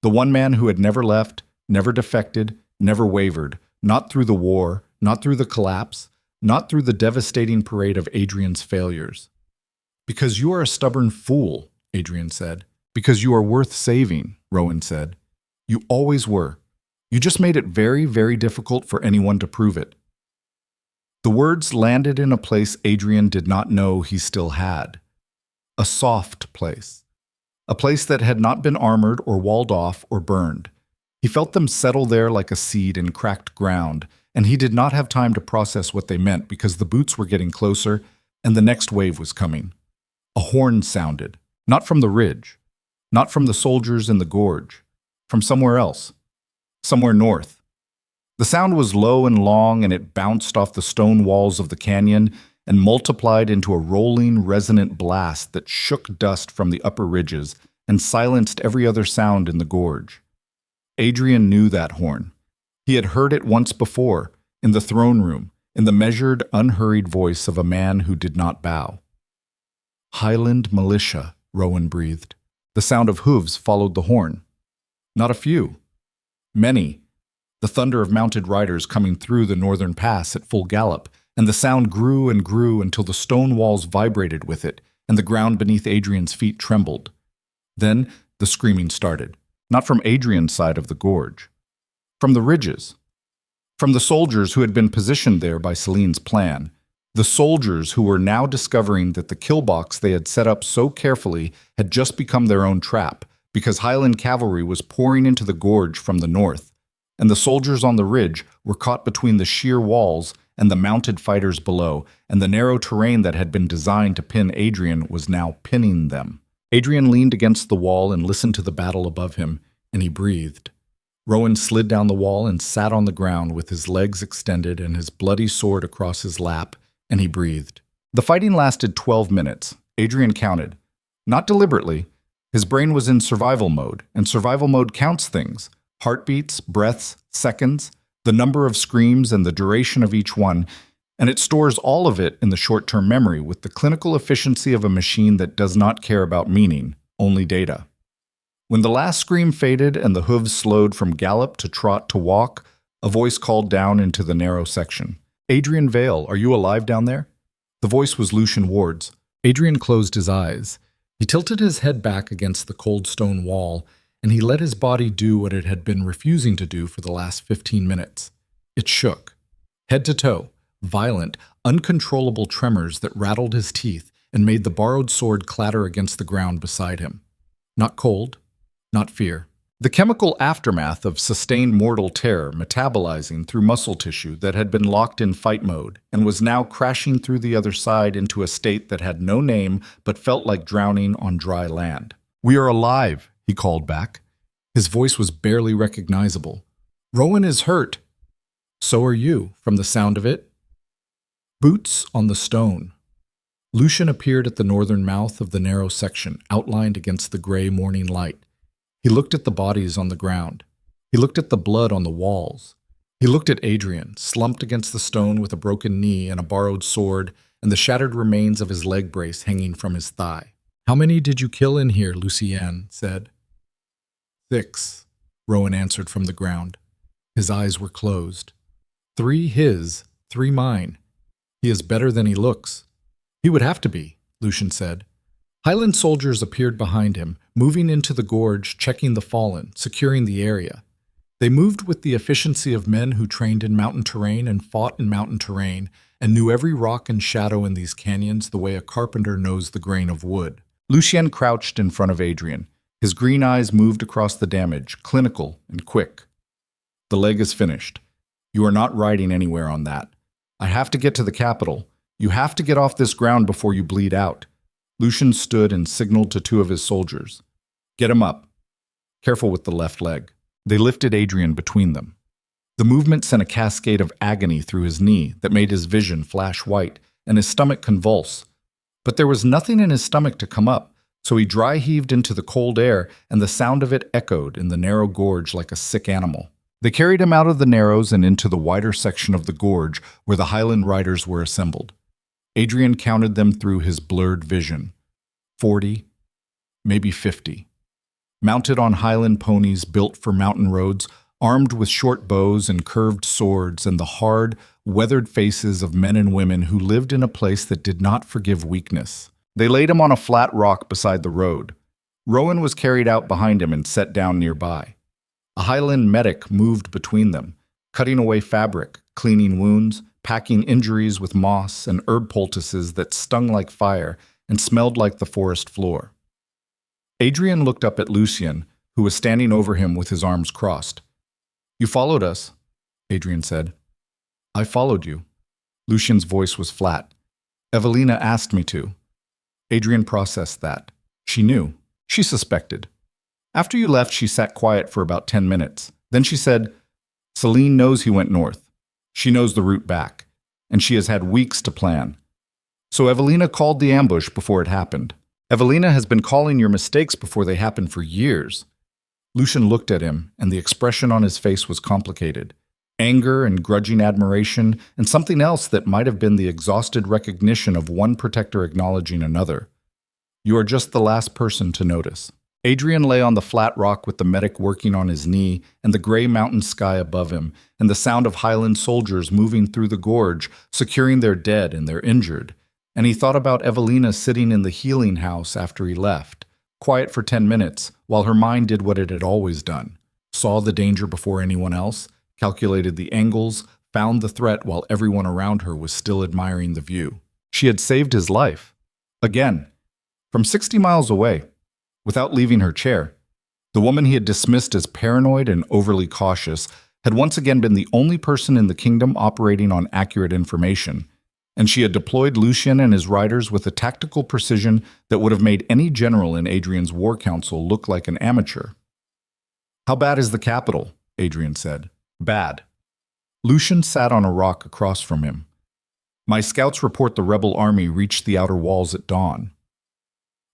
the one man who had never left, never defected, never wavered, not through the war, not through the collapse, not through the devastating parade of Adrian's failures. "Because you are a stubborn fool," Adrian said. "Because you are worth saving," Rowan said. "You always were. You just made it very, very difficult for anyone to prove it." The words landed in a place Adrian did not know he still had. A soft place. A place that had not been armored or walled off or burned. He felt them settle there like a seed in cracked ground, and he did not have time to process what they meant because the boots were getting closer and the next wave was coming. A horn sounded, not from the ridge, not from the soldiers in the gorge, from somewhere else, somewhere north. The sound was low and long, and it bounced off the stone walls of the canyon and multiplied into a rolling, resonant blast that shook dust from the upper ridges and silenced every other sound in the gorge. Adrian knew that horn. He had heard it once before, in the throne room, in the measured, unhurried voice of a man who did not bow. "Highland militia," Rowan breathed. The sound of hooves followed the horn. Not a few. Many. The thunder of mounted riders coming through the northern pass at full gallop, and the sound grew and grew until the stone walls vibrated with it, and the ground beneath Adrian's feet trembled. Then the screaming started, not from Adrian's side of the gorge. From the ridges. From the soldiers who had been positioned there by Seline's plan. The soldiers who were now discovering that the kill box they had set up so carefully had just become their own trap, because Highland cavalry was pouring into the gorge from the north, and the soldiers on the ridge were caught between the sheer walls and the mounted fighters below, and the narrow terrain that had been designed to pin Adrian was now pinning them. Adrian leaned against the wall and listened to the battle above him, and he breathed. Rowan slid down the wall and sat on the ground with his legs extended and his bloody sword across his lap, and he breathed. The fighting lasted 12 minutes. Adrian counted. Not deliberately. His brain was in survival mode, and survival mode counts things. Heartbeats, breaths, seconds, the number of screams and the duration of each one, and it stores all of it in the short-term memory with the clinical efficiency of a machine that does not care about meaning, only data. When the last scream faded and the hooves slowed from gallop to trot to walk, a voice called down into the narrow section. "Adrian Vale, are you alive down there?" The voice was Lucian Ward's. Adrian closed his eyes. He tilted his head back against the cold stone wall, and he let his body do what it had been refusing to do for the last 15 minutes. It shook, head to toe, violent, uncontrollable tremors that rattled his teeth and made the borrowed sword clatter against the ground beside him. Not cold, not fear, The chemical aftermath of sustained mortal terror metabolizing through muscle tissue that had been locked in fight mode and was now crashing through the other side into a state that had no name but felt like drowning on dry land. "We are alive," he called back. His voice was barely recognizable. "Rowan is hurt." "So are you, from the sound of it." Boots on the stone. Lucian appeared at the northern mouth of the narrow section, outlined against the gray morning light. He looked at the bodies on the ground. He looked at the blood on the walls. He looked at Adrian, slumped against the stone with a broken knee and a borrowed sword, and the shattered remains of his leg brace hanging from his thigh. "How many did you kill in here?" Lucian said. "6," Rowan answered from the ground. His eyes were closed. "3 his, 3 mine. He is better than he looks." "He would have to be," Lucian said. Highland soldiers appeared behind him, moving into the gorge, checking the fallen, securing the area. They moved with the efficiency of men who trained in mountain terrain and fought in mountain terrain, and knew every rock and shadow in these canyons the way a carpenter knows the grain of wood. Lucian crouched in front of Adrian. His green eyes moved across the damage, clinical and quick. "The leg is finished. You are not riding anywhere on that. I have to get to the capital. You have to get off this ground before you bleed out." Lucian stood and signaled to 2 of his soldiers. "Get him up. Careful with the left leg." They lifted Adrian between them. The movement sent a cascade of agony through his knee that made his vision flash white and his stomach convulse. But there was nothing in his stomach to come up, so he dry-heaved into the cold air, and the sound of it echoed in the narrow gorge like a sick animal. They carried him out of the narrows and into the wider section of the gorge where the Highland riders were assembled. Adrian counted them through his blurred vision. 40, maybe 50. Mounted on Highland ponies built for mountain roads, armed with short bows and curved swords, and the hard, weathered faces of men and women who lived in a place that did not forgive weakness. They laid him on a flat rock beside the road. Rowan was carried out behind him and set down nearby. A Highland medic moved between them, cutting away fabric, cleaning wounds, packing injuries with moss and herb poultices that stung like fire and smelled like the forest floor. Adrian looked up at Lucian, who was standing over him with his arms crossed. "You followed us," Adrian said. "I followed you." Lucian's voice was flat. "Evelina asked me to." Adrian processed that. She knew. She suspected. "After you left, she sat quiet for about 10 minutes. Then she said, 'Seline knows he went north. She knows the route back, and she has had weeks to plan.' So Evelina called the ambush before it happened. Evelina has been calling your mistakes before they happened for years." Lucian looked at him, and the expression on his face was complicated. Anger and grudging admiration, and something else that might have been the exhausted recognition of one protector acknowledging another. "You are just the last person to notice." Adrian lay on the flat rock with the medic working on his knee and the gray mountain sky above him, and the sound of Highland soldiers moving through the gorge, securing their dead and their injured. And he thought about Evelina sitting in the healing house after he left, quiet for 10 minutes, while her mind did what it had always done. Saw the danger before anyone else, calculated the angles, found the threat while everyone around her was still admiring the view. She had saved his life. Again, from 60 miles away. Without leaving her chair. The woman he had dismissed as paranoid and overly cautious had once again been the only person in the kingdom operating on accurate information, and she had deployed Lucian and his riders with a tactical precision that would have made any general in Adrian's war council look like an amateur. "How bad is the capital?" Adrian said. "Bad." Lucian sat on a rock across from him. "My scouts report the rebel army reached the outer walls at dawn.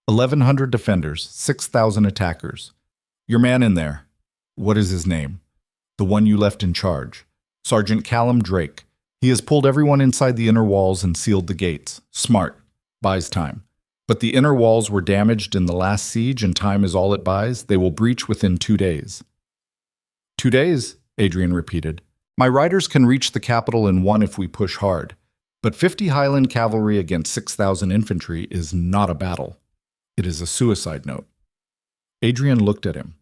1,100 defenders, 6,000 attackers. Your man in there. What is his name? The one you left in charge. Sergeant Callum Drake. He has pulled everyone inside the inner walls and sealed the gates. Smart. Buys time. But the inner walls were damaged in the last siege and time is all it buys. They will breach within 2 days." 2 days, Adrian repeated. "My riders can reach the capital in 1 if we push hard. But 50 Highland cavalry against 6,000 infantry is not a battle. It is a suicide note." Adrian looked at him.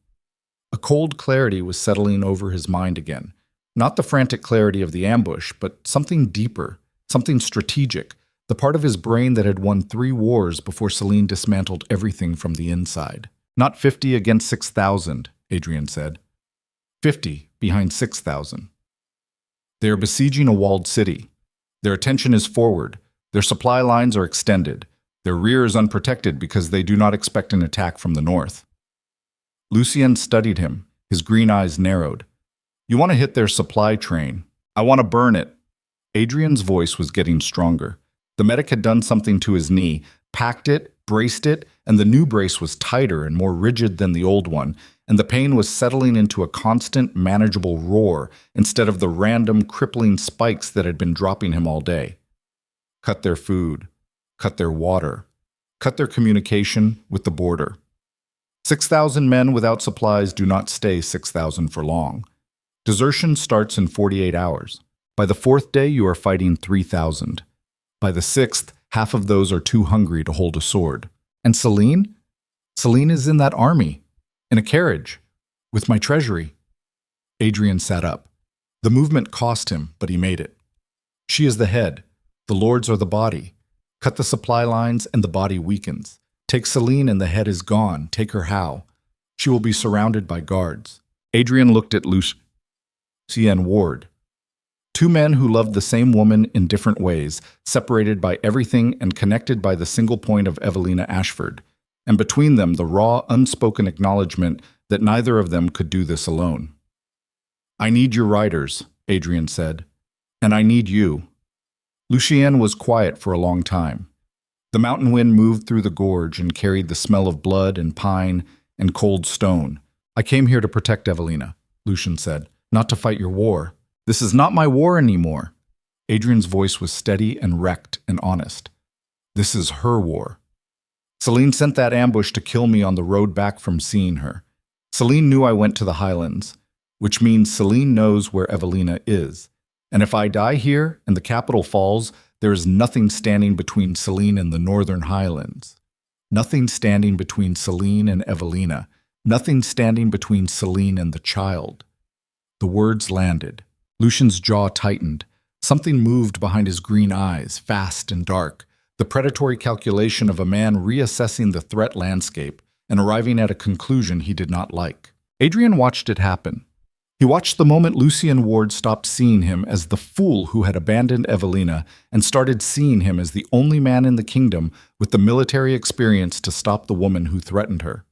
A cold clarity was settling over his mind again. Not the frantic clarity of the ambush, but something deeper, something strategic, the part of his brain that had won 3 wars before Seline dismantled everything from the inside. Not 50 against 6,000, Adrian said. 50 behind 6,000. They are besieging a walled city. Their attention is forward. Their supply lines are extended. Their rear is unprotected because they do not expect an attack from the north. Lucian studied him, his green eyes narrowed. You want to hit their supply train. I want to burn it. Adrian's voice was getting stronger. The medic had done something to his knee, packed it, braced it, and the new brace was tighter and more rigid than the old one, and the pain was settling into a constant, manageable roar instead of the random, crippling spikes that had been dropping him all day. Cut their food, cut their water, cut their communication with the border. 6,000 men without supplies do not stay 6,000 for long. Desertion starts in 48 hours. By the fourth day, you are fighting 3,000. By the sixth, half of those are too hungry to hold a sword. And Seline? Seline is in that army, in a carriage, with my treasury. Adrian sat up. The movement cost him, but he made it. She is the head. The lords are the body. Cut the supply lines and the body weakens. Take Seline and the head is gone. Take her how? She will be surrounded by guards. Adrian looked at Lucian Ward. Two men who loved the same woman in different ways, separated by everything and connected by the single point of Evelina Ashford, and between them the raw, unspoken acknowledgment that neither of them could do this alone. I need your riders, Adrian said, and I need you. Lucian was quiet for a long time. The mountain wind moved through the gorge and carried the smell of blood and pine and cold stone. I came here to protect Evelina, Lucian said, not to fight your war. This is not my war anymore. Adrian's voice was steady and wrecked and honest. This is her war. Seline sent that ambush to kill me on the road back from seeing her. Seline knew I went to the highlands, which means Seline knows where Evelina is. And if I die here and the capital falls, there is nothing standing between Seline and the northern highlands. Nothing standing between Seline and Evelina. Nothing standing between Seline and the child. The words landed. Lucian's jaw tightened. Something moved behind his green eyes, fast and dark. The predatory calculation of a man reassessing the threat landscape and arriving at a conclusion he did not like. Adrian watched it happen. He watched the moment Lucian Ward stopped seeing him as the fool who had abandoned Evelina and started seeing him as the only man in the kingdom with the military experience to stop the woman who threatened her.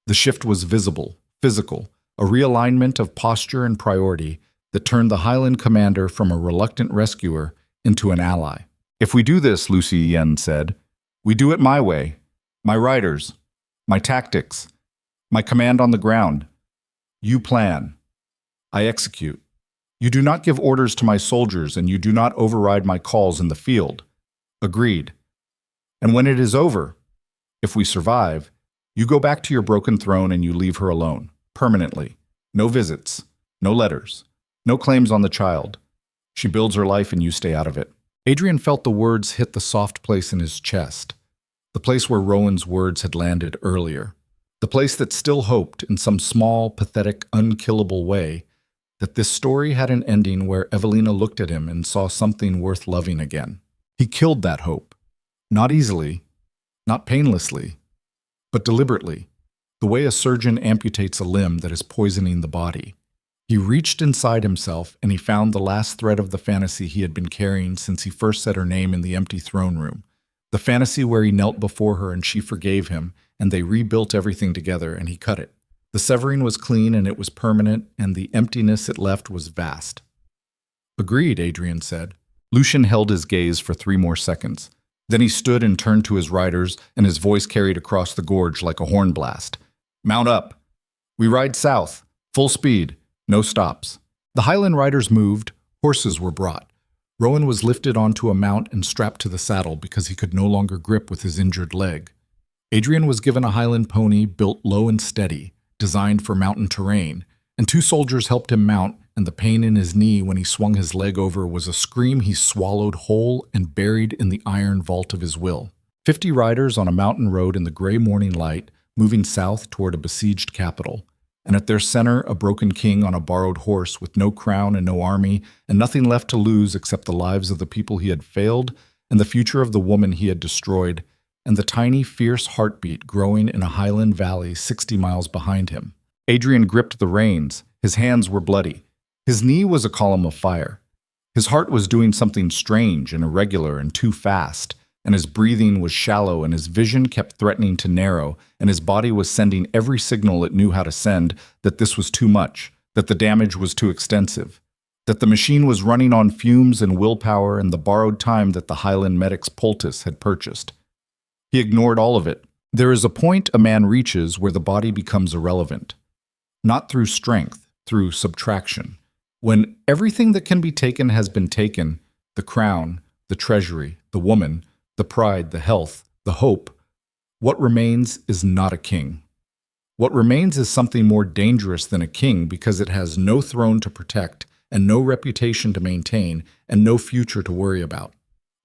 The shift was visible, physical, a realignment of posture and priority that turned the Highland commander from a reluctant rescuer into an ally. If we do this, Lucian said, we do it my way, my riders, my tactics, my command on the ground. You plan. I execute. You do not give orders to my soldiers and you do not override my calls in the field. Agreed. And when it is over, if we survive, you go back to your broken throne and you leave her alone, permanently. No visits, no letters. No claims on the child. She builds her life and you stay out of it. Adrian felt the words hit the soft place in his chest, the place where Rowan's words had landed earlier, the place that still hoped, in some small, pathetic, unkillable way, that this story had an ending where Evelina looked at him and saw something worth loving again. He killed that hope. Not easily, not painlessly, but deliberately, the way a surgeon amputates a limb that is poisoning the body. He reached inside himself and he found the last thread of the fantasy he had been carrying since he first said her name in the empty throne room. The fantasy where he knelt before her and she forgave him, and they rebuilt everything together, and he cut it. The severing was clean and it was permanent, and the emptiness it left was vast. Agreed, Adrian said. Lucian held his gaze for 3 more seconds. Then he stood and turned to his riders, and his voice carried across the gorge like a horn blast. Mount up. We ride south, full speed. No stops. The Highland riders moved, horses were brought. Rowan was lifted onto a mount and strapped to the saddle because he could no longer grip with his injured leg. Adrian was given a Highland pony built low and steady, designed for mountain terrain, and 2 soldiers helped him mount, and the pain in his knee when he swung his leg over was a scream he swallowed whole and buried in the iron vault of his will. 50 riders on a mountain road in the gray morning light, moving south toward a besieged capital. And at their center, a broken king on a borrowed horse with no crown and no army, and nothing left to lose except the lives of the people he had failed and the future of the woman he had destroyed, and the tiny, fierce heartbeat growing in a highland valley 60 miles behind him. Adrian gripped the reins. His hands were bloody. His knee was a column of fire. His heart was doing something strange and irregular and too fast, and his breathing was shallow and his vision kept threatening to narrow, and his body was sending every signal it knew how to send that this was too much, that the damage was too extensive, that the machine was running on fumes and willpower and the borrowed time that the Highland medic's poultice had purchased. He ignored all of it. There is a point a man reaches where the body becomes irrelevant. Not through strength, through subtraction. When everything that can be taken has been taken, the crown, the treasury, the woman, the pride, the health, the hope, what remains is not a king. What remains is something more dangerous than a king because it has no throne to protect and no reputation to maintain and no future to worry about.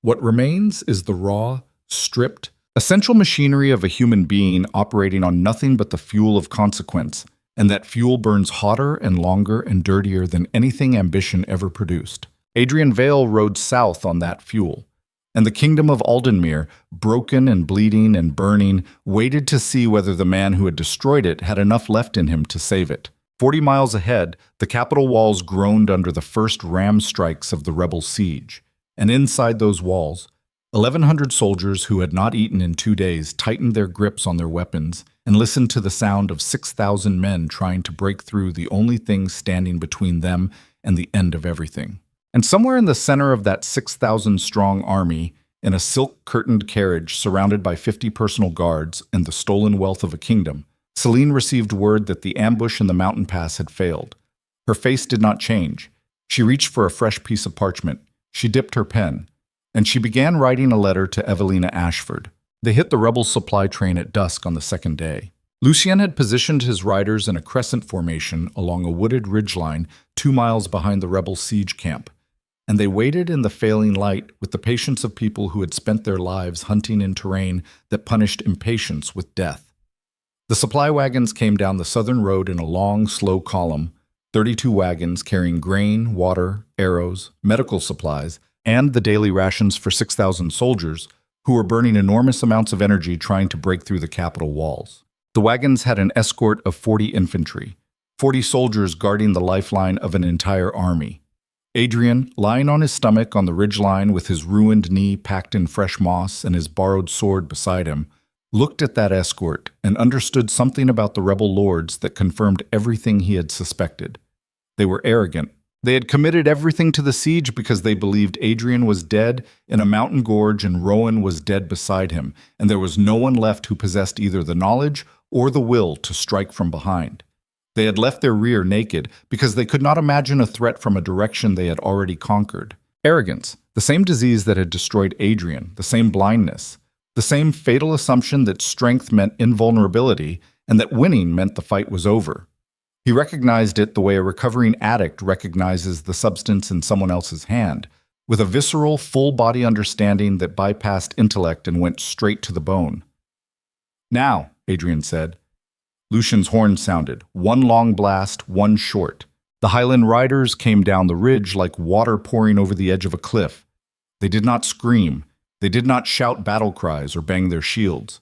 What remains is the raw, stripped, essential machinery of a human being operating on nothing but the fuel of consequence, and that fuel burns hotter and longer and dirtier than anything ambition ever produced. Adrian Vale rode south on that fuel, and the kingdom of Aldenmere, broken and bleeding and burning, waited to see whether the man who had destroyed it had enough left in him to save it. 40 miles ahead, the capital walls groaned under the first ram strikes of the rebel siege, and inside those walls, 1,100 soldiers who had not eaten in 2 days tightened their grips on their weapons and listened to the sound of 6,000 men trying to break through the only thing standing between them and the end of everything. And somewhere in the center of that 6,000-strong army, in a silk-curtained carriage surrounded by 50 personal guards and the stolen wealth of a kingdom, Seline received word that the ambush in the mountain pass had failed. Her face did not change. She reached for a fresh piece of parchment. She dipped her pen, and she began writing a letter to Evelina Ashford. They hit the rebel supply train at dusk on the second day. Lucian had positioned his riders in a crescent formation along a wooded ridgeline 2 miles behind the rebel siege camp, and they waited in the failing light with the patience of people who had spent their lives hunting in terrain that punished impatience with death. The supply wagons came down the southern road in a long, slow column, 32 wagons carrying grain, water, arrows, medical supplies, and the daily rations for 6,000 soldiers who were burning enormous amounts of energy trying to break through the capital walls. The wagons had an escort of 40 infantry, 40 soldiers guarding the lifeline of an entire army. Adrian, lying on his stomach on the ridgeline with his ruined knee packed in fresh moss and his borrowed sword beside him, looked at that escort and understood something about the rebel lords that confirmed everything he had suspected. They were arrogant. They had committed everything to the siege because they believed Adrian was dead in a mountain gorge and Rowan was dead beside him, and there was no one left who possessed either the knowledge or the will to strike from behind. They had left their rear naked because they could not imagine a threat from a direction they had already conquered. Arrogance, the same disease that had destroyed Adrian, the same blindness, the same fatal assumption that strength meant invulnerability and that winning meant the fight was over. He recognized it the way a recovering addict recognizes the substance in someone else's hand, with a visceral, full-body understanding that bypassed intellect and went straight to the bone. "Now," Adrian said. Lucian's horn sounded, one long blast, one short. The Highland riders came down the ridge like water pouring over the edge of a cliff. They did not scream. They did not shout battle cries or bang their shields.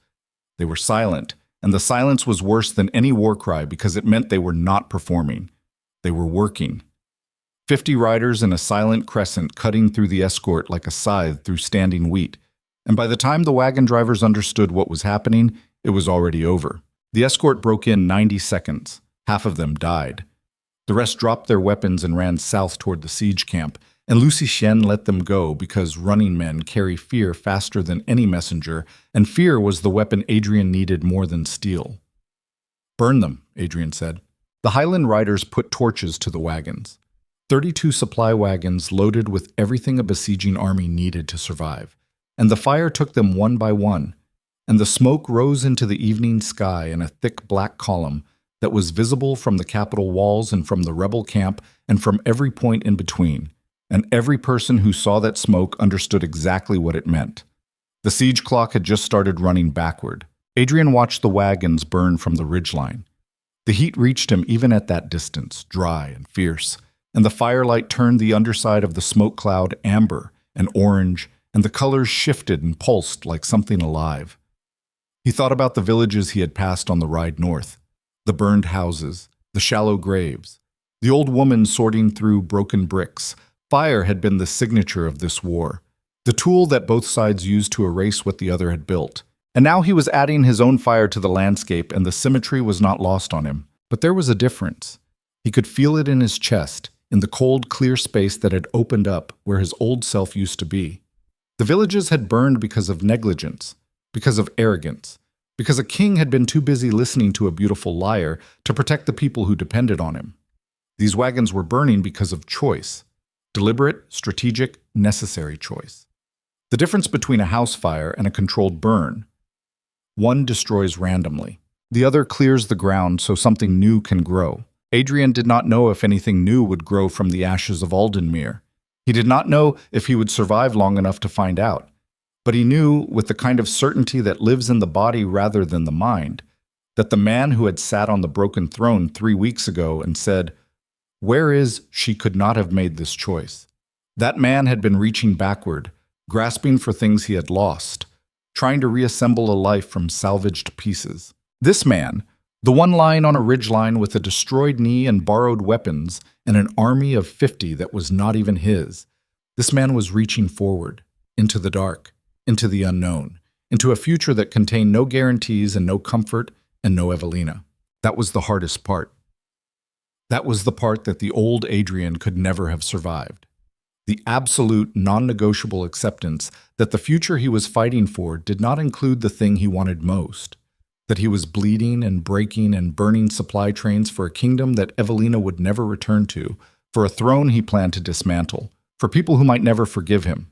They were silent, and the silence was worse than any war cry because it meant they were not performing. They were working. 50 riders in a silent crescent cutting through the escort like a scythe through standing wheat, and by the time the wagon drivers understood what was happening, it was already over. The escort broke in 90 seconds. Half of them died. The rest dropped their weapons and ran south toward the siege camp, and Lucian let them go because running men carry fear faster than any messenger, and fear was the weapon Adrian needed more than steel. "Burn them," Adrian said. The Highland riders put torches to the wagons. 32 supply wagons loaded with everything a besieging army needed to survive, and the fire took them one by one, and the smoke rose into the evening sky in a thick black column that was visible from the capital walls and from the rebel camp and from every point in between. And every person who saw that smoke understood exactly what it meant. The siege clock had just started running backward. Adrian watched the wagons burn from the ridgeline. The heat reached him even at that distance, dry and fierce, and the firelight turned the underside of the smoke cloud amber and orange, and the colors shifted and pulsed like something alive. He thought about the villages he had passed on the ride north, The burned houses, the shallow graves, the old woman sorting through broken bricks. Fire had been the signature of this war, the tool that both sides used to erase what the other had built. And now he was adding his own fire to the landscape, and the symmetry was not lost on him. But there was a difference. He could feel it in his chest, in the cold, clear space that had opened up where his old self used to be. The villages had burned because of negligence, because of arrogance, because a king had been too busy listening to a beautiful liar to protect the people who depended on him. These wagons were burning because of choice, deliberate, strategic, necessary choice. The difference between a house fire and a controlled burn: one destroys randomly. The other clears the ground so something new can grow. Adrian did not know if anything new would grow from the ashes of Aldenmere. He did not know if he would survive long enough to find out. But he knew, with the kind of certainty that lives in the body rather than the mind, that the man who had sat on the broken throne 3 weeks ago and said, "Where is she?" could not have made this choice. That man had been reaching backward, grasping for things he had lost, trying to reassemble a life from salvaged pieces. This man, the one lying on a ridgeline with a destroyed knee and borrowed weapons and an army of 50 that was not even his, this man was reaching forward, into the dark, into the unknown, into a future that contained no guarantees and no comfort and no Evelina. That was the hardest part. That was the part that the old Adrian could never have survived. The absolute, non-negotiable acceptance that the future he was fighting for did not include the thing he wanted most, that he was bleeding and breaking and burning supply trains for a kingdom that Evelina would never return to, for a throne he planned to dismantle, for people who might never forgive him.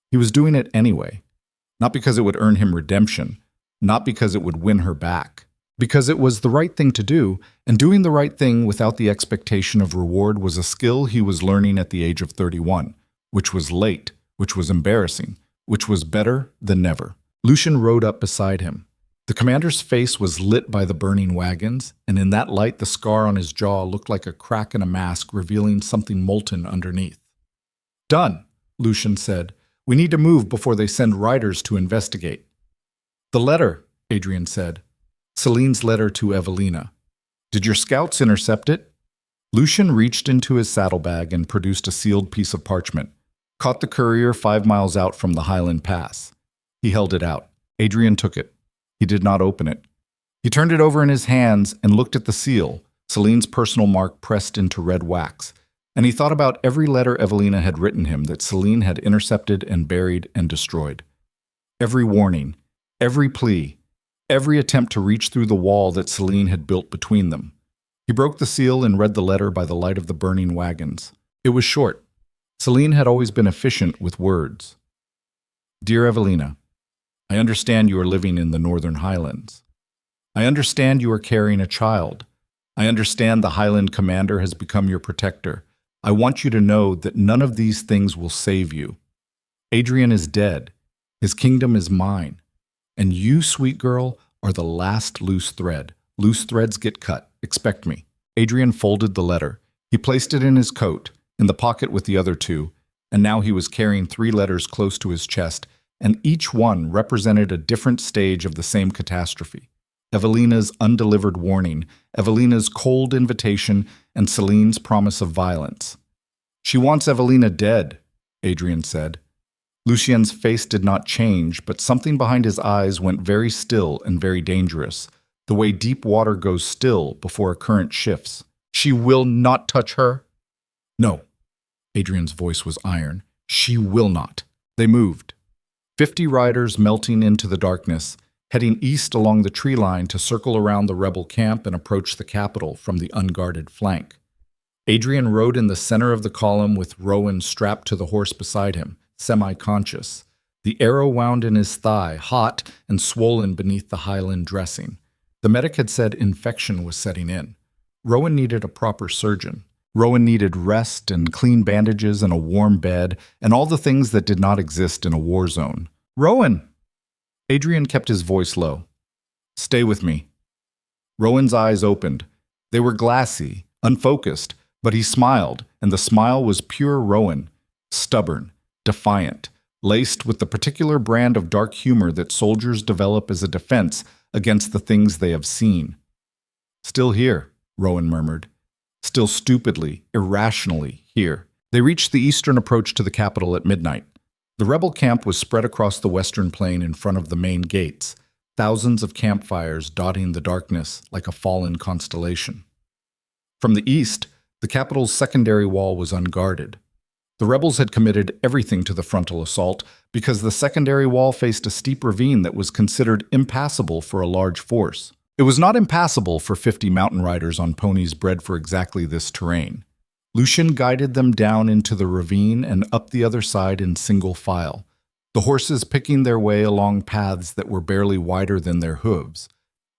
He was doing it anyway, not because it would earn him redemption, not because it would win her back, because it was the right thing to do, and doing the right thing without the expectation of reward was a skill he was learning at the age of 31, which was late, which was embarrassing, which was better than never. Lucian rode up beside him. The commander's face was lit by the burning wagons, and in that light the scar on his jaw looked like a crack in a mask revealing something molten underneath. "Done," Lucian said. "We need to move before they send riders to investigate." "The letter," Adrian said. "Seline's letter to Evelina. Did your scouts intercept it?" Lucian reached into his saddlebag and produced a sealed piece of parchment, caught the courier 5 miles out from the Highland Pass. He held it out. Adrian took it. He did not open it. He turned it over in his hands and looked at the seal, Seline's personal mark pressed into red wax, and he thought about every letter Evelina had written him that Seline had intercepted and buried and destroyed. Every warning, every plea, every attempt to reach through the wall that Seline had built between them. He broke the seal and read the letter by the light of the burning wagons. It was short. Seline had always been efficient with words. "Dear Evelina, I understand you are living in the Northern Highlands. I understand you are carrying a child. I understand the Highland commander has become your protector. I want you to know that none of these things will save you. Adrian is dead. His kingdom is mine. And you, sweet girl, are the last loose thread. Loose threads get cut. Expect me." Adrian folded the letter. He placed it in his coat, in the pocket with the other 2, and now he was carrying 3 letters close to his chest, and each one represented a different stage of the same catastrophe. Evelina's undelivered warning, Evelina's cold invitation, and Seline's promise of violence. "She wants Evelina dead," Adrian said. Lucien's face did not change, but something behind his eyes went very still and very dangerous, the way deep water goes still before a current shifts. "She will not touch her?" "No." Adrian's voice was iron. "She will not." They moved. 50 riders melting into the darkness, heading east along the tree line to circle around the rebel camp and approach the capital from the unguarded flank. Adrian rode in the center of the column with Rowan strapped to the horse beside him, semi-conscious. The arrow wound in his thigh, hot and swollen beneath the Highland dressing. The medic had said infection was setting in. Rowan needed a proper surgeon. Rowan needed rest and clean bandages and a warm bed and all the things that did not exist in a war zone. "Rowan!" Adrian kept his voice low. "Stay with me." Rowan's eyes opened. They were glassy, unfocused, but he smiled, and the smile was pure Rowan, stubborn, defiant, laced with the particular brand of dark humor that soldiers develop as a defense against the things they have seen. Still here, Rowan murmured. Still stupidly, irrationally here. They reached the eastern approach to the capital at midnight. The rebel camp was spread across the western plain in front of the main gates, thousands of campfires dotting the darkness like a fallen constellation. From the east, the capital's secondary wall was unguarded. The rebels had committed everything to the frontal assault because the secondary wall faced a steep ravine that was considered impassable for a large force. It was not impassable for 50 mountain riders on ponies bred for exactly this terrain. Lucian guided them down into the ravine and up the other side in single file, the horses picking their way along paths that were barely wider than their hooves.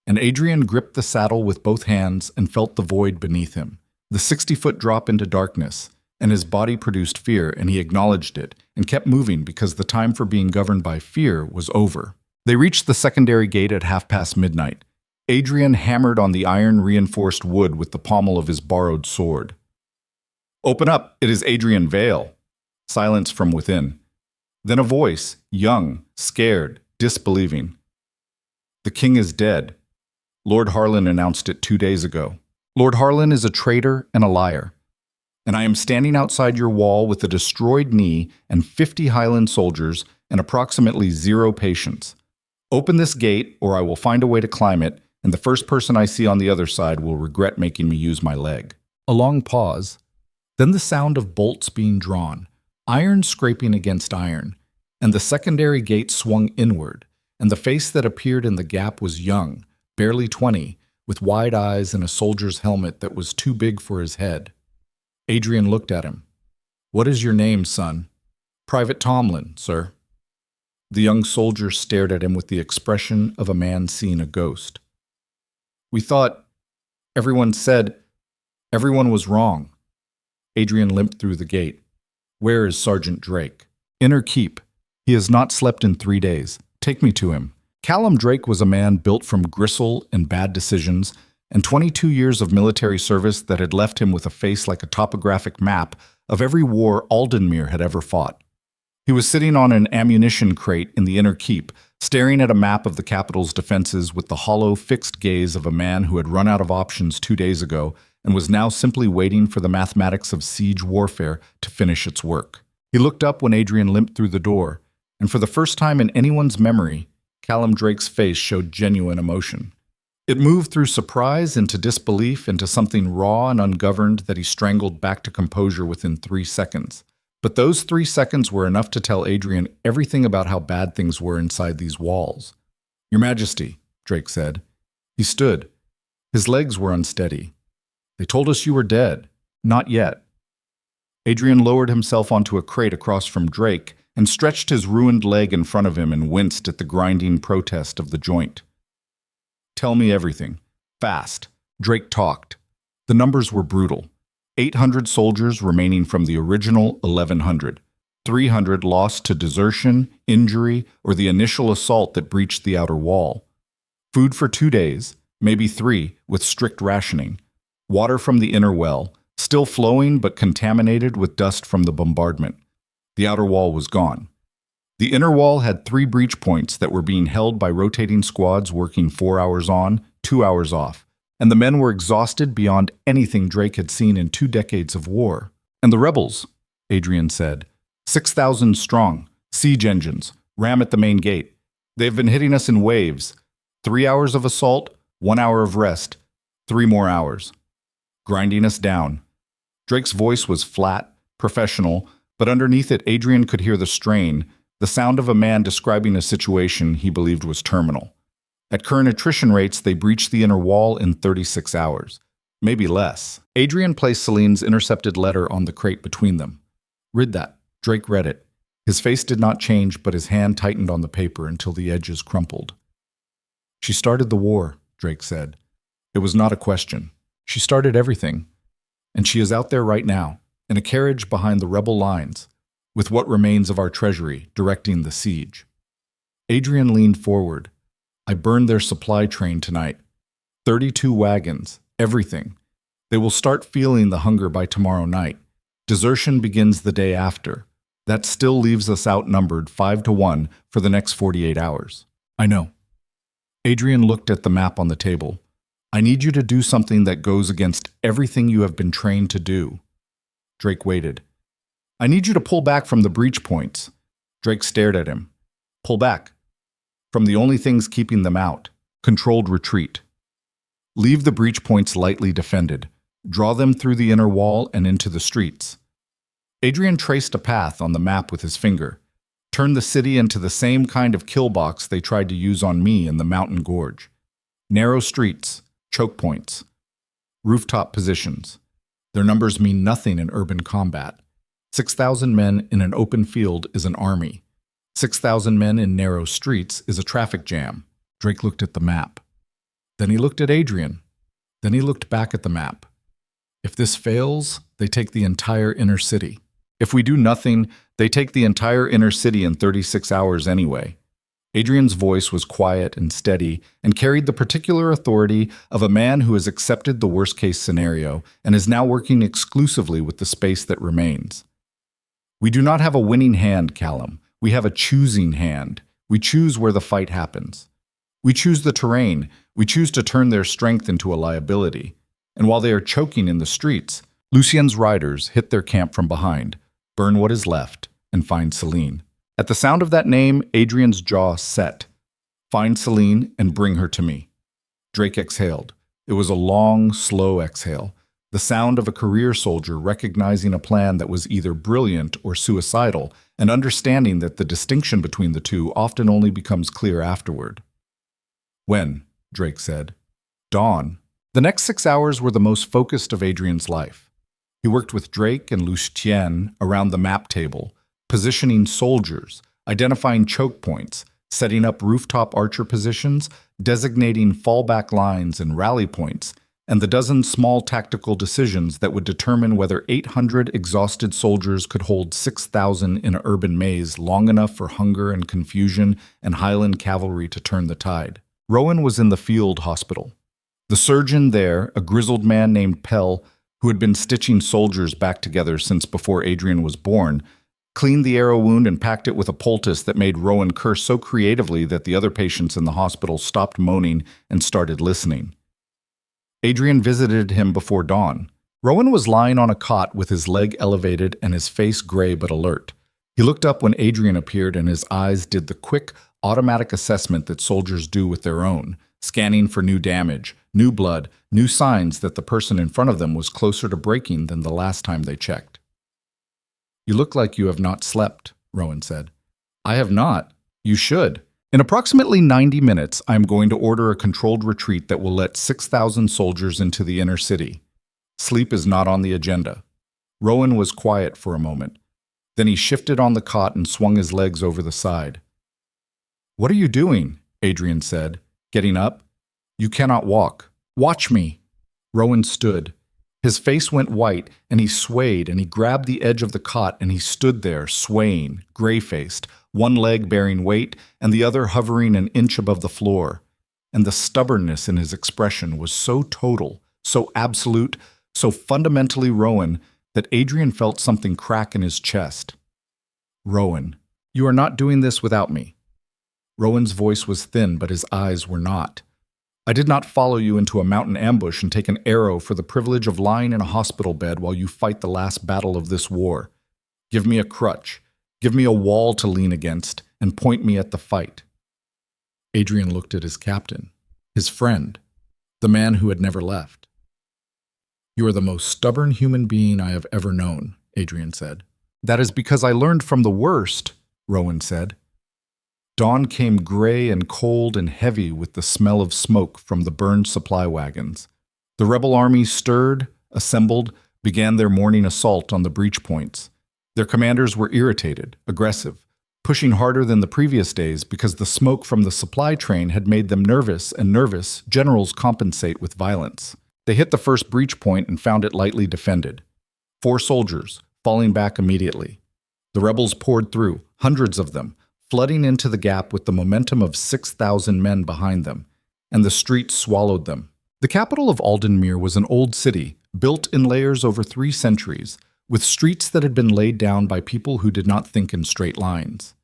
And Adrian gripped the saddle with both hands and felt the void beneath him, the 60-foot drop into darkness, and his body produced fear, and he acknowledged it and kept moving because the time for being governed by fear was over. They reached the secondary gate at midnight. Adrian hammered on the iron-reinforced wood with the pommel of his borrowed sword. "Open up, it is Adrian Vale." Silence from within. Then a voice, young, scared, disbelieving. "The king is dead. Lord Harlan announced it 2 days ago. Lord Harlan is a traitor and a liar. And I am standing outside your wall with a destroyed knee and 50 Highland soldiers and approximately 0 patience. Open this gate or I will find a way to climb it, and the first person I see on the other side will regret making me use my leg." A long pause. Then the sound of bolts being drawn, iron scraping against iron, and the secondary gate swung inward, and the face that appeared in the gap was young, barely 20, with wide eyes and a soldier's helmet that was too big for his head. Adrian looked at him. "What is your name, son?" "Private Tomlin, sir." The young soldier stared at him with the expression of a man seeing a ghost. "We thought, everyone said, everyone was wrong." Adrian limped through the gate. "Where is Sergeant Drake?" "Inner keep. He has not slept in 3 days. Take me to him." Callum Drake was a man built from gristle and bad decisions, and 22 years of military service that had left him with a face like a topographic map of every war Aldenmere had ever fought. He was sitting on an ammunition crate in the inner keep, staring at a map of the capital's defenses with the hollow, fixed gaze of a man who had run out of options 2 days ago and was now simply waiting for the mathematics of siege warfare to finish its work. He looked up when Adrian limped through the door, and for the first time in anyone's memory, Callum Drake's face showed genuine emotion. It moved through surprise into disbelief into something raw and ungoverned that he strangled back to composure within 3 seconds. But those 3 seconds were enough to tell Adrian everything about how bad things were inside these walls. "Your Majesty," Drake said. He stood. His legs were unsteady. "They told us you were dead." "Not yet." Adrian lowered himself onto a crate across from Drake and stretched his ruined leg in front of him and winced at the grinding protest of the joint. "Tell me everything. Fast." Drake talked. The numbers were brutal. 800 soldiers remaining from the original 1,100. 300 lost to desertion, injury, or the initial assault that breached the outer wall. Food for 2 days, maybe 3, with strict rationing. Water from the inner well, still flowing but contaminated with dust from the bombardment. The outer wall was gone. The inner wall had 3 breach points that were being held by rotating squads working 4 hours on, 2 hours off, and the men were exhausted beyond anything Drake had seen in 2 decades of war. "And the rebels," Adrian said. 6,000 strong, siege engines, ram at the main gate. They've been hitting us in waves. 3 hours of assault, 1 hour of rest, 3 more hours. Grinding us down. Drake's voice was flat, professional, but underneath it Adrian could hear the strain, the sound of a man describing a situation he believed was terminal. At current attrition rates, they breached the inner wall in 36 hours. Maybe less. Adrian placed Seline's intercepted letter on the crate between them. "Read that." Drake read it. His face did not change, but his hand tightened on the paper until the edges crumpled. "She started the war," Drake said. It was not a question. She started everything. And she is out there right now, in a carriage behind the rebel lines, with what remains of our treasury directing the siege. Adrian leaned forward. "I burned their supply train tonight. 32 wagons, everything. They will start feeling the hunger by tomorrow night. Desertion begins the day after. That still leaves us outnumbered 5-1 for the next 48 hours. "I know." Adrian looked at the map on the table. I need you to do something that goes against everything you have been trained to do. Drake waited. I need you to pull back from the breach points. Drake stared at him. Pull back. From the only things keeping them out. Controlled retreat. Leave the breach points lightly defended. Draw them through the inner wall and into the streets. Adrian traced a path on the map with his finger. Turn the city into the same kind of kill box they tried to use on me in the mountain gorge. Narrow streets, choke points, rooftop positions. Their numbers mean nothing in urban combat. 6,000 men in an open field is an army. 6,000 men in narrow streets is a traffic jam. Drake looked at the map. Then he looked at Adrian. Then he looked back at the map. If this fails, they take the entire inner city. If we do nothing, they take the entire inner city in 36 hours anyway. Adrian's voice was quiet and steady and carried the particular authority of a man who has accepted the worst-case scenario and is now working exclusively with the space that remains. We do not have a winning hand, Callum. We have a choosing hand. We choose where the fight happens. We choose the terrain. We choose to turn their strength into a liability. And while they are choking in the streets, Lucian's riders hit their camp from behind, burn what is left, and find Seline. At the sound of that name, Adrian's jaw set. Find Seline and bring her to me. Drake exhaled. It was a long, slow exhale, the sound of a career soldier recognizing a plan that was either brilliant or suicidal, and understanding that the distinction between the two often only becomes clear afterward. When? Drake said. Dawn. The next 6 hours were the most focused of Adrian's life. He worked with Drake and Lucian around the map table, positioning soldiers, identifying choke points, setting up rooftop archer positions, designating fallback lines and rally points, and the dozen small tactical decisions that would determine whether 800 exhausted soldiers could hold 6,000 in an urban maze long enough for hunger and confusion and Highland cavalry to turn the tide. Rowan was in the field hospital. The surgeon there, a grizzled man named Pell, who had been stitching soldiers back together since before Adrian was born, cleaned the arrow wound and packed it with a poultice that made Rowan curse so creatively that the other patients in the hospital stopped moaning and started listening. Adrian visited him before dawn. Rowan was lying on a cot with his leg elevated and his face gray but alert. He looked up when Adrian appeared and his eyes did the quick, automatic assessment that soldiers do with their own, scanning for new damage, new blood, new signs that the person in front of them was closer to breaking than the last time they checked. You look like you have not slept, Rowan said. I have not. You should. In approximately 90 minutes, I am going to order a controlled retreat that will let 6,000 soldiers into the inner city. Sleep is not on the agenda. Rowan was quiet for a moment. Then he shifted on the cot and swung his legs over the side. What are you doing? Adrian said, getting up. You cannot walk. Watch me. Rowan stood. His face went white, and he swayed, and he grabbed the edge of the cot, and he stood there, swaying, gray-faced, one leg bearing weight, and the other hovering an inch above the floor. And the stubbornness in his expression was so total, so absolute, so fundamentally Rowan, that Adrian felt something crack in his chest. Rowan, you are not doing this without me. Rowan's voice was thin, but his eyes were not. I did not follow you into a mountain ambush and take an arrow for the privilege of lying in a hospital bed while you fight the last battle of this war. Give me a crutch. Give me a wall to lean against and point me at the fight. Adrian looked at his captain, his friend, the man who had never left. You are the most stubborn human being I have ever known, Adrian said. That is because I learned from the worst, Rowan said. Dawn came gray and cold and heavy with the smell of smoke from the burned supply wagons. The rebel army stirred, assembled, began their morning assault on the breach points. Their commanders were irritated, aggressive, pushing harder than the previous days because the smoke from the supply train had made them nervous, and nervous generals compensate with violence. They hit the first breach point and found it lightly defended. 4 soldiers, falling back immediately. The rebels poured through, hundreds of them, flooding into the gap with the momentum of 6,000 men behind them, and the streets swallowed them. The capital of Aldenmere was an old city, built in layers over 3 centuries, with streets that had been laid down by people who did not think in straight lines.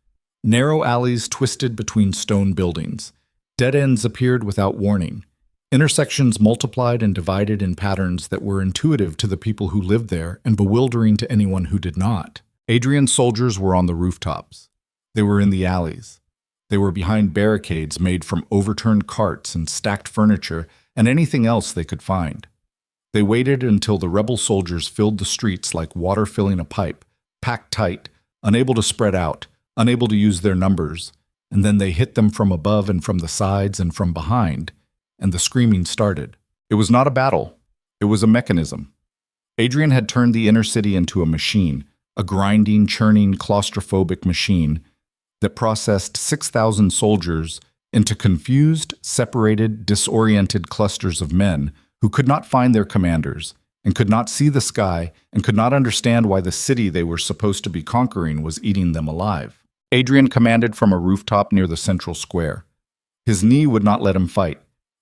Narrow alleys twisted between stone buildings. Dead ends appeared without warning. Intersections multiplied and divided in patterns that were intuitive to the people who lived there and bewildering to anyone who did not. Adrian's soldiers were on the rooftops. They were in the alleys. They were behind barricades made from overturned carts and stacked furniture and anything else they could find. They waited until the rebel soldiers filled the streets like water filling a pipe, packed tight, unable to spread out, unable to use their numbers, and then they hit them from above and from the sides and from behind, and the screaming started. It was not a battle. It was a mechanism. Adrian had turned the inner city into a machine, a grinding, churning, claustrophobic machine that processed 6,000 soldiers into confused, separated, disoriented clusters of men who could not find their commanders and could not see the sky and could not understand why the city they were supposed to be conquering was eating them alive. Adrian commanded from a rooftop near the central square. His knee would not let him fight.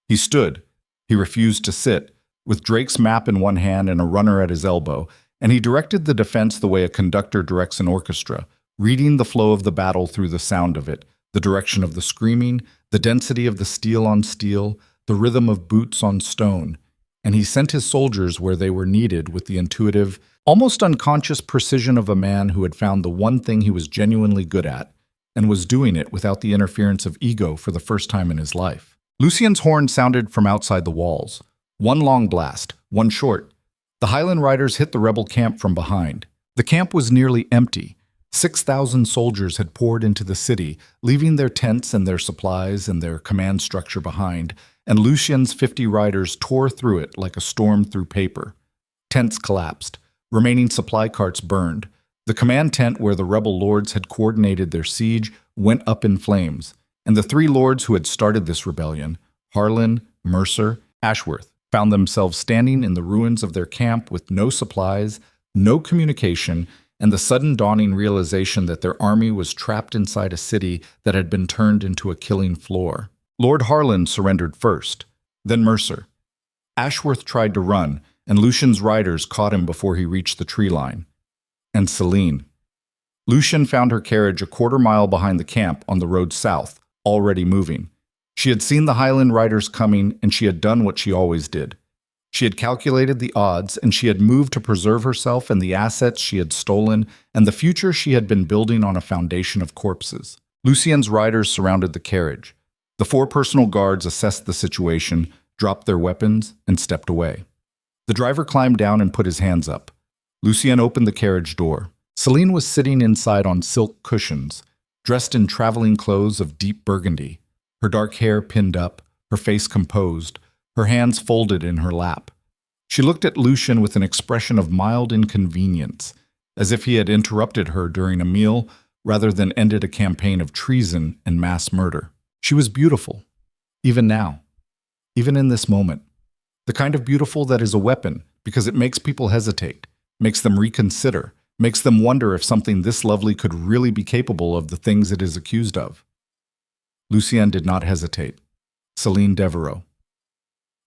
He stood. He refused to sit, with Drake's map in one hand and a runner at his elbow, and he directed the defense the way a conductor directs an orchestra, reading the flow of the battle through the sound of it, the direction of the screaming, the density of the steel on steel, the rhythm of boots on stone. And he sent his soldiers where they were needed with the intuitive, almost unconscious precision of a man who had found the one thing he was genuinely good at, and was doing it without the interference of ego for the first time in his life. Lucian's horn sounded from outside the walls. One long blast, one short. The Highland Riders hit the rebel camp from behind. The camp was nearly empty. 6,000 soldiers had poured into the city, leaving their tents and their supplies and their command structure behind, and Lucian's 50 riders tore through it like a storm through paper. Tents collapsed. Remaining supply carts burned. The command tent where the rebel lords had coordinated their siege went up in flames, and the three lords who had started this rebellion, Harlan, Mercer, Ashworth, found themselves standing in the ruins of their camp with no supplies, no communication, and the sudden dawning realization that their army was trapped inside a city that had been turned into a killing floor. Lord Harlan surrendered first, then Mercer. Ashworth tried to run, and Lucian's riders caught him before he reached the tree line. And Seline. Lucian found her carriage a quarter-mile behind the camp on the road south, already moving. She had seen the Highland riders coming, and she had done what she always did. She had calculated the odds, and she had moved to preserve herself and the assets she had stolen and the future she had been building on a foundation of corpses. Lucian's riders surrounded the carriage. The 4 personal guards assessed the situation, dropped their weapons, and stepped away. The driver climbed down and put his hands up. Lucian opened the carriage door. Seline was sitting inside on silk cushions, dressed in traveling clothes of deep burgundy, her dark hair pinned up, her face composed, her hands folded in her lap. She looked at Lucian with an expression of mild inconvenience, as if he had interrupted her during a meal rather than ended a campaign of treason and mass murder. She was beautiful, even now, even in this moment. The kind of beautiful that is a weapon because it makes people hesitate, makes them reconsider, makes them wonder if something this lovely could really be capable of the things it is accused of. Lucian did not hesitate. Seline Devereaux.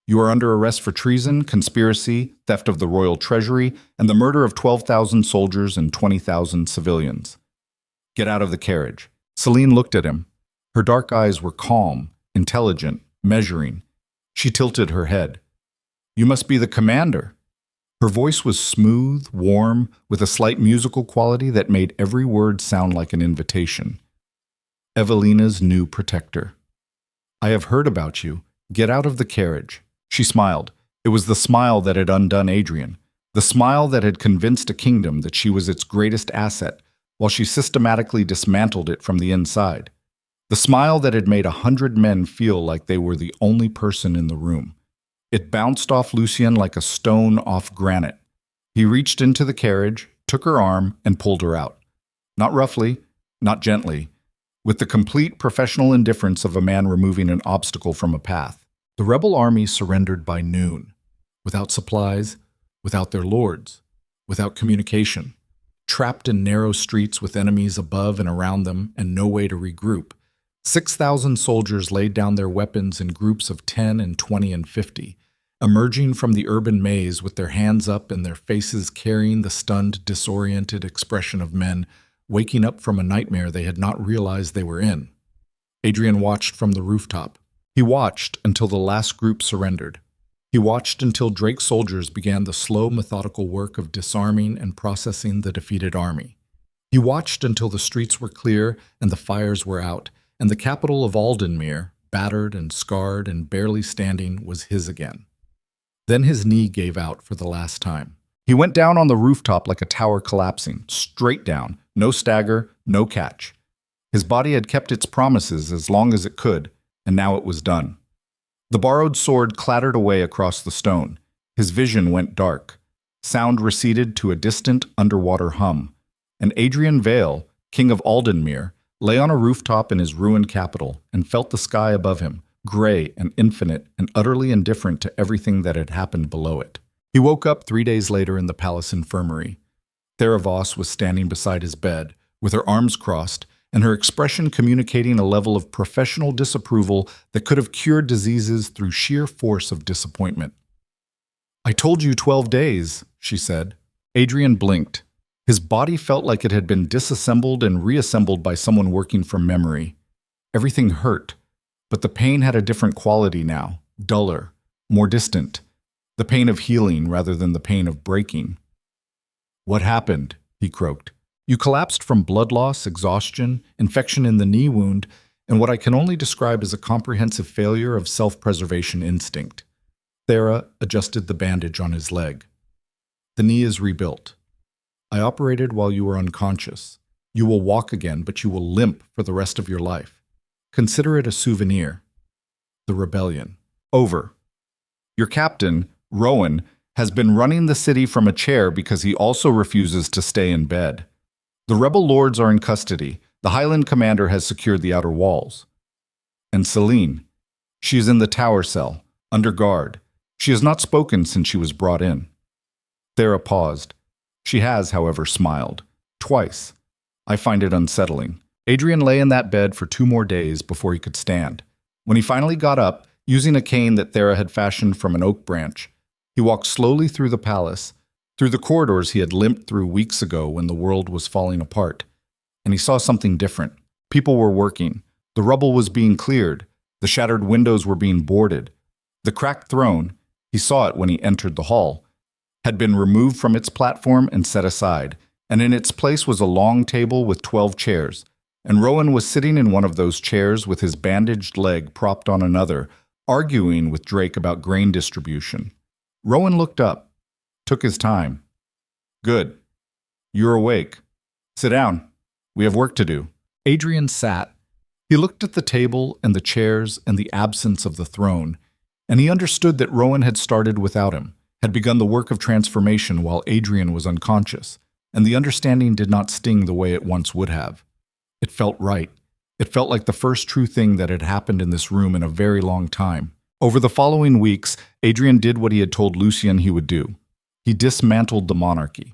You are under arrest for treason, conspiracy, theft of the royal treasury, and the murder of 12,000 soldiers and 20,000 civilians. Get out of the carriage. Seline looked at him. Her dark eyes were calm, intelligent, measuring. She tilted her head. You must be the commander. Her voice was smooth, warm, with a slight musical quality that made every word sound like an invitation. Evelina's new protector. I have heard about you. Get out of the carriage. She smiled. It was the smile that had undone Adrian, the smile that had convinced a kingdom that she was its greatest asset, while she systematically dismantled it from the inside. The smile that had made 100 men feel like they were the only person in the room. It bounced off Lucian like a stone off granite. He reached into the carriage, took her arm, and pulled her out. Not roughly, not gently, with the complete professional indifference of a man removing an obstacle from a path. The rebel army surrendered by noon, without supplies, without their lords, without communication, trapped in narrow streets with enemies above and around them and no way to regroup. 6,000 soldiers laid down their weapons in groups of 10 and 20 and 50, emerging from the urban maze with their hands up and their faces carrying the stunned, disoriented expression of men waking up from a nightmare they had not realized they were in. Adrian watched from the rooftop. He watched until the last group surrendered. He watched until Drake's soldiers began the slow, methodical work of disarming and processing the defeated army. He watched until the streets were clear and the fires were out, and the capital of Aldenmere, battered and scarred and barely standing, was his again. Then his knee gave out for the last time. He went down on the rooftop like a tower collapsing, straight down, no stagger, no catch. His body had kept its promises as long as it could, and now it was done. The borrowed sword clattered away across the stone. His vision went dark. Sound receded to a distant underwater hum. And Adrian Vale, king of Aldenmere, lay on a rooftop in his ruined capital and felt the sky above him, gray and infinite and utterly indifferent to everything that had happened below it. He woke up 3 days later in the palace infirmary. Theravos was standing beside his bed, with her arms crossed, and her expression communicating a level of professional disapproval that could have cured diseases through sheer force of disappointment. "I told you 12 days," she said. Adrian blinked. His body felt like it had been disassembled and reassembled by someone working from memory. Everything hurt, but the pain had a different quality now, duller, more distant. The pain of healing rather than the pain of breaking. "What happened?" he croaked. "You collapsed from blood loss, exhaustion, infection in the knee wound, and what I can only describe as a comprehensive failure of self-preservation instinct." Thera adjusted the bandage on his leg. "The knee is rebuilt. I operated while you were unconscious. You will walk again, but you will limp for the rest of your life. Consider it a souvenir." The rebellion. Over. "Your captain, Rowan, has been running the city from a chair because he also refuses to stay in bed. The rebel lords are in custody. The Highland commander has secured the outer walls. And Seline, she is in the tower cell, under guard. She has not spoken since she was brought in." Thera paused. She has, however, smiled. Twice. "I find it unsettling." Adrian lay in that bed for 2 more days before he could stand. When he finally got up, using a cane that Thera had fashioned from an oak branch, he walked slowly through the palace, through the corridors he had limped through weeks ago when the world was falling apart. And he saw something different. People were working. The rubble was being cleared. The shattered windows were being boarded. The cracked throne, he saw it when he entered the hall, had been removed from its platform and set aside, and in its place was a long table with 12 chairs, and Rowan was sitting in one of those chairs with his bandaged leg propped on another, arguing with Drake about grain distribution. Rowan looked up, took his time. "Good. You're awake. Sit down. We have work to do." Adrian sat. He looked at the table and the chairs and the absence of the throne, and he understood that Rowan had started without him, had begun the work of transformation while Adrian was unconscious, and the understanding did not sting the way it once would have. It felt right. It felt like the first true thing that had happened in this room in a very long time. Over the following weeks, Adrian did what he had told Lucian he would do. He dismantled the monarchy.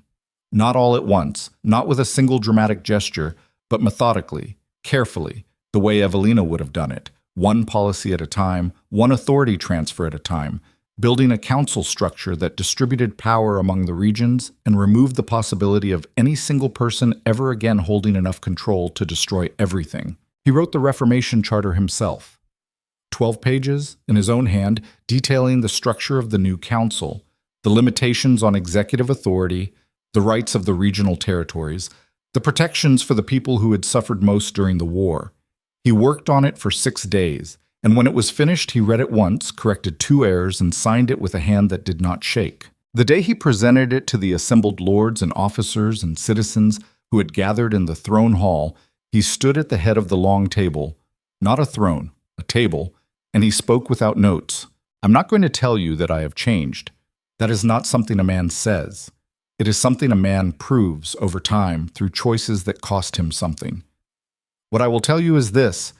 Not all at once, not with a single dramatic gesture, but methodically, carefully, the way Evelina would have done it, one policy at a time, one authority transfer at a time, building a council structure that distributed power among the regions and removed the possibility of any single person ever again holding enough control to destroy everything. He wrote the Reformation Charter himself. 12 pages, in his own hand, detailing the structure of the new council, the limitations on executive authority, the rights of the regional territories, the protections for the people who had suffered most during the war. He worked on it for 6 days, and when it was finished, he read it once, corrected 2 errors, and signed it with a hand that did not shake. The day he presented it to the assembled lords and officers and citizens who had gathered in the throne hall, he stood at the head of the long table, not a throne, a table, and he spoke without notes. "I'm not going to tell you that I have changed. That is not something a man says. It is something a man proves over time through choices that cost him something. What I will tell you is this: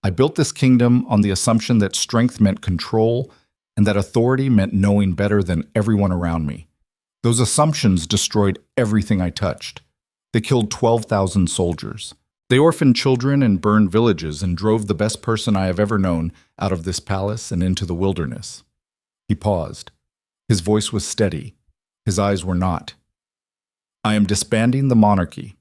I built this kingdom on the assumption that strength meant control and that authority meant knowing better than everyone around me. Those assumptions destroyed everything I touched. They killed 12,000 soldiers. They orphaned children and burned villages and drove the best person I have ever known out of this palace and into the wilderness." He paused. His voice was steady. His eyes were not. "I am disbanding the monarchy.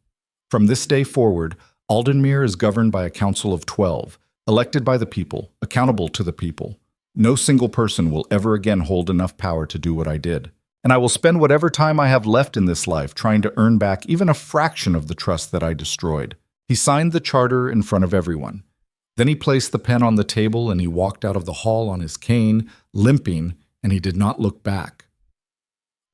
From this day forward, Aldenmere is governed by a council of 12, Elected by the people, accountable to the people. No single person will ever again hold enough power to do what I did. And I will spend whatever time I have left in this life trying to earn back even a fraction of the trust that I destroyed." He signed the charter in front of everyone. Then he placed the pen on the table and he walked out of the hall on his cane, limping, and he did not look back.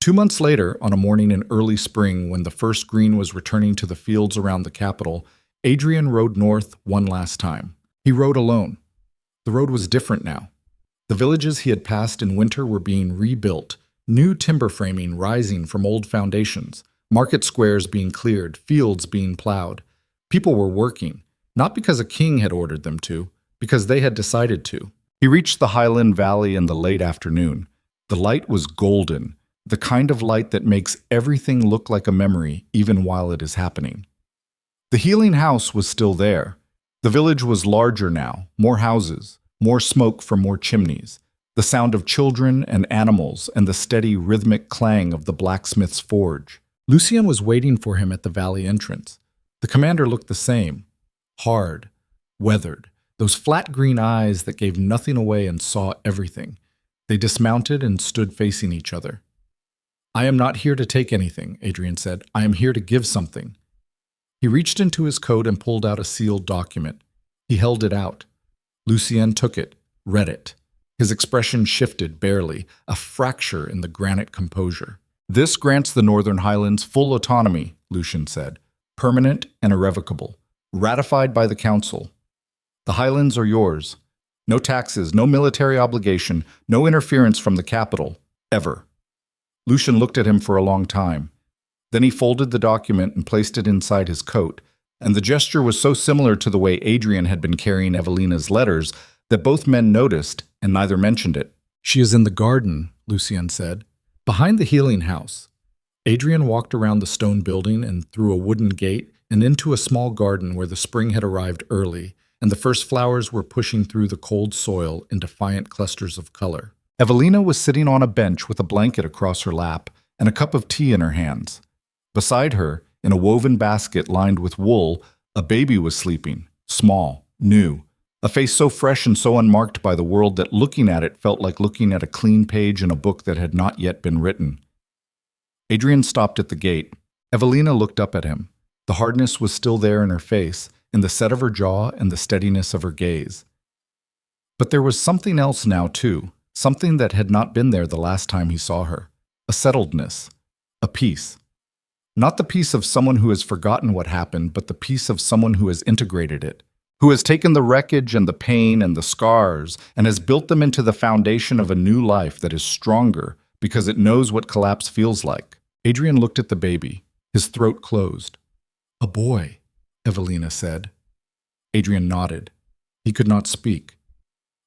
2 months later, on a morning in early spring when the first green was returning to the fields around the capital, Adrian rode north one last time. He rode alone. The road was different now. The villages he had passed in winter were being rebuilt, new timber framing rising from old foundations, market squares being cleared, fields being plowed. People were working, not because a king had ordered them to, because they had decided to. He reached the highland valley in the late afternoon. The light was golden, the kind of light that makes everything look like a memory even while it is happening. The healing house was still there. The village was larger now, more houses, more smoke from more chimneys, the sound of children and animals, and the steady rhythmic clang of the blacksmith's forge. Lucian was waiting for him at the valley entrance. The commander looked the same, hard, weathered, those flat green eyes that gave nothing away and saw everything. They dismounted and stood facing each other. "I am not here to take anything," Adrian said. "I am here to give something." He reached into his coat and pulled out a sealed document. He held it out. Lucian took it, read it. His expression shifted barely, a fracture in the granite composure. "This grants the Northern Highlands full autonomy," Lucian said, "permanent and irrevocable, ratified by the Council. The Highlands are yours. No taxes, no military obligation, no interference from the capital, ever." Lucian looked at him for a long time. Then he folded the document and placed it inside his coat, and the gesture was so similar to the way Adrian had been carrying Evelina's letters that both men noticed, and neither mentioned it. "She is in the garden," Lucian said, "behind the healing house." Adrian walked around the stone building and through a wooden gate and into a small garden where the spring had arrived early, and the first flowers were pushing through the cold soil in defiant clusters of color. Evelina was sitting on a bench with a blanket across her lap and a cup of tea in her hands. Beside her, in a woven basket lined with wool, a baby was sleeping, small, new, a face so fresh and so unmarked by the world that looking at it felt like looking at a clean page in a book that had not yet been written. Adrian stopped at the gate. Evelina looked up at him. The hardness was still there in her face, in the set of her jaw and the steadiness of her gaze. But there was something else now, too, something that had not been there the last time he saw her. A settledness, a peace. Not the peace of someone who has forgotten what happened, but the peace of someone who has integrated it, who has taken the wreckage and the pain and the scars and has built them into the foundation of a new life that is stronger because it knows what collapse feels like. Adrian looked at the baby, his throat closed. "A boy," Evelina said. Adrian nodded. He could not speak.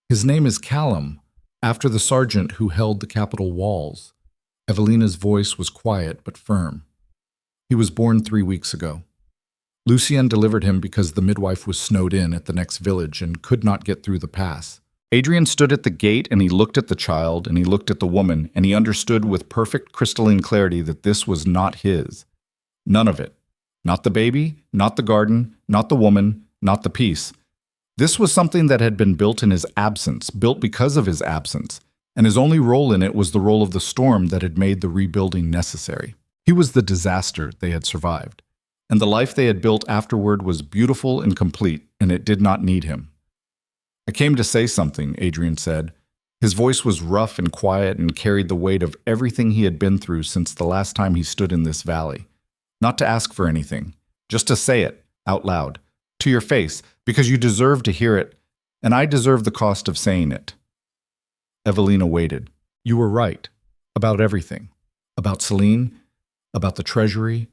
"His name is Callum, after the sergeant who held the capital walls." Evelina's voice was quiet but firm. "He was born 3 weeks ago. Lucian delivered him because the midwife was snowed in at the next village and could not get through the pass." Adrian stood at the gate and he looked at the child and he looked at the woman and he understood with perfect crystalline clarity that this was not his. None of it. Not the baby, not the garden, not the woman, not the peace. This was something that had been built in his absence, built because of his absence, and his only role in it was the role of the storm that had made the rebuilding necessary. He was the disaster they had survived, and the life they had built afterward was beautiful and complete, and it did not need him. "I came to say something," Adrian said. His voice was rough and quiet and carried the weight of everything he had been through since the last time he stood in this valley. Not to ask for anything, just to say it, out loud, to your face, because you deserve to hear it, and I deserve the cost of saying it. Evelina waited. "You were right. About everything. About Seline, about the treasury,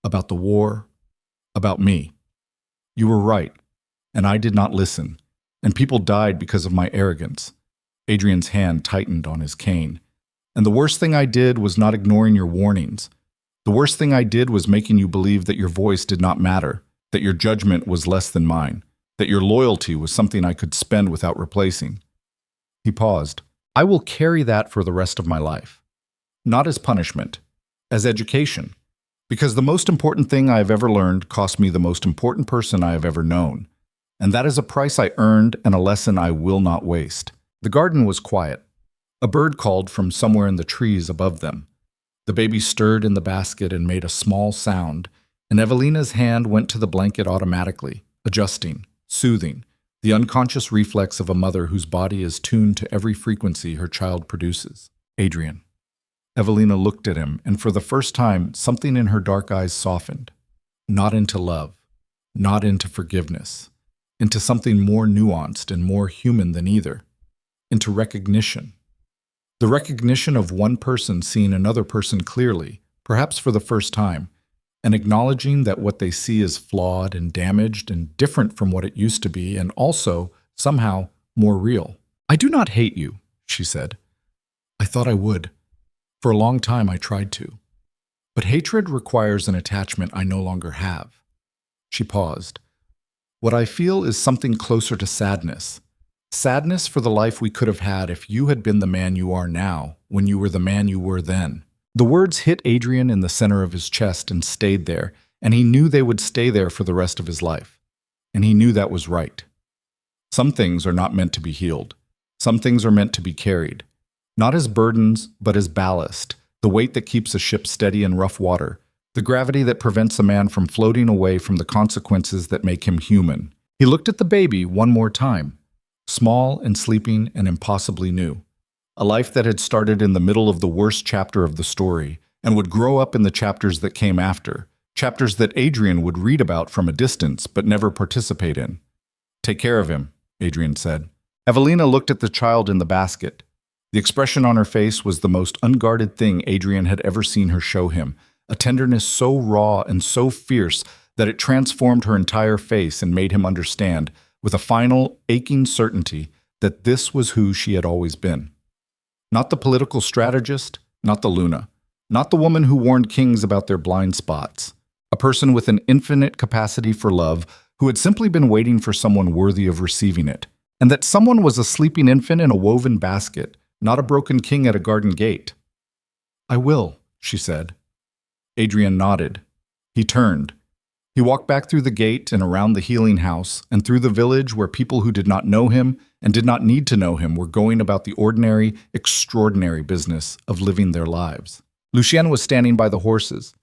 about the war, about me. You were right, and I did not listen, and people died because of my arrogance." Adrian's hand tightened on his cane. "And the worst thing I did was not ignoring your warnings. The worst thing I did was making you believe that your voice did not matter, that your judgment was less than mine, that your loyalty was something I could spend without replacing." He paused. "I will carry that for the rest of my life. Not as punishment, as education. Because the most important thing I have ever learned cost me the most important person I have ever known. and that is a price I earned and a lesson I will not waste. The garden was quiet. A bird called from somewhere in the trees above them. The baby stirred in the basket and made a small sound, and Evelina's hand went to the blanket automatically, adjusting, soothing, the unconscious reflex of a mother whose body is tuned to every frequency her child produces. Adrian. Evelina looked at him, and for the first time, something in her dark eyes softened. Not into love, not into forgiveness, into something more nuanced and more human than either, into recognition. The recognition of one person seeing another person clearly, perhaps for the first time, and acknowledging that what they see is flawed and damaged and different from what it used to be, and also, somehow, more real. "I do not hate you," she said. "I thought I would. For a long time I tried to. But hatred requires an attachment I no longer have." She paused. "What I feel is something closer to sadness. Sadness for the life we could have had if you had been the man you are now, when you were the man you were then." The words hit Adrian in the center of his chest and stayed there, and he knew they would stay there for the rest of his life. And he knew that was right. Some things are not meant to be healed. Some things are meant to be carried. Not as burdens, but as ballast, the weight that keeps a ship steady in rough water, the gravity that prevents a man from floating away from the consequences that make him human. He looked at the baby one more time, small and sleeping and impossibly new. A life that had started in the middle of the worst chapter of the story and would grow up in the chapters that came after, chapters that Adrian would read about from a distance but never participate in. "Take care of him," Adrian said. Evelina looked at the child in the basket. The expression on her face was the most unguarded thing Adrian had ever seen her show him, a tenderness so raw and so fierce that it transformed her entire face and made him understand, with a final, aching certainty, that this was who she had always been. Not the political strategist, not the Luna, not the woman who warned kings about their blind spots. A person with an infinite capacity for love who had simply been waiting for someone worthy of receiving it. And that someone was a sleeping infant in a woven basket, not a broken king at a garden gate. "I will," she said. Adrian nodded. He turned. He walked back through the gate and around the healing house and through the village where people who did not know him and did not need to know him were going about the ordinary, extraordinary business of living their lives. Lucian was standing by the horses.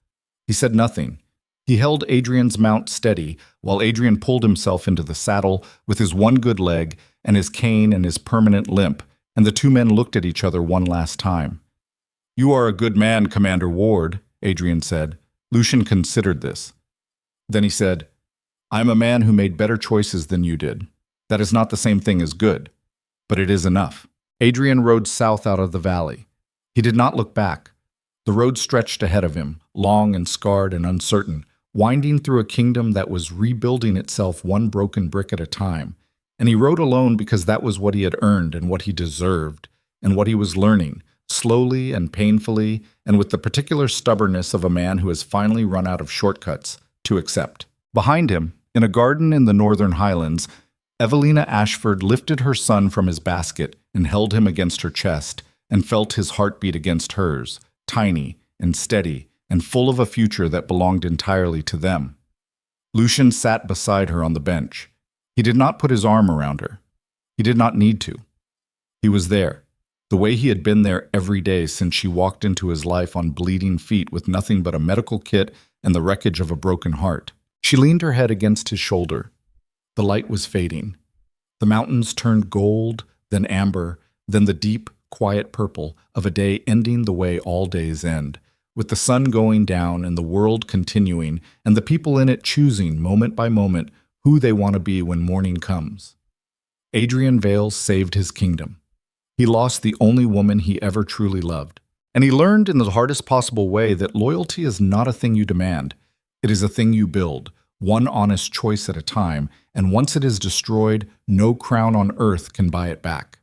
He said nothing. He held Adrian's mount steady while Adrian pulled himself into the saddle with his one good leg and his cane and his permanent limp, and the two men looked at each other one last time. "You are a good man, Commander Ward," Adrian said. Lucian considered this. Then he said, "I am a man who made better choices than you did. That is not the same thing as good, but it is enough." Adrian rode south out of the valley. He did not look back. The road stretched ahead of him, long and scarred and uncertain, winding through a kingdom that was rebuilding itself one broken brick at a time. And he rode alone because that was what he had earned and what he deserved, and what he was learning, slowly and painfully, and with the particular stubbornness of a man who has finally run out of shortcuts, to accept. Behind him, in a garden in the northern highlands, Evelina Ashford lifted her son from his basket and held him against her chest and felt his heart beat against hers, tiny and steady and full of a future that belonged entirely to them. Lucian sat beside her on the bench. He did not put his arm around her. He did not need to. He was there, the way he had been there every day since she walked into his life on bleeding feet with nothing but a medical kit and the wreckage of a broken heart. She leaned her head against his shoulder. The light was fading. The mountains turned gold, then amber, then the deep, quiet purple of a day ending the way all days end, with the sun going down and the world continuing, and the people in it choosing, moment by moment, who they want to be when morning comes. Adrian Vale saved his kingdom. He lost the only woman he ever truly loved. And he learned in the hardest possible way that loyalty is not a thing you demand. It is a thing you build, one honest choice at a time, and once it is destroyed, no crown on earth can buy it back.